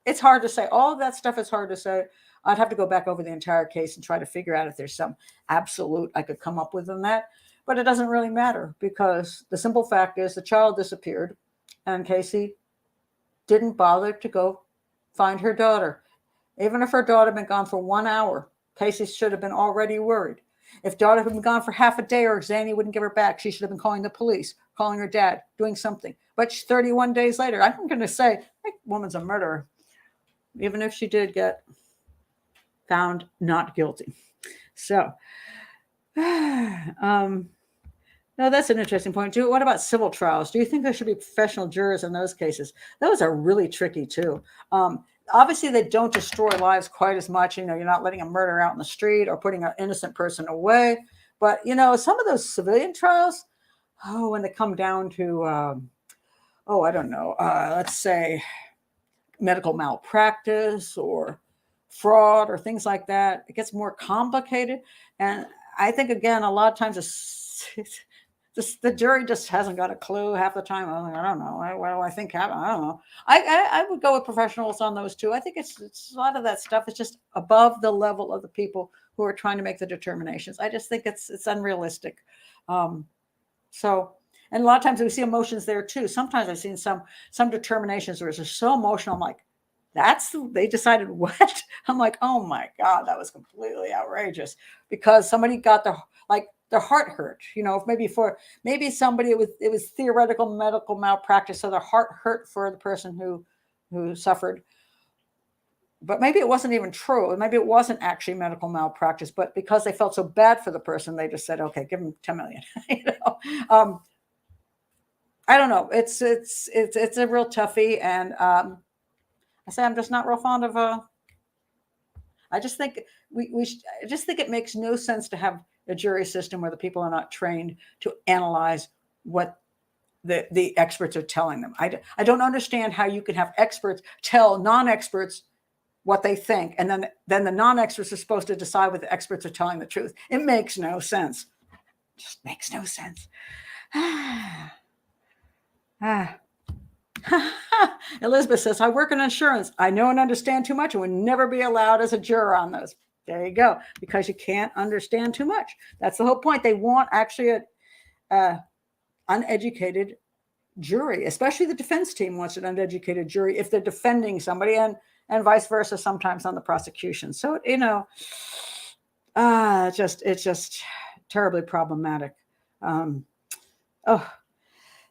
It's hard to say. All of that stuff is hard to say. I'd have to go back over the entire case and try to figure out if there's some absolute I could come up with in that. But it doesn't really matter, because the simple fact is the child disappeared, and Casey didn't bother to go find her daughter. Even if her daughter had been gone for 1 hour, Casey should have been already worried. If daughter had been gone for half a day, or Zanny wouldn't give her back, she should have been calling the police, calling her dad, doing something. But 31 days later, I'm going to say, that woman's a murderer, even if she did get found not guilty. So, no, that's an interesting point too. What about civil trials? Do you think there should be professional jurors in those cases? Those are really tricky too. Obviously, they don't destroy lives quite as much. You're not letting a murder out in the street or putting an innocent person away. But, some of those civilian trials, when they come down to, I don't know, let's say medical malpractice or fraud or things like that, it gets more complicated. And I think, again, a lot of times the jury just hasn't got a clue half the time. I don't know. What do I think happened? I don't know. I would go with professionals on those too. I think it's a lot of that stuff is just above the level of the people who are trying to make the determinations. I just think it's unrealistic. And a lot of times we see emotions there too. Sometimes I've seen some determinations where it's just so emotional. I'm like, they decided what? I'm like, oh my God, that was completely outrageous, because somebody got their heart hurt, maybe somebody, it was theoretical medical malpractice, so their heart hurt for the person who suffered, but maybe it wasn't even true. Maybe it wasn't actually medical malpractice, but because they felt so bad for the person, they just said, okay, give them 10 million. I don't know. It's a real toughie, and I say I'm just not real fond of I just think I just think it makes no sense to have a jury system where the people are not trained to analyze what the experts are telling them. I don't understand how you can have experts tell non-experts what they think, and then the non-experts are supposed to decide what the experts are telling the truth. It makes no sense. It just makes no sense. Elizabeth says, I work in insurance. I know and understand too much and would never be allowed as a juror on those. There you go. Because you can't understand too much. That's the whole point. They want actually an uneducated jury, especially the defense team wants an uneducated jury if they're defending somebody, and vice versa sometimes on the prosecution. So, it's just terribly problematic. Okay.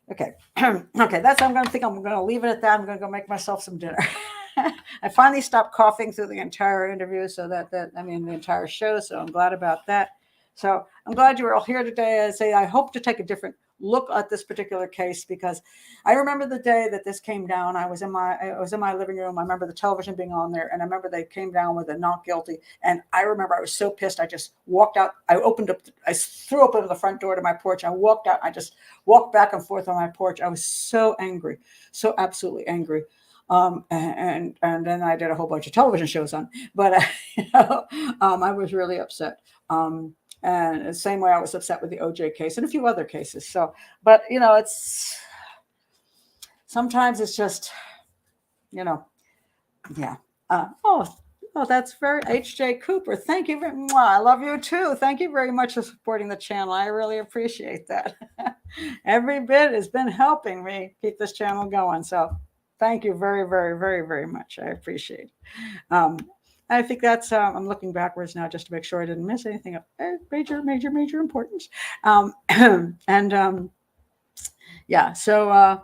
Okay. I'm going to leave it at that. I'm going to go make myself some dinner. I finally stopped coughing through the entire interview, the entire show. So I'm glad about that. So I'm glad you were all here today. I hope to take a different look at this particular case, because I remember the day that this came down. I was in my living room. I remember the television being on there, and I remember they came down with a not guilty. And I remember I was so pissed. I just walked out. I threw open the front door to my porch. I walked out. I just walked back and forth on my porch. I was so angry, so absolutely angry. And then I did a whole bunch of television shows on, but I was really upset. And the same way I was upset with the OJ case and a few other cases. So, but it's sometimes it's just, yeah. Oh, that's very H.J. Cooper. Thank you very much. I love you too. Thank you very much for supporting the channel. I really appreciate that. Every bit has been helping me keep this channel going. So thank you very, very, very, very much. I appreciate it. I think that's, I'm looking backwards now just to make sure I didn't miss anything of major, major, major importance. Yeah, so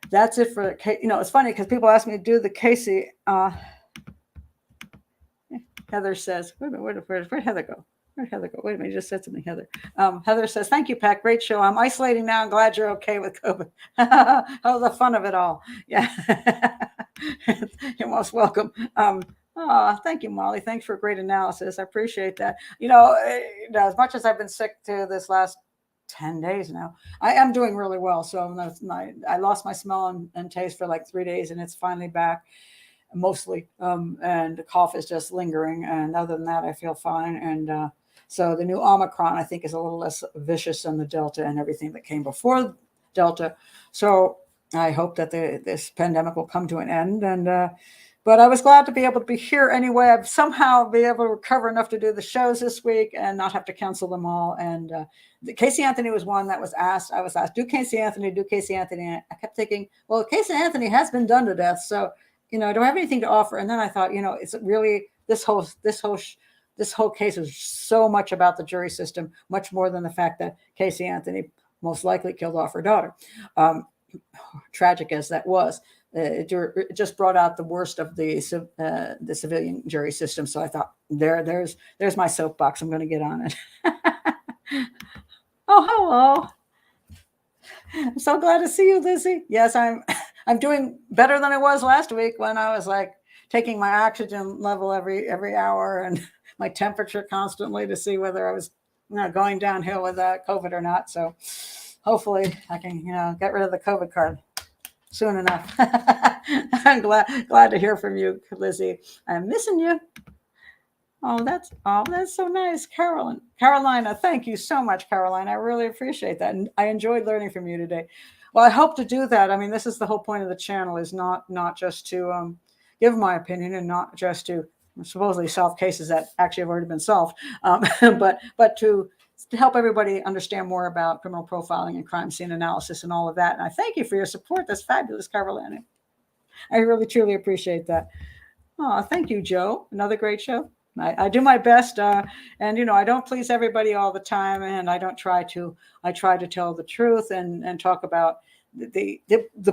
that's it for, it's funny because people ask me to do the Casey. Heather says, wait a minute, where'd Heather go? Where'd Heather go? Wait a minute, you just said something, Heather. Heather says, thank you, Pat. Great show. I'm isolating now. I'm glad you're okay with COVID. Oh, the fun of it all. Yeah. You're most welcome. Thank you, Molly. Thanks for a great analysis. I appreciate that. As much as I've been sick to this last 10 days now, I am doing really well. So I lost my smell and taste for like 3 days, and it's finally back. Mostly, and the cough is just lingering, and other than that I feel fine. And so the new Omicron I think is a little less vicious than the Delta and everything that came before Delta. So I hope that this pandemic will come to an end. And but I was glad to be able to be here anyway. I've somehow be able to recover enough to do the shows this week and not have to cancel them all. And Casey Anthony was one that was asked. I was asked, do Casey Anthony. And I kept thinking, well, Casey Anthony has been done to death, so do I have anything to offer? And then I thought, it's really this whole case is so much about the jury system, much more than the fact that Casey Anthony most likely killed off her daughter. Tragic as that was, it just brought out the worst of the civilian jury system. So I thought, there's my soapbox. I'm going to get on it. Oh, hello. I'm so glad to see you, Lizzie. Yes, I'm doing better than I was last week when I was like taking my oxygen level every hour and my temperature constantly to see whether I was going downhill with COVID or not. So hopefully I can get rid of the COVID card soon enough. I'm glad to hear from you, Lizzie. I'm missing you. Oh, that's so nice, Carolina. Thank you so much, Caroline. I really appreciate that, and I enjoyed learning from you today. Well, I hope to do that. I mean, this is the whole point of the channel, is not just to give my opinion and not just to supposedly solve cases that actually have already been solved, but to help everybody understand more about criminal profiling and crime scene analysis and all of that. And I thank you for your support. That's fabulous, Carolina. I really, truly appreciate that. Oh, thank you, Joe. Another great show. I do my best, and I don't please everybody all the time, and I don't try to. I try to tell the truth and talk about the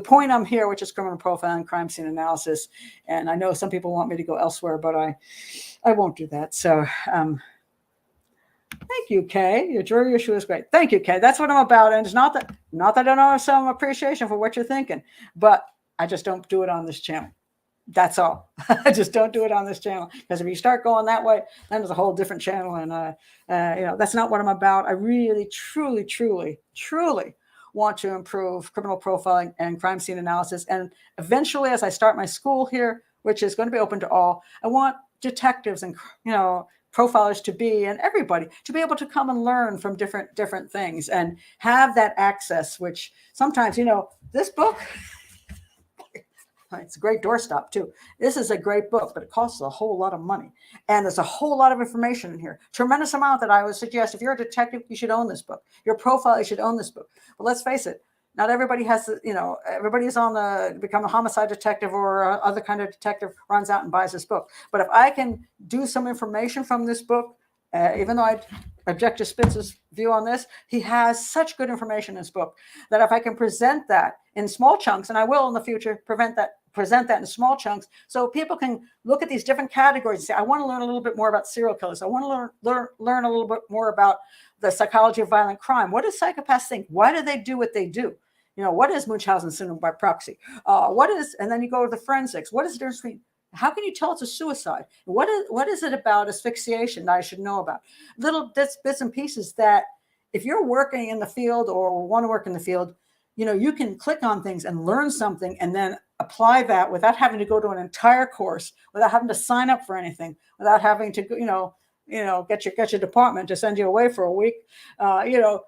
point I'm here, which is criminal profiling, crime scene analysis. And I know some people want me to go elsewhere, but I won't do that. So thank you, Kay. Your jury issue is great. Thank you, Kay. That's what I'm about. And it's not that I don't have some appreciation for what you're thinking, but I just don't do it on this channel. That's all. I just don't do it on this channel, because if you start going that way, then there's a whole different channel. And, that's not what I'm about. I really, truly, truly, truly want to improve criminal profiling and crime scene analysis. And eventually, as I start my school here, which is going to be open to all, I want detectives and, profilers to be, and everybody to be able to come and learn from different things and have that access, which sometimes, this book, it's a great doorstop too. This is a great book, but it costs a whole lot of money. And there's a whole lot of information in here. Tremendous amount that I would suggest, if you're a detective, you should own this book. Your profile, you should own this book. But let's face it, not everybody has to, everybody is on the become a homicide detective or other kind of detective, runs out and buys this book. But if I can do some information from this book, even though I object to Spitz's view on this, he has such good information in his book that if I can present that in small chunks, and I will in the future present that in small chunks, so people can look at these different categories and say, I want to learn a little bit more about serial killers. I want to learn a little bit more about the psychology of violent crime. What do psychopaths think? Why do they do what they do? What is Munchausen syndrome by proxy? And then you go to the forensics. What is the difference between, how can you tell it's a suicide? What is it about asphyxiation that I should know about? Little bits and pieces that if you're working in the field or want to work in the field, you can click on things and learn something and then apply that without having to go to an entire course, without having to sign up for anything, without having to, get your department to send you away for a week. A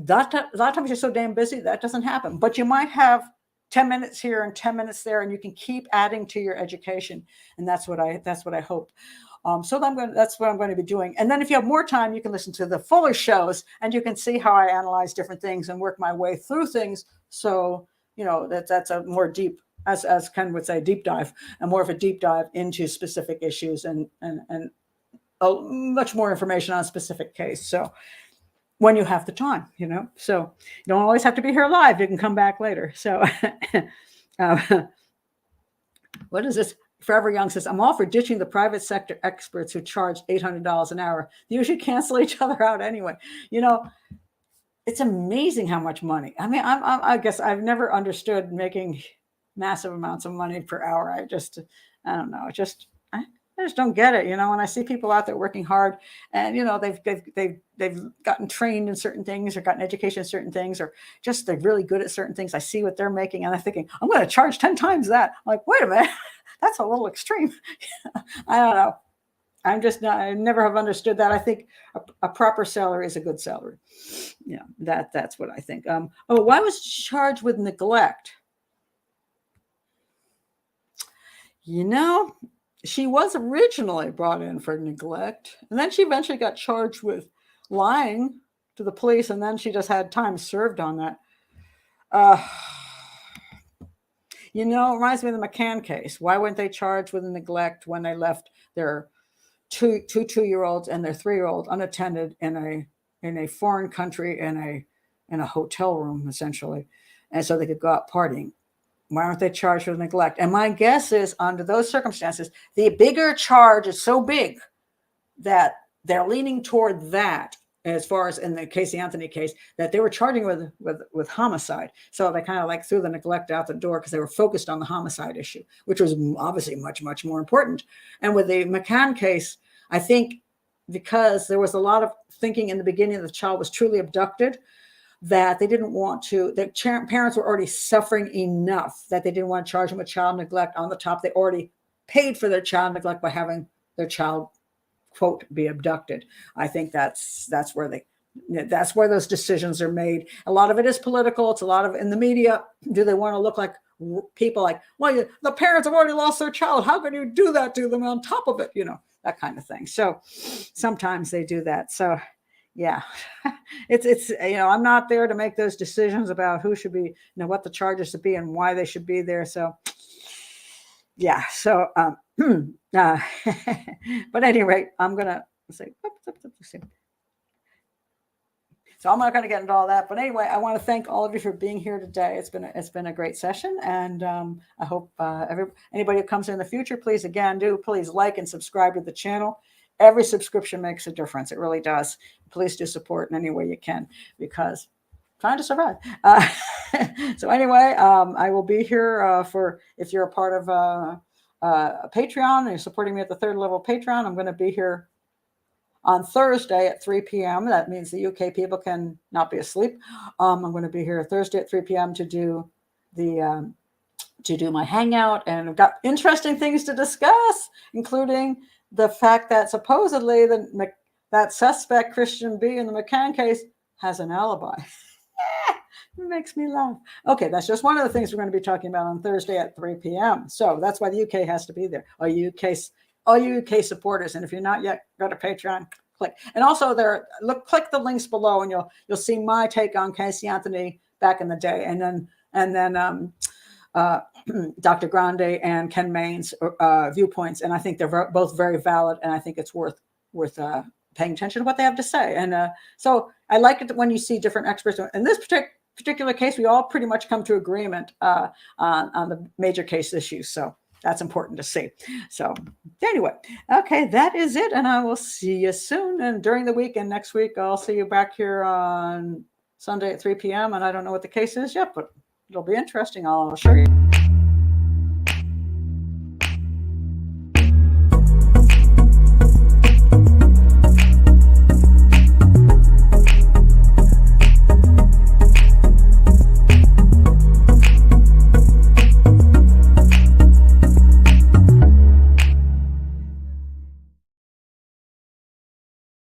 lot of times you're so damn busy that doesn't happen. But you might have 10 minutes here and 10 minutes there, and you can keep adding to your education. And that's what I hope. So that's what I'm going to be doing. And then if you have more time, you can listen to the fuller shows, and you can see how I analyze different things and work my way through things. So, that's a more deep, as Ken would say, deep dive, and more of a deep dive into specific issues and much more information on a specific case. So when you have the time, so you don't always have to be here live. You can come back later. So what is this? Forever Young says, I'm all for ditching the private sector experts who charge $800 an hour. They usually cancel each other out anyway. It's amazing how much money. I mean, I guess I've never understood making massive amounts of money per hour. I don't know. I just don't get it. When I see people out there working hard, and they've gotten trained in certain things, or gotten education in certain things, or just they're really good at certain things. I see what they're making, and I'm thinking, I'm going to charge 10 times that. I'm like, wait a minute, that's a little extreme. I don't know. I never have understood that. I think a proper salary is a good salary. That's what I think. Why was she charged with neglect? She was originally brought in for neglect, and then she eventually got charged with lying to the police, and then she just had time served on that. It reminds me of the McCann case. Why weren't they charged with neglect when they left their two 2-year-olds and their 3-year-old unattended in a foreign country in a hotel room, essentially, and so they could go out partying? Why aren't they charged with neglect? And my guess is, under those circumstances, the bigger charge is so big that they're leaning toward that, as far as in the Casey Anthony case, that they were charging with homicide. So they kind of threw the neglect out the door because they were focused on the homicide issue, which was obviously much, much more important. And with the McCann case, I think because there was a lot of thinking in the beginning that the child was truly abducted, that they didn't want to, that parents were already suffering enough that they didn't want to charge them with child neglect on the top. They already paid for their child neglect by having their child, quote, be abducted. I think that's where those decisions are made. A lot of it is political. It's a lot of in the media. Do they want to look like people like, well, the parents have already lost their child. How can you do that to them on top of it? That kind of thing. So sometimes they do that. So yeah, it's I'm not there to make those decisions about who should be, what the charges should be and why they should be there. So yeah, so but at any rate, I'm gonna say. So I'm not going to get into all that, but anyway, I want to thank all of you for being here today. It's been a great session, and I hope anybody who comes in the future, please like and subscribe to the channel. Every subscription makes a difference. It really does. Please do support in any way you can, because trying to survive. So anyway, I will be here for, if you're a part of a Patreon and you're supporting me at the 3rd level Patreon, I'm going to be here on Thursday at 3 p.m. That means the UK people can not be asleep. I'm going to be here Thursday at 3 p.m. to do my hangout, and I've got interesting things to discuss, including the fact that supposedly that suspect, Christian B, in the McCann case has an alibi. It makes me laugh. Okay, that's just one of the things we're going to be talking about on Thursday at 3 p.m. So that's why the UK has to be there. All you UK supporters, and if you're not yet, go to Patreon, click. And also click the links below, and you'll see my take on Casey Anthony back in the day, and then Dr. Grande and Ken Main's viewpoints, and I think they're both very valid, and I think it's worth paying attention to what they have to say. And so I like it when you see different experts. In this particular case, we all pretty much come to agreement on the major case issues. So that's important to see. So anyway, okay, that is it, and I will see you soon. And during the week and next week, I'll see you back here on Sunday at 3 p.m. And I don't know what the case is yet, but it'll be interesting. I'll show you.